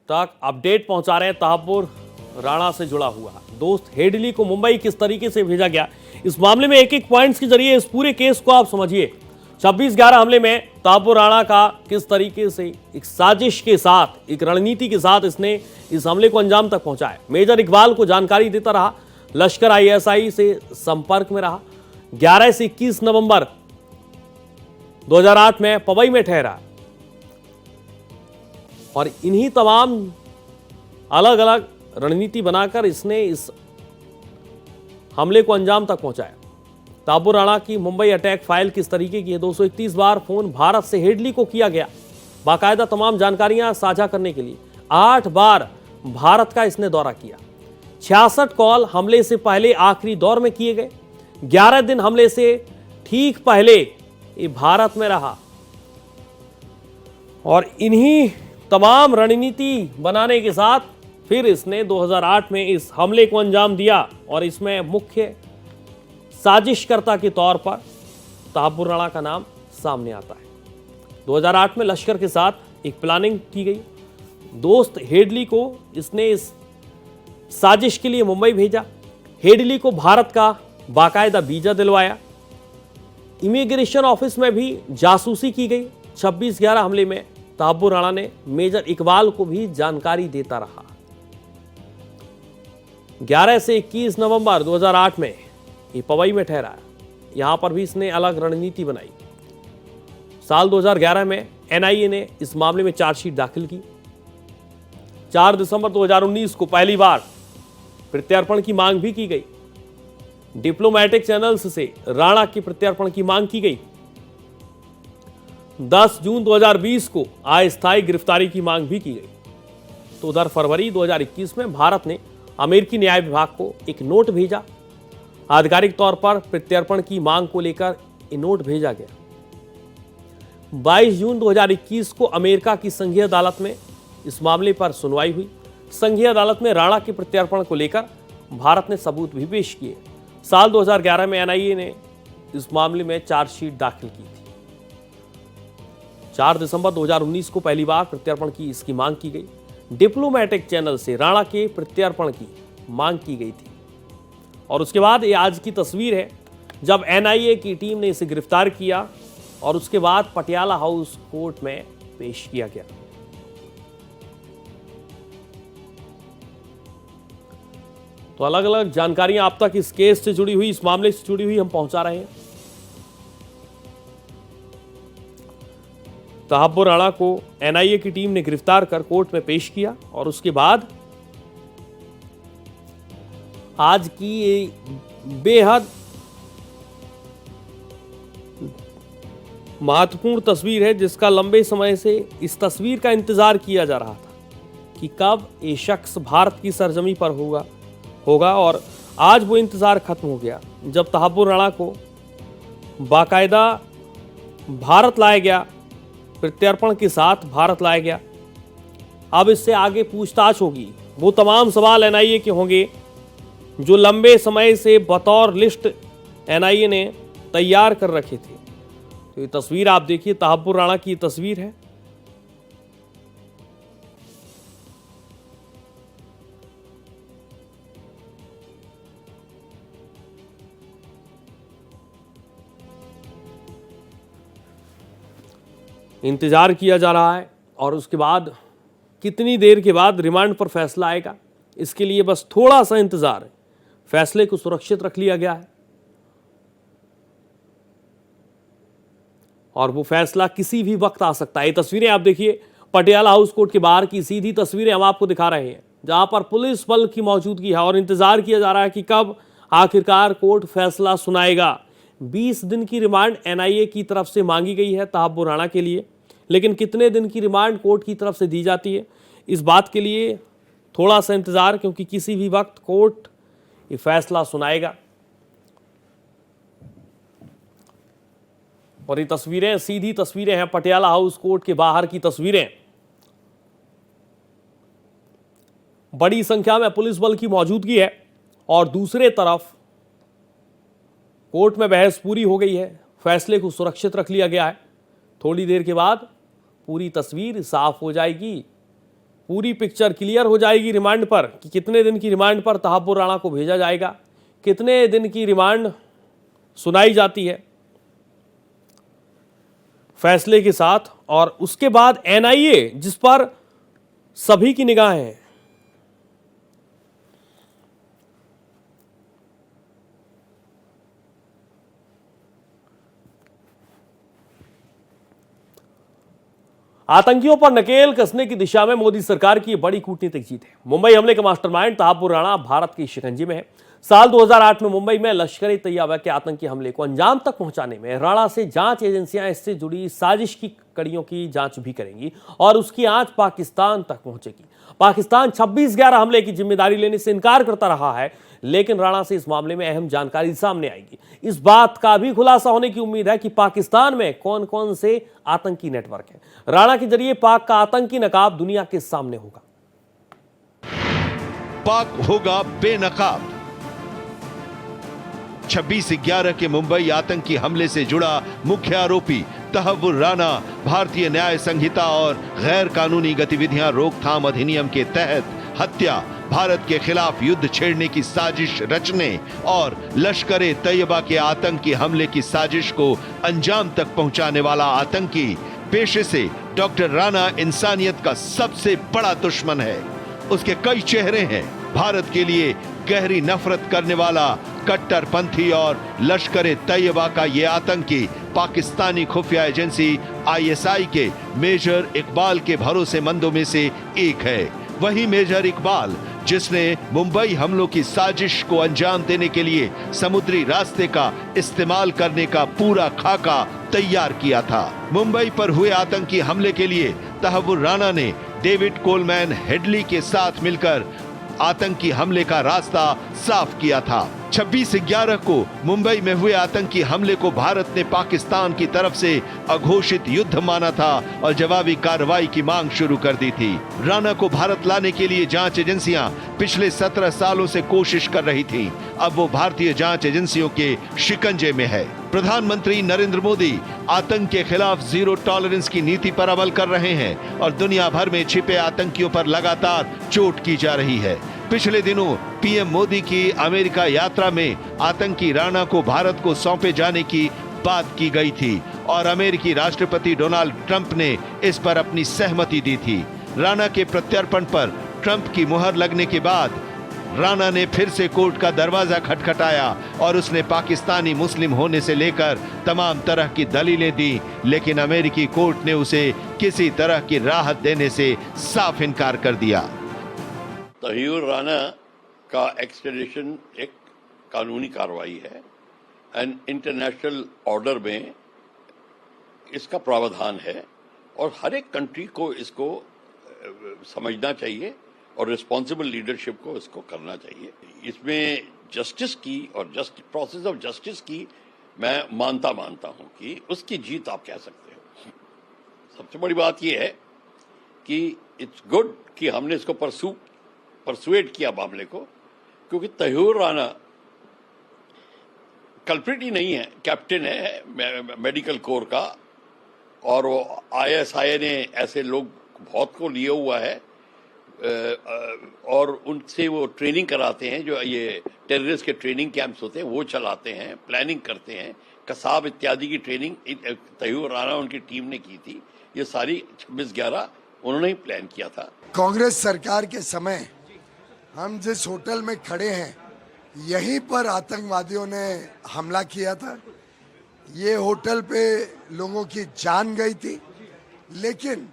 तक अपडेट पहुंचा रहे हैं तहव्वुर राणा से जुड़ा हुआ दोस्त हेडली को मुंबई किस तरीके से भेजा गया, इस मामले में एक एक पॉइंट्स के जरिए इस पूरे केस को आप समझिए। 26/11 हमले में तहव्वुर राणा का किस तरीके से एक साजिश के साथ, एक रणनीति के साथ इसने इस हमले को अंजाम तक पहुंचाया। मेजर इकबाल को जानकारी देता रहा, लश्कर आईएसआई से संपर्क में रहा। 11 से 21 नवंबर 2008 में पवई में ठहरा और इन्हीं तमाम अलग अलग रणनीति बनाकर इसने इस हमले को अंजाम तक पहुंचाया। तहव्वुर राणा की मुंबई अटैक फाइल किस तरीके की है, 231 बार फोन भारत से हेडली को किया गया बाकायदा तमाम जानकारियां साझा करने के लिए। 8 बार भारत का इसने दौरा किया। 66 कॉल हमले से पहले आखिरी दौर में किए गए। 11 दिन हमले से ठीक पहले ये भारत में रहा और इन्हीं तमाम रणनीति बनाने के साथ फिर इसने 2008 में इस हमले को अंजाम दिया और इसमें मुख्य साजिशकर्ता के तौर पर तहव्वुर राणा का नाम सामने आता है। 2008 में लश्कर के साथ एक प्लानिंग की गई। दोस्त हेडली को इसने इस साजिश के लिए मुंबई भेजा। हेडली को भारत का बाकायदा वीजा दिलवाया। इमिग्रेशन ऑफिस में भी जासूसी की गई। 26/11 हमले में तहव्वुर राणा ने मेजर इकबाल को भी जानकारी देता रहा। 11 से 21 नवंबर 2008 में ये पवई में ठहरा। यहां पर भी इसने अलग रणनीति बनाई। साल 2011 में एनआईए ने इस मामले में चार्जशीट दाखिल की। 4 दिसंबर 2019 को पहली बार प्रत्यर्पण की मांग भी की गई। डिप्लोमेटिक चैनल्स से राणा के प्रत्यर्पण की मांग की गई। 10 जून 2020 को अस्थायी गिरफ्तारी की मांग भी की गई। तो उधर फरवरी 2021 में भारत ने अमेरिकी न्याय विभाग को एक नोट भेजा। आधिकारिक तौर पर प्रत्यर्पण की मांग को लेकर ये नोट भेजा गया। 22 जून 2021 को अमेरिका की संघीय अदालत में इस मामले पर सुनवाई हुई। संघीय अदालत में राणा के प्रत्यर्पण को लेकर भारत ने सबूत भी पेश किए। साल 2011 में एनआईए ने इस मामले में चार्जशीट दाखिल की थी। 4 दिसंबर 2019 को पहली बार प्रत्यर्पण की इसकी मांग की गई। डिप्लोमेटिक चैनल से राणा के प्रत्यर्पण की मांग की गई थी और उसके बाद ये आज की तस्वीर है जब एनआईए की टीम ने इसे गिरफ्तार किया और उसके बाद पटियाला हाउस कोर्ट में पेश किया गया। तो अलग अलग जानकारियां आप तक इस केस से जुड़ी हुई, इस मामले से जुड़ी हुई हम पहुंचा रहे हैं। तहब्बुर राणा को एनआईए की टीम ने गिरफ्तार कर कोर्ट में पेश किया और उसके बाद आज की ये बेहद महत्वपूर्ण तस्वीर है जिसका लंबे समय से इस तस्वीर का इंतजार किया जा रहा था कि कब ये शख्स भारत की सरजमी पर होगा और आज वो इंतजार खत्म हो गया जब तहब्बुर राणा को बाकायदा भारत लाया गया, प्रत्यर्पण के साथ भारत लाया गया। अब इससे आगे पूछताछ होगी, वो तमाम सवाल एनआईए के होंगे जो लंबे समय से बतौर लिस्ट एनआईए ने तैयार कर रखे थे। तो ये तस्वीर आप देखिए, तहब्बुर राणा की तस्वीर है। इंतजार किया जा रहा है और उसके बाद कितनी देर के बाद रिमांड पर फैसला आएगा, इसके लिए बस थोड़ा सा इंतजार है। फैसले को सुरक्षित रख लिया गया है और वो फैसला किसी भी वक्त आ सकता है। ये तस्वीरें आप देखिए, पटियाला हाउस कोर्ट के बाहर की सीधी तस्वीरें हम आपको दिखा रहे हैं जहां पर पुलिस बल की मौजूदगी है और इंतजार किया जा रहा है कि कब आखिरकार कोर्ट फैसला सुनाएगा। 20 दिन की रिमांड एनआईए की तरफ से मांगी गई है तहब्बुर राणा के लिए, लेकिन कितने दिन की रिमांड कोर्ट की तरफ से दी जाती है इस बात के लिए थोड़ा सा इंतजार, क्योंकि किसी भी वक्त कोर्ट ये फैसला सुनाएगा। और ये तस्वीरें सीधी तस्वीरें हैं पटियाला हाउस कोर्ट के बाहर की तस्वीरें। बड़ी संख्या में पुलिस बल की मौजूदगी है और दूसरे तरफ कोर्ट में बहस पूरी हो गई है, फैसले को सुरक्षित रख लिया गया है। थोड़ी देर के बाद पूरी तस्वीर साफ हो जाएगी, पूरी पिक्चर क्लियर हो जाएगी रिमांड पर कि कितने दिन की रिमांड पर तहब्बुर राणा को भेजा जाएगा, कितने दिन की रिमांड सुनाई जाती है फैसले के साथ। और उसके बाद एनआईए जिस पर सभी की निगाहें हैं, आतंकियों पर नकेल कसने की दिशा में मोदी सरकार की बड़ी कूटनीतिक जीत है। मुंबई हमले के मास्टरमाइंड तहब्बुर राणा भारत की शिकंजी में है। साल 2008 में मुंबई में लश्कर ए तैयबा के आतंकी हमले को अंजाम तक पहुंचाने में राणा से जांच एजेंसियां इससे जुड़ी साजिश की कड़ियों की जांच भी करेंगी और उसकी आंच पाकिस्तान तक पहुंचेगी। पाकिस्तान 26/11 हमले की जिम्मेदारी लेने से इनकार करता रहा है, लेकिन राणा से इस मामले में अहम जानकारी सामने आएगी। इस बात का भी खुलासा होने की उम्मीद है कि पाकिस्तान में कौन कौन से आतंकी नेटवर्क हैं। राणा के जरिए पाक का आतंकी नकाब दुनिया के सामने होगा। पाक होगा बेनकाब। 26/11 के मुंबई आतंकी हमले से जुड़ा मुख्य आरोपी तहब्बुर राणा भारतीय न्याय संहिता और गैर कानूनी गतिविधियां रोकथाम अधिनियम के तहत हत्या, भारत के खिलाफ युद्ध छेड़ने की साजिश रचने और लश्कर ए तैयबा के आतंकी हमले की साजिश को अंजाम तक पहुंचाने वाला आतंकी। पेशे से डॉक्टर राणा इंसानियत का सबसे बड़ा दुश्मन है। उसके कई चेहरे हैं। भारत के लिए गहरी नफरत करने वाला कट्टरपंथी और लश्कर ए तैयबा का ये आतंकी पाकिस्तानी खुफिया एजेंसी आईएसआई के मेजर इकबाल के भरोसेमंदों में से एक है। वही मेजर इकबाल जिसने मुंबई हमलों की साजिश को अंजाम देने के लिए समुद्री रास्ते का इस्तेमाल करने का पूरा खाका तैयार किया था। मुंबई पर हुए आतंकी हमले के लिए तहब्बुर राणा ने डेविड कोलमैन हेडली के साथ मिलकर आतंकी हमले का रास्ता साफ किया था। 26/11 को मुंबई में हुए आतंकी हमले को भारत ने पाकिस्तान की तरफ से अघोषित युद्ध माना था और जवाबी कार्रवाई की मांग शुरू कर दी थी। राणा को भारत लाने के लिए जांच एजेंसियां पिछले 17 सालों से कोशिश कर रही थीं। अब वो भारतीय जांच एजेंसियों के शिकंजे में है। प्रधानमंत्री नरेंद्र मोदी आतंक के खिलाफ जीरो टॉलरेंस की नीति पर अमल कर रहे हैं और दुनिया भर में छिपे आतंकियों पर लगातार चोट की जा रही है। पिछले दिनों पीएम मोदी की अमेरिका यात्रा में आतंकी राणा को भारत को सौंपे जाने की बात की गई थी और अमेरिकी राष्ट्रपति डोनाल्ड ट्रंप ने इस पर अपनी सहमति दी थी। राणा के प्रत्यर्पण पर ट्रंप की मुहर लगने के बाद राणा ने फिर से कोर्ट का दरवाजा खटखटाया और उसने पाकिस्तानी मुस्लिम होने से लेकर तमाम तरह की दलीलें दी, लेकिन अमेरिकी कोर्ट ने उसे किसी तरह की राहत देने से साफ इनकार कर दिया। तहीर राणा का एक्सट्रेडिशन एक कानूनी कार्रवाई है एंड इंटरनेशनल ऑर्डर में इसका प्रावधान है और हर एक कंट्री को इसको समझना चाहिए और रिस्पॉन्सिबल लीडरशिप को इसको करना चाहिए। इसमें जस्टिस की और प्रोसेस ऑफ जस्टिस की मैं मानता हूं कि उसकी जीत आप कह सकते हो। सबसे बड़ी बात यह है कि इट्स गुड कि हमने इसको परसुएट किया मामले को, क्योंकि तहीर राणा कल्प्रिट ही नहीं है, कैप्टन है मेडिकल कोर का और वो ISI ने ऐसे लोग बहुत को लिया हुआ है और उनसे वो ट्रेनिंग कराते हैं। जो ये टेररिस्ट के ट्रेनिंग कैंप्स होते हैं वो चलाते हैं, प्लानिंग करते हैं, कसाब इत्यादि की ट्रेनिंग तहीर राणा उनकी टीम ने की थी। ये सारी 26/11 उन्होंने ही प्लान किया था। कांग्रेस सरकार के समय हम जिस होटल में खड़े हैं यहीं पर आतंकवादियों ने हमला किया था। ये होटल पे लोगों की जान गई थी, लेकिन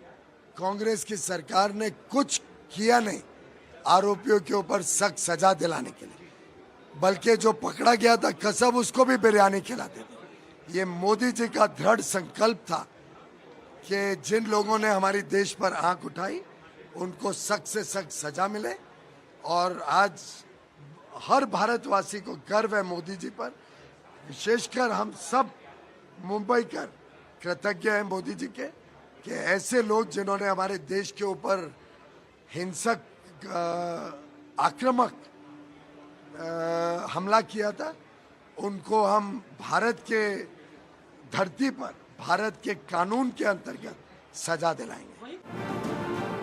कांग्रेस की सरकार ने कुछ किया नहीं आरोपियों के ऊपर सख्त सजा दिलाने के लिए, बल्कि जो पकड़ा गया था कसम उसको भी बिरयानी खिलाते थे। ये मोदी जी का दृढ़ संकल्प था कि जिन लोगों ने हमारी देश पर आंख उठाई उनको सख्त से सख्त सजा मिले और आज हर भारतवासी को गर्व है मोदी जी पर। विशेषकर हम सब मुंबई कर कृतज्ञ हैं मोदी जी के कि ऐसे लोग जिन्होंने हमारे देश के ऊपर हिंसक आक्रामक हमला किया था उनको हम भारत के धरती पर भारत के कानून के अंतर्गत सजा दिलाएंगे।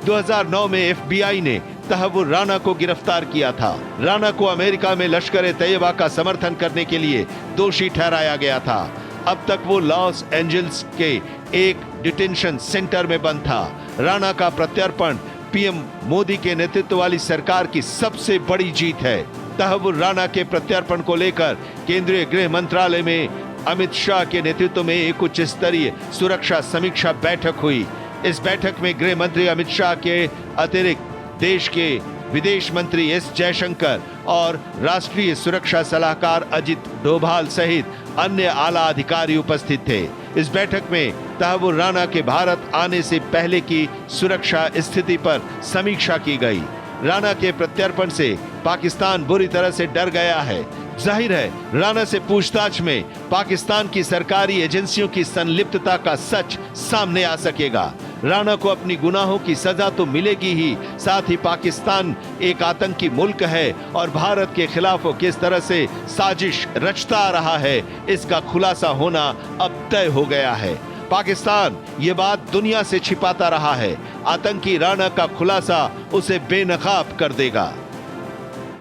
2009 में FBI ने तहव्वुर राणा को गिरफ्तार किया था। राणा को अमेरिका में लश्कर ए तैयबा का समर्थन करने के लिए दोषी ठहराया गया था। अब तक वो लॉस एंजल्स के एक डिटेंशन सेंटर में बंद था। राणा का प्रत्यर्पण पीएम मोदी के नेतृत्व वाली सरकार की सबसे बड़ी जीत है। तहव्वुर राणा के प्रत्यर्पण को लेकर केंद्रीय गृह मंत्रालय में अमित शाह के नेतृत्व में एक उच्च स्तरीय सुरक्षा समीक्षा बैठक हुई। इस बैठक में गृह मंत्री अमित शाह के अतिरिक्त देश के विदेश मंत्री एस जयशंकर और राष्ट्रीय सुरक्षा सलाहकार अजित डोभाल सहित अन्य आला अधिकारी उपस्थित थे। इस बैठक में तहव्वुर राणा के भारत आने से पहले की सुरक्षा स्थिति पर समीक्षा की गई। राणा के प्रत्यर्पण से पाकिस्तान बुरी तरह से डर गया है। जाहिर है राणा से पूछताछ में पाकिस्तान की सरकारी एजेंसियों की संलिप्तता का सच सामने आ सकेगा। राणा को अपनी गुनाहों की सजा तो मिलेगी ही, साथ ही पाकिस्तान एक आतंकी मुल्क है और भारत के खिलाफ वो किस तरह से साजिश रचता आ रहा है इसका खुलासा होना अब तय हो गया है। पाकिस्तान ये बात दुनिया से छिपाता रहा है। आतंकी राणा का खुलासा उसे बेनकाब कर देगा।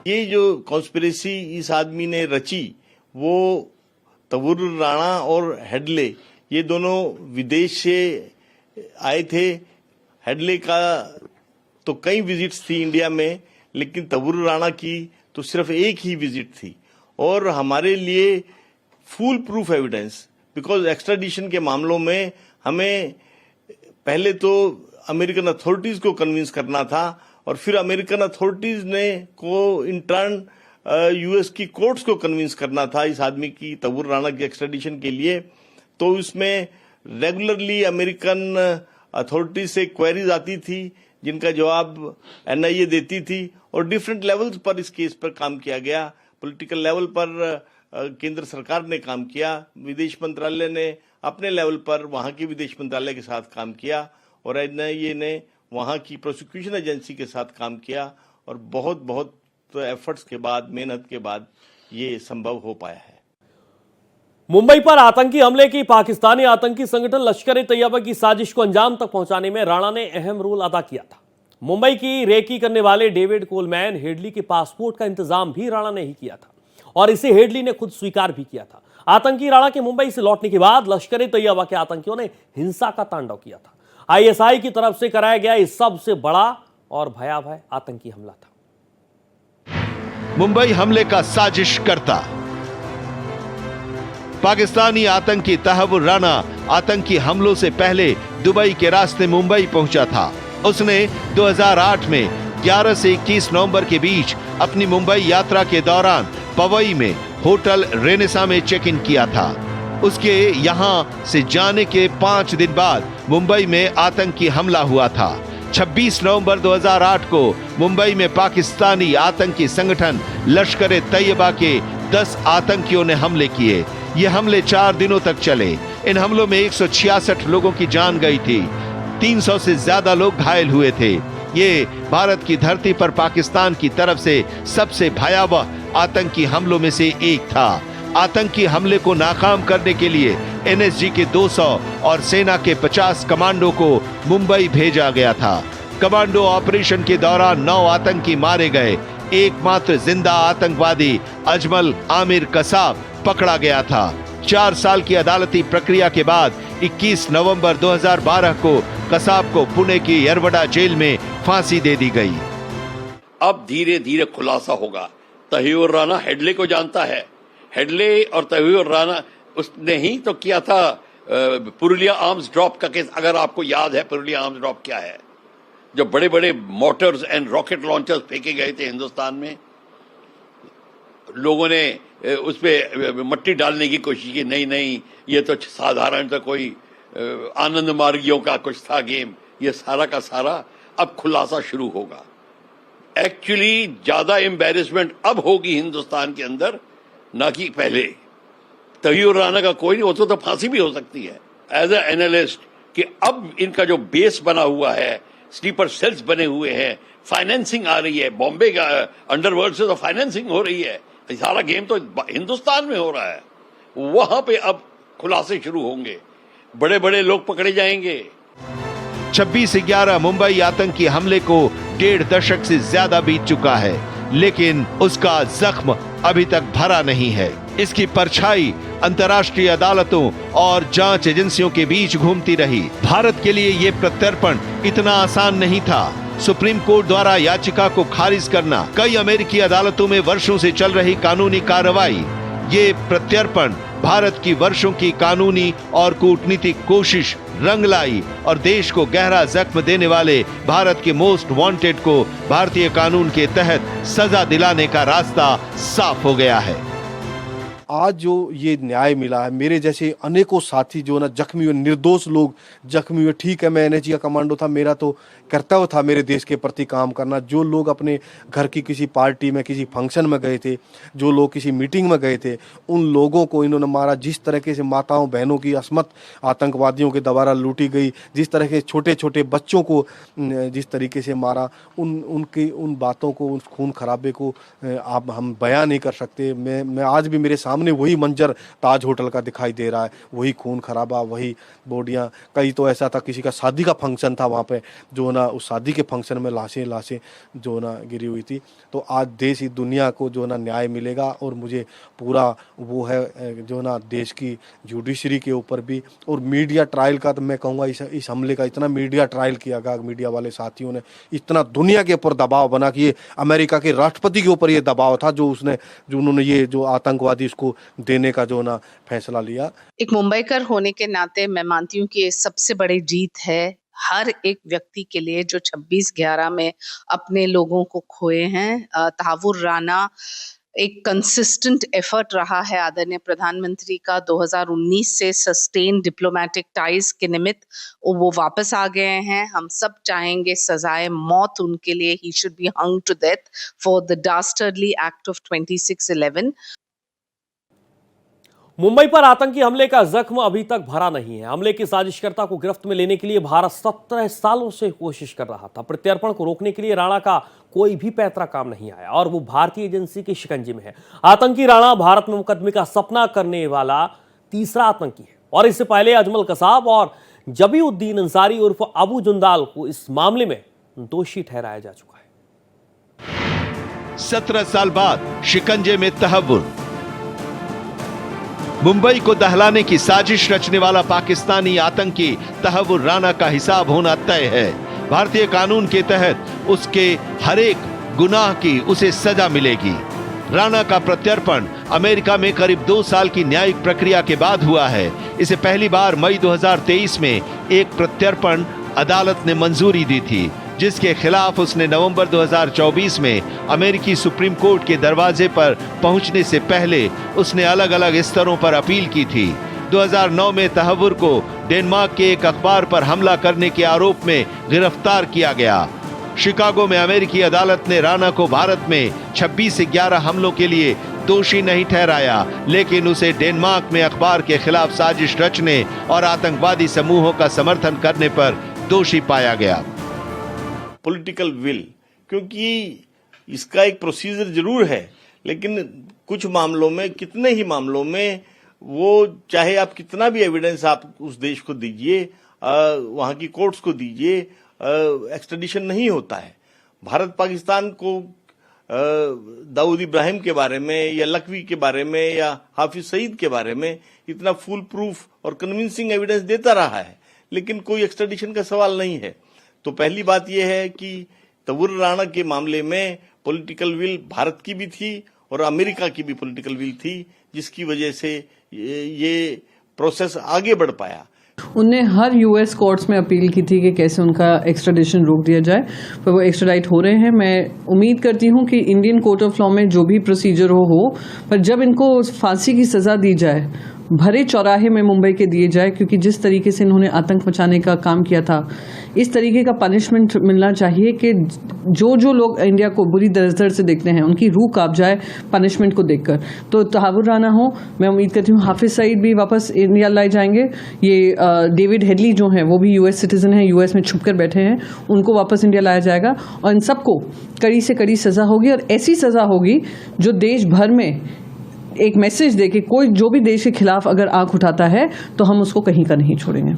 ये जो कॉन्स्पिरेसी इस आदमी ने रची वो तहव्वुर राणा और हेडले ये दोनों विदेश से आए थे। हेडले का तो कई विजिट्स थी इंडिया में, लेकिन तहव्वुर राणा की तो सिर्फ एक ही विजिट थी और हमारे लिए full proof evidence, because extradition के मामलों में हमें पहले तो अमेरिकन अथॉरिटीज को कन्विंस करना था और फिर अमेरिकन अथॉरिटीज ने को इन टर्न यूएस की कोर्ट्स को कन्विंस करना था इस आदमी की तहव्वुर राणा की एक्स्ट्राडिशन के लिए। तो इसमें रेगुलरली अमेरिकन अथॉरिटीज से क्वेरीज आती थी जिनका जवाब एनआईए देती थी और डिफरेंट लेवल्स पर इस केस पर काम किया गया। पॉलिटिकल लेवल पर केंद्र सरकार ने काम किया, विदेश मंत्रालय ने अपने लेवल पर वहां के विदेश मंत्रालय के साथ काम किया और एनआईए ने वहां की प्रोसिक्यूशन एजेंसी के साथ काम किया और बहुत बहुत एफर्ट्स के बाद, मेहनत के बाद ये संभव हो पाया है। मुंबई पर आतंकी हमले की पाकिस्तानी आतंकी संगठन लश्कर-ए-तैयबा की साजिश को अंजाम तक पहुंचाने में राणा ने अहम रोल अदा किया था। मुंबई की रेकी करने वाले डेविड कोलमैन हेडली के पासपोर्ट का इंतजाम भी राणा ने ही किया था और इसे हेडली ने खुद स्वीकार भी किया था। आतंकी राणा के मुंबई से लौटने के बाद लश्कर-ए-तैयबा के आतंकियों ने हिंसा का तांडव किया था। आईएसआई की तरफ से कराया गया इस सबसे बड़ा और भयावह आतंकी हमला था। मुंबई हमले का साजिशकर्ता पाकिस्तानी आतंकी तहव्वुर राणा आतंकी हमलों से पहले दुबई के रास्ते मुंबई पहुंचा था। उसने 2008 में 11 से 21 नवंबर के बीच अपनी मुंबई यात्रा के दौरान पवई में होटल रेनेसा में चेक इन किया था। उसके यहां से जाने के 5 दिन बाद मुंबई में आतंकी हमला हुआ था। 26 नवंबर 2008 को मुंबई में पाकिस्तानी आतंकी संगठन लश्कर-ए-तैयबा के 10 आतंकियों ने हमले किए। ये हमले 4 दिनों तक चले। इन हमलों में 166 लोगों की जान गई थी, 300 से ज्यादा लोग घायल हुए थे। ये भारत की धरती पर पाकिस्तान की तरफ से सबसे भयावह आतंकी हमलों में से एक था। आतंकी हमले को नाकाम करने के लिए एनएसजी के 200 और सेना के 50 कमांडो को मुंबई भेजा गया था। कमांडो ऑपरेशन के दौरान 9 आतंकी मारे गए। एकमात्र जिंदा आतंकवादी अजमल आमिर कसाब पकड़ा गया था। 4 साल की अदालती प्रक्रिया के बाद 21 नवंबर 2012 को कसाब को पुणे की यरवड़ा जेल में फांसी दे दी गई। अब धीरे धीरे खुलासा होगा। तहीउर राणा हेडले को जानता है। हेडले और तहीउर राणा उसने ही तो किया था पुरुलिया आर्म्स ड्रॉप का केस। अगर आपको याद है पुरुलिया आर्म्स ड्रॉप क्या है, जो बड़े बड़े मोटर्स एंड रॉकेट लॉन्चर्स फेंके गए थे हिंदुस्तान में, लोगों ने उस पे मट्टी डालने की कोशिश की। नहीं, ये तो साधारण तो कोई आनंद मार्गियों का कुछ था गेम। ये सारा का सारा अब खुलासा शुरू होगा। एक्चुअली ज्यादा एम्बेरसमेंट अब होगी हिंदुस्तान के अंदर, ना कि पहले। तहीउर राणा का कोई नहीं, तो फांसी भी हो सकती है एज ए एनालिस्ट कि अब इनका जो बेस बना हुआ है, स्लीपर सेल्स बने हुए हैं, फाइनेंसिंग आ रही है, बॉम्बे का अंडरवर्ल्ड से तो फाइनेंसिंग हो रही है, सारा गेम तो हिंदुस्तान में हो रहा है। वहां पे अब खुलासे शुरू होंगे, बड़े बड़े लोग पकड़े जाएंगे। 26/11 मुंबई आतंकी हमले को 1.5 दशक से ज्यादा बीत चुका है, लेकिन उसका जख्म अभी तक भरा नहीं है। इसकी परछाई अंतर्राष्ट्रीय अदालतों और जांच एजेंसियों के बीच घूमती रही। भारत के लिए यह प्रत्यर्पण इतना आसान नहीं था। सुप्रीम कोर्ट द्वारा याचिका को खारिज करना, कई अमेरिकी अदालतों में वर्षों से चल रही कानूनी कार्रवाई, ये प्रत्यर्पण भारत की वर्षों की कानूनी और कूटनीतिक कोशिश रंग लाई और देश को गहरा जख्म देने वाले भारत के मोस्ट वांटेड को भारतीय कानून के तहत सजा दिलाने का रास्ता साफ हो गया है। आज जो ये न्याय मिला है, मेरे जैसे अनेकों साथी जो ना जख्मी हुए, निर्दोष लोग जख्मी हुए। ठीक है, मैं एनएसजी का कमांडो था, मेरा तो कर्तव्य था मेरे देश के प्रति काम करना। जो लोग अपने घर की किसी पार्टी में, किसी फंक्शन में गए थे, जो लोग किसी मीटिंग में गए थे, उन लोगों को इन्होंने मारा। जिस तरीके से माताओं बहनों की असमत आतंकवादियों के द्वारा लूटी गई, जिस तरह के छोटे छोटे बच्चों को जिस तरीके से मारा, उन बातों को, उन खून खराबे को आप हम बयां नहीं कर सकते। मैं आज भी मेरे सामने वही मंजर ताज होटल का दिखाई दे रहा है, वही खून खराबा, वही बॉडियां। कई तो ऐसा था, किसी का शादी का फंक्शन था, वहाँ पे जो ना उस शादी के फंक्शन में लाशें जो ना गिरी हुई थी। तो आज देश, इस दुनिया को जो ना न्याय मिलेगा। और मुझे पूरा वो है जो ना देश की जुडिशरी के ऊपर भी, और मीडिया ट्रायल का तो मैं कहूँगा इस हमले का इतना मीडिया ट्रायल किया गया, मीडिया वाले साथियों ने इतना दुनिया के ऊपर दबाव बना कि ये अमेरिका के राष्ट्रपति के ऊपर ये दबाव था, जो उन्होंने ये जो आतंकवादी इसको देने का जो ना फैसला लिया। एक मुंबईकर होने के नाते मैं मानती हूँ कि ये सबसे बड़ी जीत है हर एक व्यक्ति के लिए जो 26/11 में अपने लोगों को खोए हैं। तहव्वुर राणा एक कंसिस्टेंट एफर्ट रहा है आदरणीय प्रधानमंत्री का 2019 से सस्टेन डिप्लोमेटिक टाइज के निमित्त वो वापस आ गए हैं। हम सब चाहेंगे सजाए मौत उनके लिए, he should be hung to death for the dastardly act of 2611। Mumbai पर आतंकी हमले का जख्म अभी तक भरा नहीं है। हमले के साजिशकर्ता को गिरफ्त में लेने के लिए भारत 17 सालों से कोशिश कर रहा था। प्रत्यर्पण को रोकने के लिए राणा का कोई भी पैतरा काम नहीं आया और वो भारतीय एजेंसी के शिकंजे में है। आतंकी राणा भारत में मुकदमे का सपना करने वाला तीसरा आतंकी है और इससे पहले अजमल कसाब और जबीउद्दीन अंसारी उर्फ अबू जुंदाल को इस मामले में दोषी ठहराया जा चुका है। 17 साल बाद शिकंजे में तहव्वुर। मुंबई को दहलाने की साजिश रचने वाला पाकिस्तानी आतंकी तहव्वुर राणा का हिसाब होना तय है। भारतीय कानून के तहत उसके हर एक गुनाह की उसे सजा मिलेगी। राणा का प्रत्यर्पण अमेरिका में करीब 2 साल की न्यायिक प्रक्रिया के बाद हुआ है। इसे पहली बार मई 2023 में एक प्रत्यर्पण अदालत ने मंजूरी दी थी, जिसके खिलाफ उसने नवंबर 2024 में अमेरिकी सुप्रीम कोर्ट के दरवाजे पर पहुंचने से पहले उसने अलग अलग स्तरों पर अपील की थी। 2009 में तहव्वुर को डेनमार्क के एक अखबार पर हमला करने के आरोप में गिरफ्तार किया गया। शिकागो में अमेरिकी अदालत ने राणा को भारत में 26/11 हमलों के लिए दोषी नहीं ठहराया, लेकिन उसे डेनमार्क में अखबार के खिलाफ साजिश रचने और आतंकवादी समूहों का समर्थन करने पर दोषी पाया गया। पॉलिटिकल विल, क्योंकि इसका एक प्रोसीजर जरूर है, लेकिन कुछ मामलों में, कितने ही मामलों में, वो चाहे आप कितना भी एविडेंस आप उस देश को दीजिए, वहां की कोर्ट्स को दीजिए, एक्सट्रेडिशन नहीं होता है। भारत पाकिस्तान को दाऊद इब्राहिम के बारे में या लखवी के बारे में या हाफिज सईद के बारे में इतना फुल प्रूफ और कन्विंसिंग एविडेंस देता रहा है, लेकिन कोई एक्सट्रेडिशन का सवाल नहीं है। तो पहली बात यह है कि तहव्वुर राणा के मामले में पॉलिटिकल विल भारत की भी थी और अमेरिका की भी पॉलिटिकल विल थी, जिसकी वजह से ये प्रोसेस आगे बढ़ पाया। उनने हर यूएस कोर्ट्स में अपील की थी कि कैसे उनका एक्स्ट्राडिशन रोक दिया जाए, पर वो एक्स्ट्राडाइट हो रहे हैं। मैं उम्मीद करती हूं कि इंडियन कोर्ट ऑफ लॉ में जो भी प्रोसीजर हो, पर जब इनको फांसी की सजा दी जाए, भरे चौराहे में मुंबई के दिए जाए, क्योंकि जिस तरीके से इन्होंने आतंक मचाने का काम किया था, इस तरीके का पनिशमेंट मिलना चाहिए कि जो लोग इंडिया को बुरी नज़र से देखते हैं उनकी रूह कांप जाए पनिशमेंट को देखकर। तो तहव्वुर राणा हो, मैं उम्मीद करती हूँ हाफिज सईद भी वापस इंडिया लाए जाएंगे। ये डेविड हेडली जो हैं वो भी यूएस सिटीजन हैं, यूएस में छुप कर बैठे हैं, उनको वापस इंडिया लाया जाएगा और इन सबको कड़ी से कड़ी सज़ा होगी और ऐसी सज़ा होगी जो देश भर में एक मैसेज दे कि कोई जो भी देश के खिलाफ अगर आंख उठाता है तो हम उसको कहीं का नहीं छोड़ेंगे।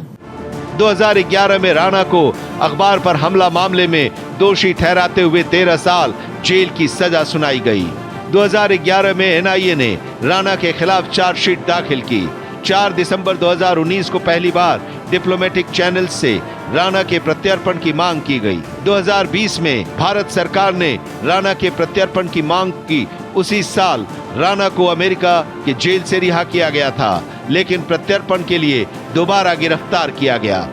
2011 में राणा को अखबार पर हमला मामले में दोषी ठहराते हुए 13 साल जेल की सजा सुनाई गई। 2011 में एनआईए ने राणा के खिलाफ चार्जशीट दाखिल की। 4 दिसंबर 2019 को पहली बार डिप्लोमेटिक चैनल से राणा के प्रत्यर्पण की मांग की गई। 2020 में भारत सरकार ने राणा के प्रत्यर्पण की मांग की। उसी साल राणा को अमेरिका के जेल से रिहा किया गया था, लेकिन प्रत्यर्पण के लिए दोबारा गिरफ्तार किया गया।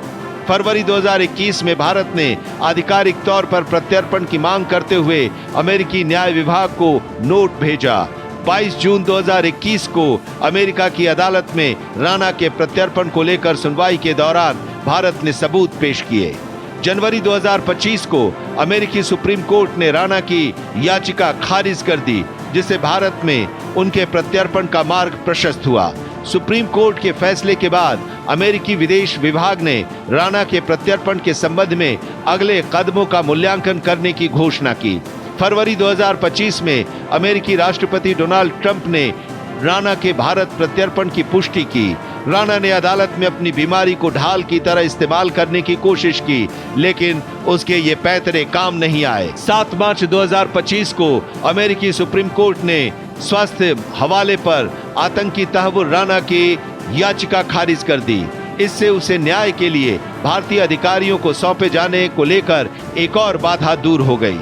फरवरी 2021 में भारत ने आधिकारिक तौर पर प्रत्यर्पण की मांग करते हुए अमेरिकी न्याय विभाग को नोट भेजा। 22 जून 2021 को अमेरिका की अदालत में राणा के प्रत्यर्पण को लेकर सुनवाई के दौरान भारत ने सबूत पेश किए। जनवरी 2025 को अमेरिकी सुप्रीम कोर्ट ने राणा की याचिका खारिज कर दी, जिससे भारत में उनके प्रत्यर्पण का मार्ग प्रशस्त हुआ। सुप्रीम कोर्ट के फैसले के बाद अमेरिकी विदेश विभाग ने राणा के प्रत्यर्पण के संबंध में अगले कदमों का मूल्यांकन करने की घोषणा की। फरवरी 2025 में अमेरिकी राष्ट्रपति डोनाल्ड ट्रंप ने राणा के भारत प्रत्यर्पण की पुष्टि की। राणा ने अदालत में अपनी बीमारी को ढाल की तरह इस्तेमाल करने की कोशिश की, लेकिन उसके ये पैतरे काम नहीं आए। 7 मार्च 2025 को अमेरिकी सुप्रीम कोर्ट ने स्वास्थ्य हवाले पर आतंकी तहव्वुर राणा की याचिका खारिज कर दी। इससे उसे न्याय के लिए भारतीय अधिकारियों को सौंपे जाने को लेकर एक और बाधा दूर हो गई।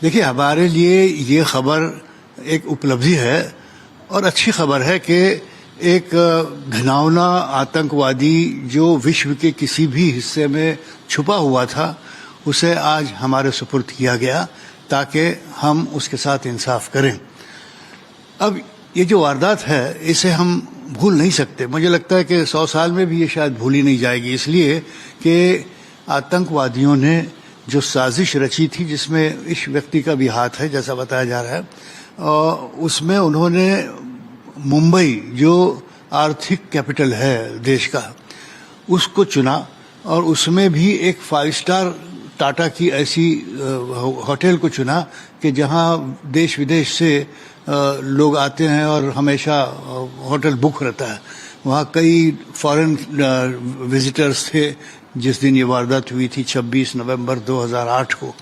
देखिए, हमारे लिए ये खबर एक उपलब्धि है और अच्छी खबर है कि एक घिनौना आतंकवादी जो विश्व के किसी भी हिस्से में छुपा हुआ था, उसे आज हमारे सुपुर्द किया गया ताकि हम उसके साथ इंसाफ करें। अब ये जो वारदात है इसे हम भूल नहीं सकते। मुझे लगता है कि 100 साल में भी ये शायद भूली नहीं जाएगी, इसलिए कि आतंकवादियों ने जो साजिश रची थी जिसमें इस व्यक्ति का भी हाथ है जैसा बताया जा रहा है, और उसमें उन्होंने मुंबई जो आर्थिक कैपिटल है देश का उसको चुना, और उसमें भी एक 5 स्टार टाटा की ऐसी होटल को चुना कि जहां देश विदेश से लोग आते हैं और हमेशा होटल बुक रहता है। वहाँ कई फॉरेन विजिटर्स थे जिस दिन ये वारदात हुई थी 26 नवंबर 2008 को।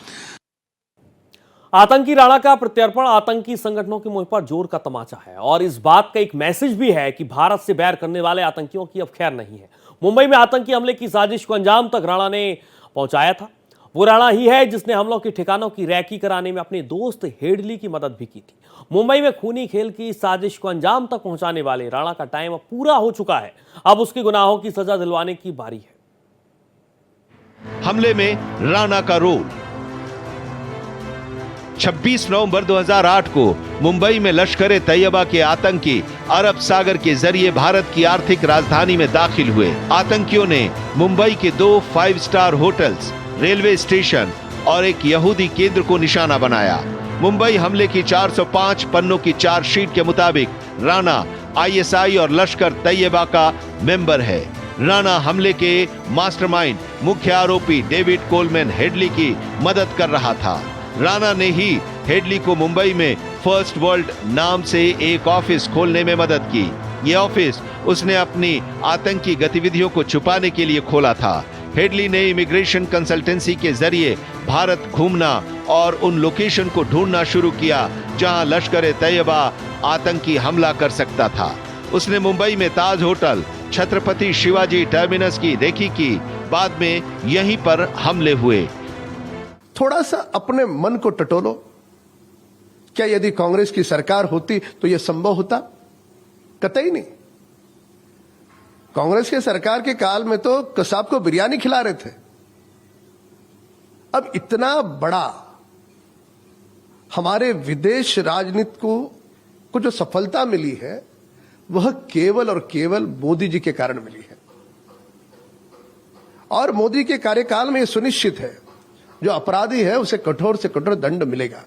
आतंकी राणा का प्रत्यर्पण आतंकी संगठनों की मुंह पर जोर का तमाचा है और इस बात का एक मैसेज भी है कि भारत से बैर करने वाले आतंकियों की अब खैर नहीं है। मुंबई में आतंकी हमले की साजिश को अंजाम तक राणा ने पहुंचाया था। वो राणा ही है जिसने हमलों के ठिकानों की रैकी कराने में अपने दोस्त हेडली की मदद भी की थी। मुंबई में खूनी खेल की साजिश को अंजाम तक पहुंचाने वाले राणा का टाइम अब पूरा हो चुका है। अब उसके गुनाहों की सजा दिलवाने की बारी है। हमले में राणा का रोल। 26 नवंबर 2008 को मुंबई में लश्कर तैयबा के आतंकी अरब सागर के जरिए भारत की आर्थिक राजधानी में दाखिल हुए। आतंकियों ने मुंबई के 2 5 स्टार होटल्स, रेलवे स्टेशन और एक यहूदी केंद्र को निशाना बनाया। मुंबई हमले की 405 पन्नों की चार्जशीट के मुताबिक राणा ISI और लश्कर तैयबा का मेंबर है। राणा हमले के मास्टरमाइंड मुख्य आरोपी डेविड कोलमैन हेडली की मदद कर रहा था। राणा ने ही हेडली को मुंबई में फर्स्ट वर्ल्ड नाम से एक ऑफिस खोलने में मदद की। ये ऑफिस उसने अपनी आतंकी गतिविधियों को छुपाने के लिए खोला था। हेडली ने इमिग्रेशन कंसल्टेंसी के जरिए भारत घूमना और उन लोकेशन को ढूंढना शुरू किया जहां लश्कर तैयबा आतंकी हमला कर सकता था। उसने मुंबई में ताज होटल, छत्रपति शिवाजी टर्मिनस की रेकी की। बाद में यहीं पर हमले हुए। थोड़ा सा अपने मन को टटोलो। क्या यदि कांग्रेस की सरकार होती तो यह संभव होता? कतई नहीं। कांग्रेस के सरकार के काल में तो कसाब को बिरयानी खिला रहे थे। अब इतना बड़ा हमारे विदेश राजनीति को जो सफलता मिली है वह केवल और केवल मोदी जी के कारण मिली है। और मोदी के कार्यकाल में यह सुनिश्चित है जो अपराधी है उसे कठोर से कठोर दंड मिलेगा।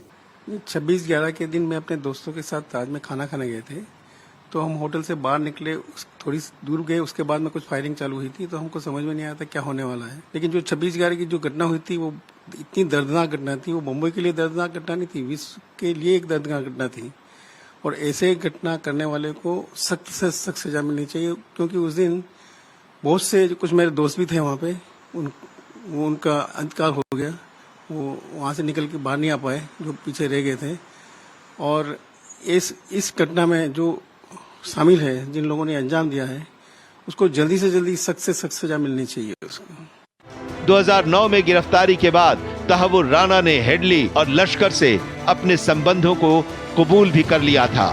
26/11 के दिन मैं अपने दोस्तों के साथ ताज में खाना खाने गए थे, तो हम होटल से बाहर निकले, थोड़ी दूर गए, उसके बाद में कुछ फायरिंग चालू हुई थी, तो हमको समझ में नहीं आया था क्या होने वाला है। लेकिन जो 26/11 की जो घटना हुई थी वो इतनी दर्दनाक घटना थी। वो मुंबई के लिए दर्दनाक घटना नहीं थी, विश्व के लिए एक दर्दनाक घटना थी। और ऐसे घटना करने वाले को सख्त से सख्त सजा मिलनी चाहिए, क्योंकि उस दिन बहुत से कुछ मेरे दोस्त भी थे वहाँ पे, उनका अंतकाल हो गया। वो वहाँ से निकल के बाहर नहीं आ पाए, जो पीछे रह गए थे। और इस घटना में जो शामिल है, जिन लोगों ने अंजाम दिया है, उसको जल्दी से जल्दी सख्त से सख्त सजा मिलनी चाहिए उसको। 2009 में गिरफ्तारी के बाद तहव्वुर राणा ने हेडली और लश्कर से अपने संबंधों को कबूल भी कर लिया था।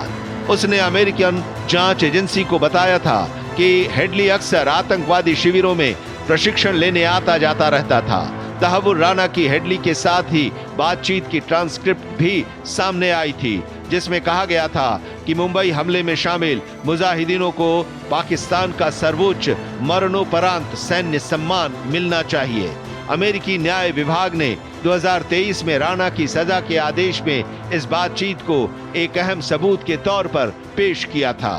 उसने अमेरिकन जांच एजेंसी को बताया था कि हेडली अक्सर आतंकवादी शिविरों में प्रशिक्षण लेने आता जाता रहता था। तहव्वुर राणा की हेडली के साथ ही बातचीत की ट्रांसक्रिप्ट भी सामने आई थी, जिसमें कहा गया था कि मुंबई हमले में शामिल मुजाहिदीनों को पाकिस्तान का सर्वोच्च मरणोपरांत सैन्य सम्मान मिलना चाहिए। अमेरिकी न्याय विभाग ने 2023 में राणा की सजा के आदेश में इस बातचीत को एक अहम सबूत के तौर पर पेश किया था।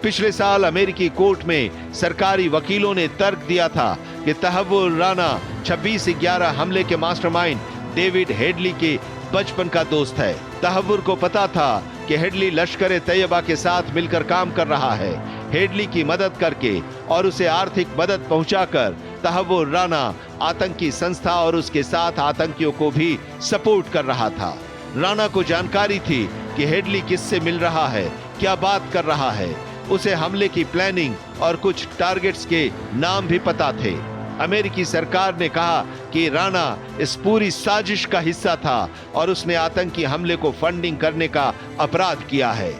पिछले साल अमेरिकी कोर्ट में सरकारी वकीलों ने तर्क दिया था कि तहव्वुर राणा 26/11 हमले के मास्टरमाइंड डेविड हेडली के बचपन का दोस्त है। तहव्वुर को पता था कि हेडली लश्कर तैयबा के साथ मिलकर काम कर रहा है। हेडली की मदद करके और उसे आर्थिक मदद पहुंचाकर तहव्वुर राणा आतंकी संस्था और उसके साथ आतंकियों को भी सपोर्ट कर रहा था। राणा को जानकारी थी कि हेडली किससे मिल रहा है, क्या बात कर रहा है। उसे हमले की प्लानिंग और कुछ टारगेट्स के नाम भी पता थे। अमेरिकी सरकार ने कहा कि राणा इस पूरी साजिश का हिस्सा था और उसने आतंकी हमले को फंडिंग करने का अपराध किया है।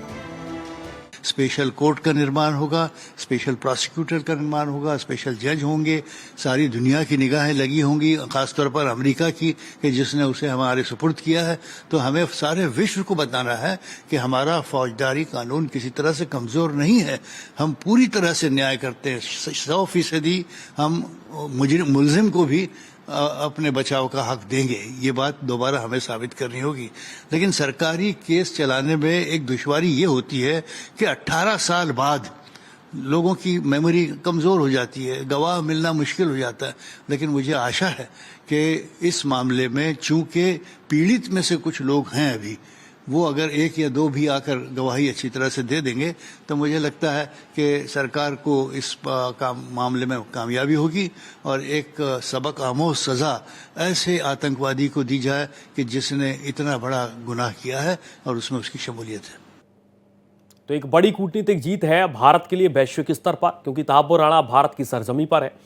स्पेशल कोर्ट का निर्माण होगा, स्पेशल प्रोसिक्यूटर का निर्माण होगा, स्पेशल जज होंगे, सारी दुनिया की निगाहें लगी होंगी, खासतौर पर अमेरिका की कि जिसने उसे हमारे सुपुर्द किया है। तो हमें सारे विश्व को बताना है कि हमारा फौजदारी कानून किसी तरह से कमजोर नहीं है, हम पूरी तरह से न्याय करते हैं, 100% हम मुलजिम को भी अपने बचाव का हक देंगे। ये बात दोबारा हमें साबित करनी होगी। लेकिन सरकारी केस चलाने में एक दुश्वारी ये होती है कि 18 साल बाद लोगों की मेमोरी कमजोर हो जाती है, गवाह मिलना मुश्किल हो जाता है। लेकिन मुझे आशा है कि इस मामले में चूंकि पीड़ित में से कुछ लोग हैं अभी, वो अगर 1 या 2 भी आकर गवाही अच्छी तरह से दे देंगे तो मुझे लगता है कि सरकार को इस मामले में कामयाबी होगी और एक सबक आमोज सजा ऐसे आतंकवादी को दी जाए कि जिसने इतना बड़ा गुनाह किया है और उसमें उसकी शमूलियत है। तो एक बड़ी कूटनीतिक जीत है भारत के लिए वैश्विक स्तर पर, क्योंकि तहव्वुर राणा भारत की सरजमी पर है।